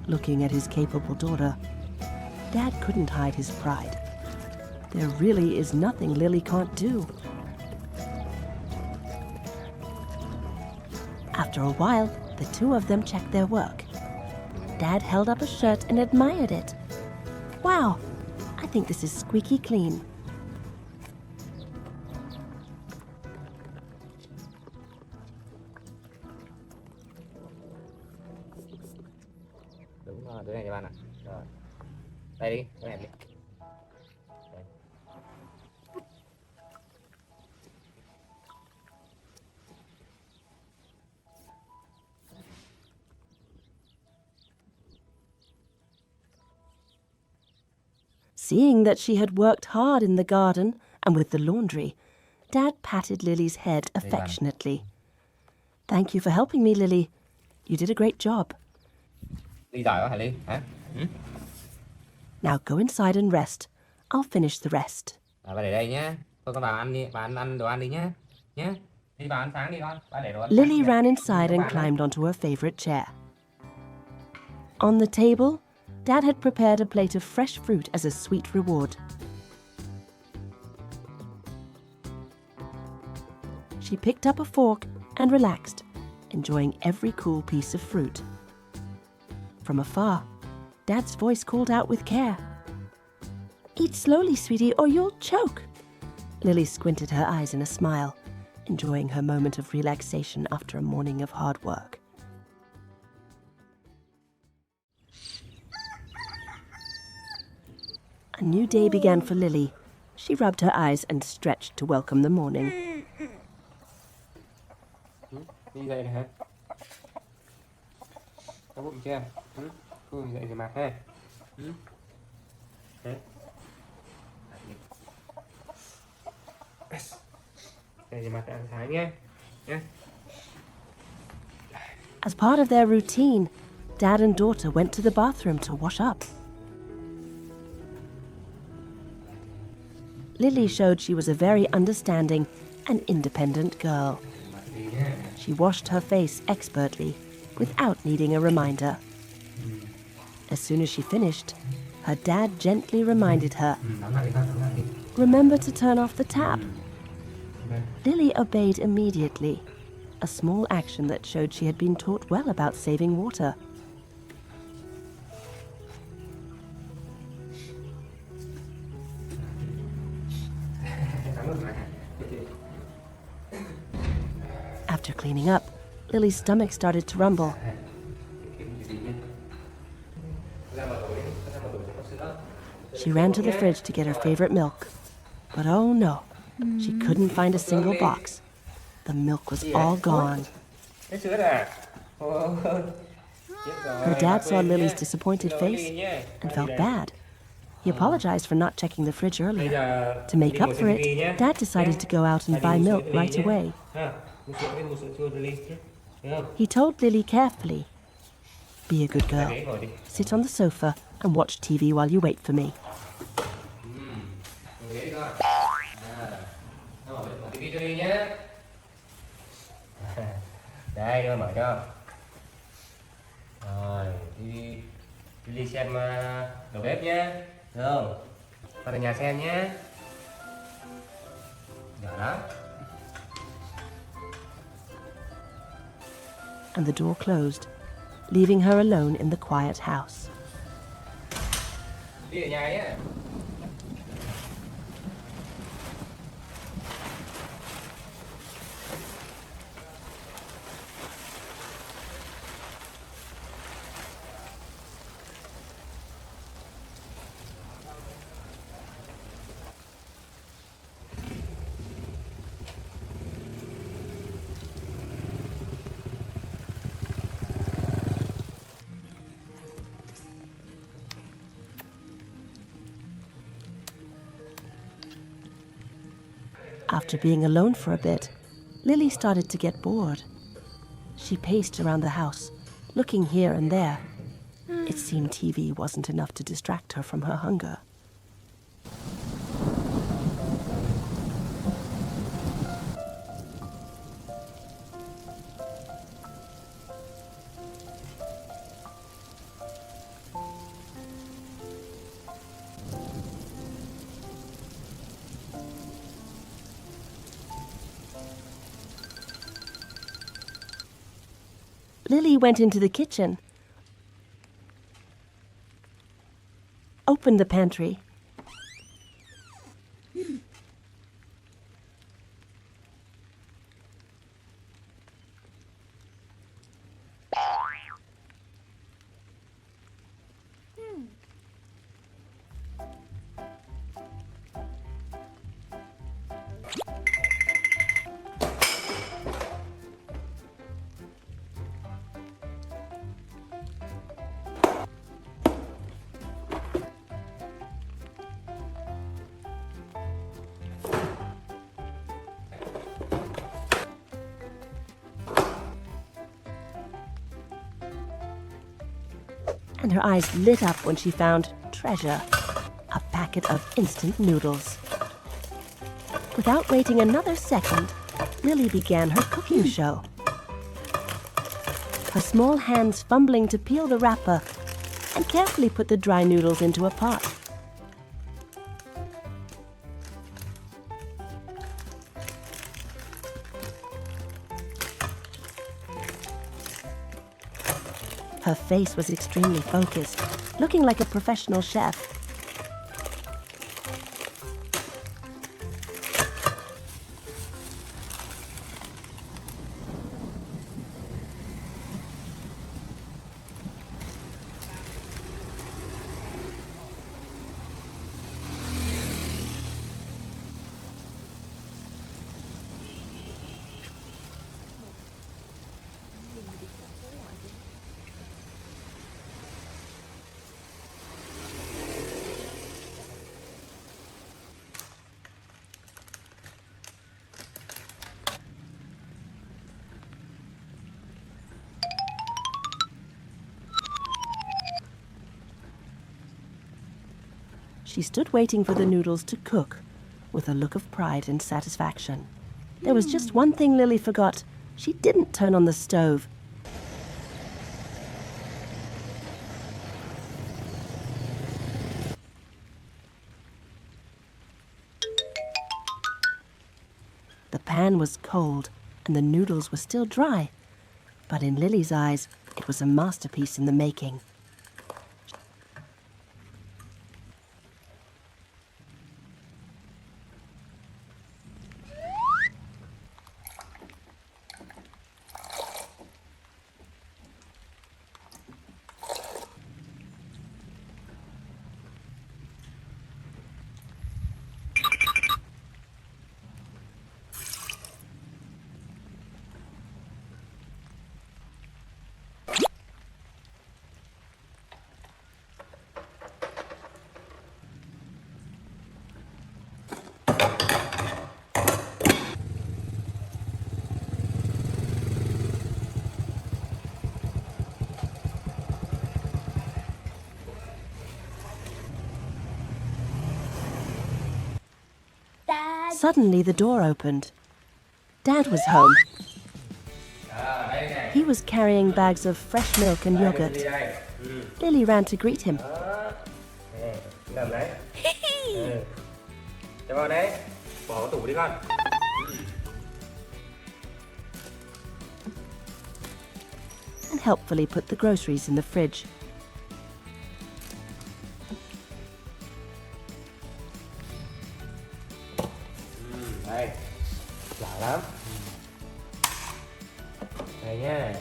Looking at his capable daughter, Dad couldn't hide his pride. There really is nothing Lily can't do. After a while, the two of them checked their work. Dad held up a shirt and admired it. Wow, I think this is squeaky clean.
Đúng rồi, đứa này cho bạn ạ. Rồi. Đây đi, cái này đi. Đây.
Seeing that she had worked hard in the garden and with the laundry, Dad patted Lily's head affectionately. Thank you for helping me, Lily. You did a great job.
Ly giỏi quá hả Ly? Hả? Ừ?
Now go inside and rest. I'll finish the rest.
Bà để đây nhá. Thôi con vào ăn đi, bà ăn đồ ăn đi nhá. Nhá. Đi vào ăn sáng đi con. Bà để đồ ăn.
Lily ran inside and climbed onto her favorite chair. On the table, Dad had prepared a plate of fresh fruit as a sweet reward. She picked up a fork and relaxed, enjoying every cool piece of fruit. From afar, Dad's voice called out with care. Eat slowly, sweetie, or you'll choke. Lily squinted her eyes in a smile, enjoying her moment of relaxation after a morning of hard work. A new day began for Lily. She rubbed her eyes and stretched to welcome the morning.
Đi dậy này hả? Có bụng chưa? Cô dậy rửa mặt ha. Đấy. Dậy rửa mặt ăn sáng nhé.
As part of their routine, Dad and daughter went to the bathroom to wash up. Lily showed she was a very understanding and independent girl. She washed her face expertly, without needing a reminder. As soon as she finished, her dad gently reminded her, "Remember to turn off the tap." Lily obeyed immediately, a small action that showed she had been taught well about saving water. After cleaning up, Lily's stomach started to rumble. She ran to the fridge to get her favorite milk. But oh no, she couldn't find a single box. The milk was all gone. Her dad saw Lily's disappointed face and felt bad. He apologized for not checking the fridge earlier. To make up for it, Dad decided to go out and buy milk right away. He told Lily carefully, "Be a good girl. Sit on the sofa and watch TV while you wait for me."
Đây, tôi mở cho. Rồi, đi xem đầu bếp nhé. Được không? Vào nhà xem nhé. Được đó.
And the door closed, leaving her alone in the quiet house.
Đi ở nhà nhé.
After being alone for a bit, Lily started to get bored. She paced around the house, looking here and there. It seemed TV wasn't enough to distract her from her hunger. Lily went into the kitchen, opened the pantry, and her eyes lit up when she found treasure, a packet of instant noodles. Without waiting another second, Lily began her cooking show. Her small hands fumbling to peel the wrapper and carefully put the dry noodles into a pot. Her face was extremely focused, looking like a professional chef. She stood waiting for the noodles to cook with a look of pride and satisfaction. There was just one thing Lily forgot. She didn't turn on the stove. The pan was cold and the noodles were still dry, but in Lily's eyes, it was a masterpiece in the making. Suddenly, the door opened. Dad was home.
Đây nè.
He was carrying bags of fresh milk and yogurt.
Lily đây.
Lily ran to greet him.
Nè, cầm đấy. Cho vào đấy. Bỏ vào tủ đi con.
And helpfully put the groceries in the fridge.
Đây. Lạ lắm. Đây nha.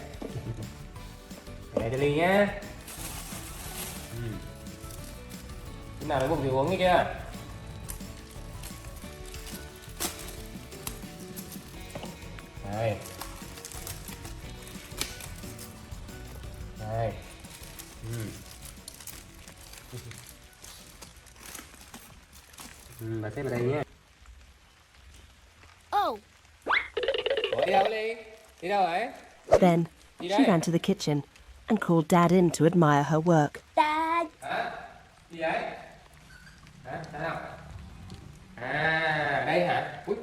Đây cho Ly nhá. Lúc nào nó bụng thì uống nghe chưa? Đây. Đây. Bà xếp vào đây nhé.
Oh,
Ủa đi đâu Ly? Đi đâu vậy?
Then she ran to the kitchen and called Dad in to admire her work.
Dad.
Hả? Gì vậy? Hả? Sao? À, đây hả? Ui.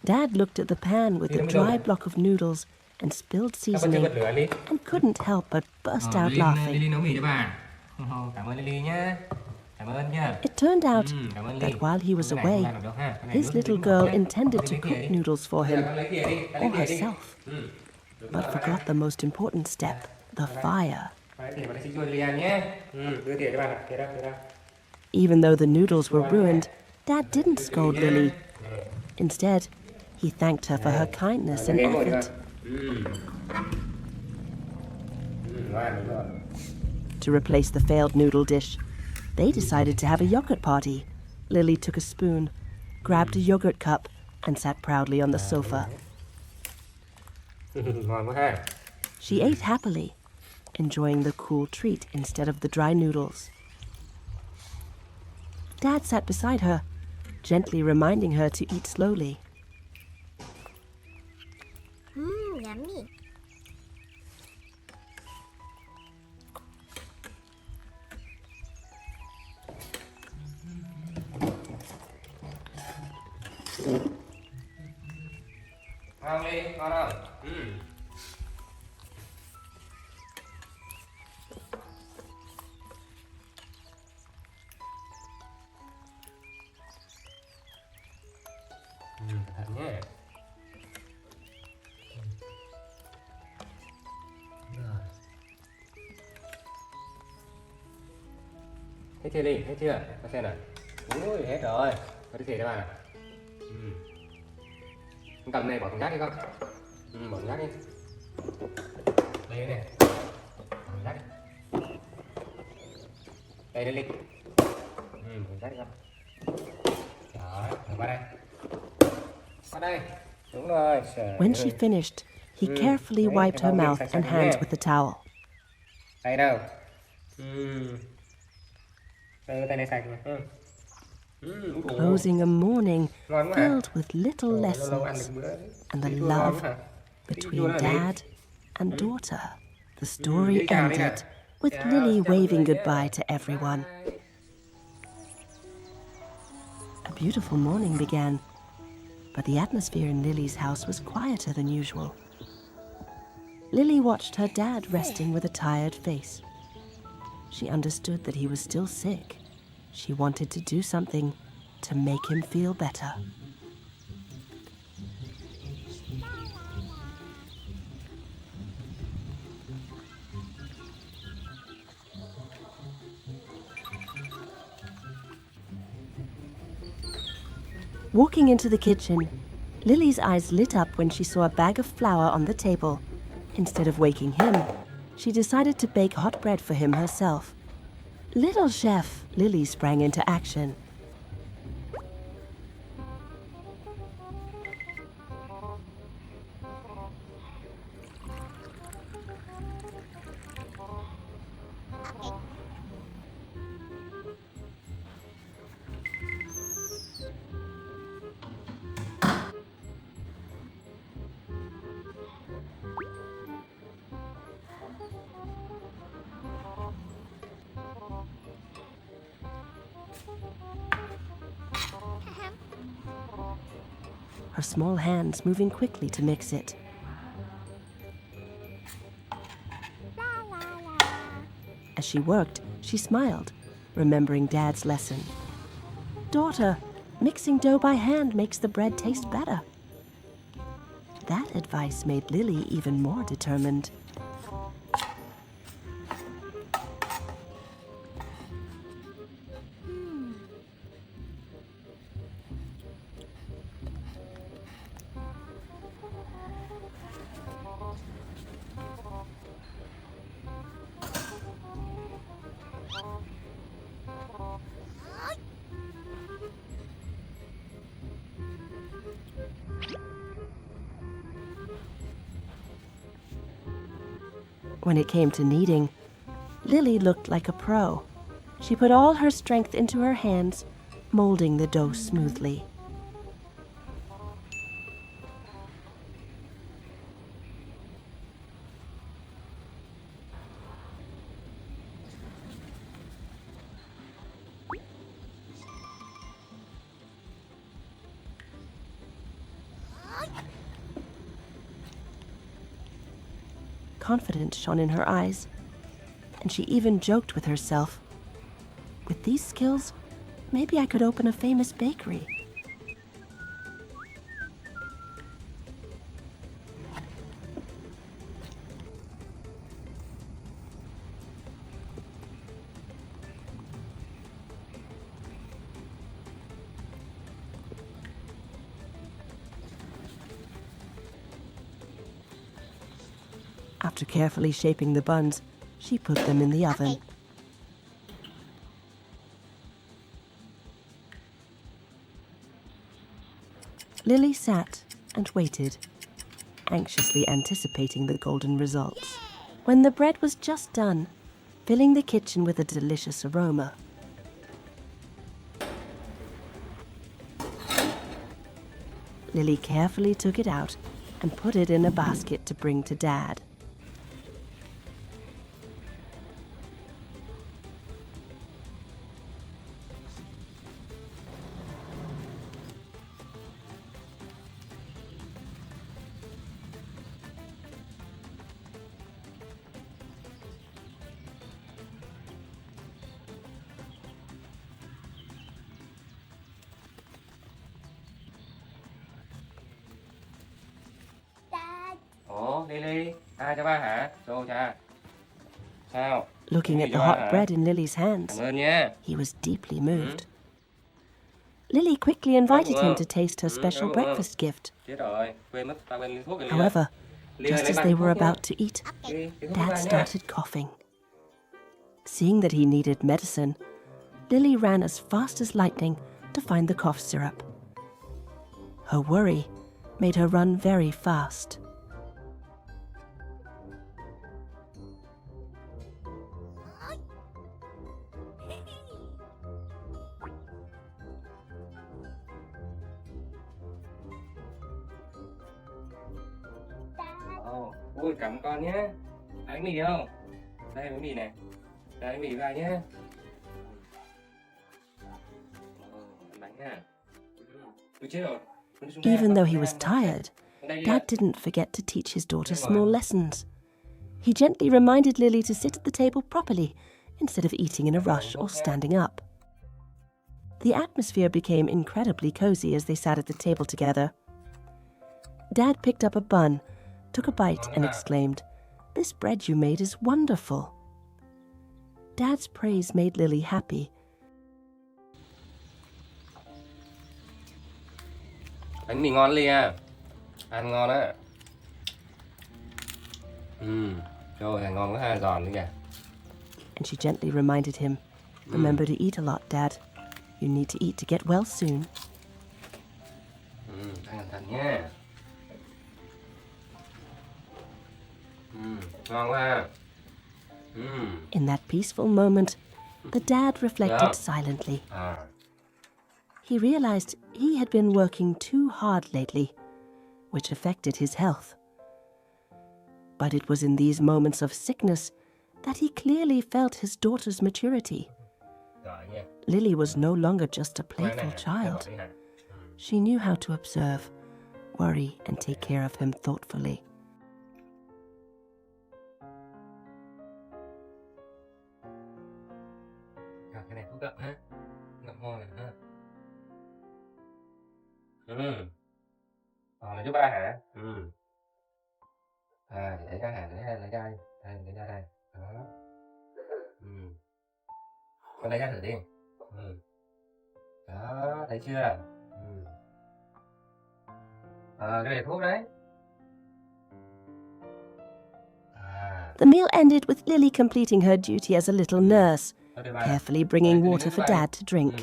Dad looked at the pan with the dry block of noodles and spilled
Sao con chưa
seasoning
bật lửa Ly?
and couldn't help but burst out
Lily
laughing.
nấu mì cho bà. Cảm ơn Lily nhá. Cảm ơn nha.
It turned out
Cảm ơn
that
Ly.
while he was
Cái này không
away,
làm được đâu ha. Cái này
his
nước
little
dính
girl
vào nhé.
intended
Con
to
lấy
cook
thìa đi.
noodles for
Bây
him
giờ con lấy thìa đi. Con
or
lấy thìa đi.
herself, but forgot the most important step, the fire.
Lấy thìa vào đây xin cho Lily ăn nhé. Đưa thìa cho bà nào. Thìa đâu, thìa đâu.
Even though the noodles were ruined, Dad didn't scold Lily. Instead, he thanked her for her kindness and
Cái ngồi đi con.
effort.
Ngoan đúng rồi.
To replace the failed noodle dish, they decided to have a yogurt party. Lily took a spoon, grabbed a yogurt cup, and sat proudly on the sofa.
Ngon quá ha.
She ate happily, enjoying the cool treat instead of the dry noodles. Dad sat beside her, gently reminding her to eat slowly.
Yummy.
Ngon Ly, ngon không? Thật nhé. Rồi. Hết chưa Ly? Hết chưa? Con xem nào. Ui, hết rồi. Có đi thìa cho bà nào. Con cầm này bỏ thùng rác đi con. Bỏ thùng rác đi. Đây này. Bỏ thùng rác đi. Đây Ly. Bỏ thùng rác đi con. Đó, rồi qua đây. Qua đây. Đúng rồi. Trời
When she
ơi.
finished, he carefully
Đấy,
wiped
cái
her
bao bì
mouth
sạch
and
sạch
hands
nhé.
with the towel.
Đây đâu? Đây tay này sạch mà.
Closing a morning
Ngon quá hả?
filled with little
Lâu lâu ăn
lessons
được bữa.
and the
Tí chua ngon
love
quá hả?
between
Chua là gì?
Dad and daughter. The story
Đi chào đi
ended
nào.
with
Chào,
Lily
chào mọi
waving
người nhé.
goodbye to everyone.
Bye.
A beautiful morning began, but the atmosphere in Lily's house was quieter than usual. Lily watched her dad resting with a tired face. She understood that he was still sick. She wanted to do something to make him feel better. Walking into the kitchen, Lily's eyes lit up when she saw a bag of flour on the table. Instead of waking him, she decided to bake hot bread for him herself. Little chef, Lily sprang into action. her small hands moving quickly to mix it. As she worked, she smiled, remembering Dad's lesson. Daughter, mixing dough by hand makes the bread taste better. That advice made Lily even more determined. When it came to kneading, Lily looked like a pro. She put all her strength into her hands, molding the dough smoothly. Confidence shone in her eyes, and she even joked with herself. With these skills, maybe I could open a famous bakery. After carefully shaping the buns, she put them in the oven. Lily sat and waited, anxiously anticipating the golden results. When the bread was just done, filling the kitchen with a delicious aroma, Lily carefully took it out and put it in a basket to bring to Dad.
Ủa, Lily, ai cho ba hả? Cho cha. Sao?
Looking at the hot bread in Lily's hands,
Cảm ơn nha.
he was deeply moved. Lily quickly invited him to taste her special breakfast gift.
Chết rồi, quên mất, tao quên ly thuốc rồi.
However,
Ly ơi,
just
lấy
as
ba
they
thuốc
were
nha.
about to eat,
Ly thuốc
Dad
ra nha.
started coughing. Seeing that he needed medicine, Lily ran as fast as lightning to find the cough syrup. Her worry made her run very fast.
Ôi, cảm ơn con nhé. Bánh mì không? Đây bánh mì này. Đây bánh mì vào nhé. Bánh nha. Ôi chết rồi.
Even though he was tired, Dad didn't forget to teach his daughter small lessons. He gently reminded Lily to sit at the table properly instead of eating in a rush or standing up. The atmosphere became incredibly cozy as they sat at the table together. Dad picked up a bun, took a bite, and exclaimed, "This bread you made is wonderful." Dad's praise made Lily happy.
Bánh mì ngon Ly à. Ăn ngon á. Trời ơi, ngon quá ha, giòn nữa kìa.
And she gently reminded him, "Remember to eat a lot, Dad. You need to eat to get well soon."
Ăn cẩn thận nha. Ngon quá ha.
In that peaceful moment, the dad reflected silently. He realized he had been working too hard lately, which affected his health. But it was in these moments of sickness that he clearly felt his daughter's maturity. Lily was no longer just a playful child. She knew how to observe, worry and take care of him thoughtfully.
Rồi, cái này thuốc ngậm ha. Ngậm ngon này ha. Là giúp ba hả? Thì để ra hả? Lấy ra đây. Đây, lấy ra đây. Đó. Con lấy ra thử đi. Đó, thấy chưa? Cái này thuốc đấy.
The meal ended with Lily completing her duty as a little nurse, carefully bringing water for Dad to drink.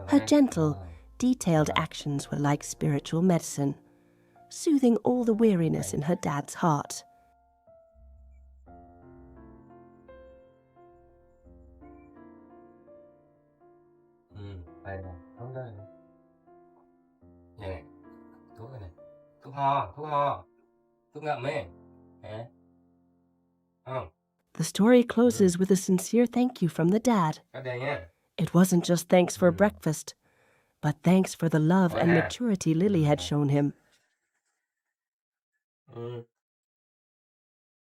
Her gentle, detailed actions were like spiritual medicine, soothing all the weariness in her dad's heart.
Đây này, thuốc đây. Này, thuốc này. Thuốc ho. Thuốc ngậm ấy. Hả?
The story closes with a sincere thank you from the dad.
Cắt đây nhé.
It wasn't just thanks for breakfast, but thanks for the love and maturity Lily had shown him.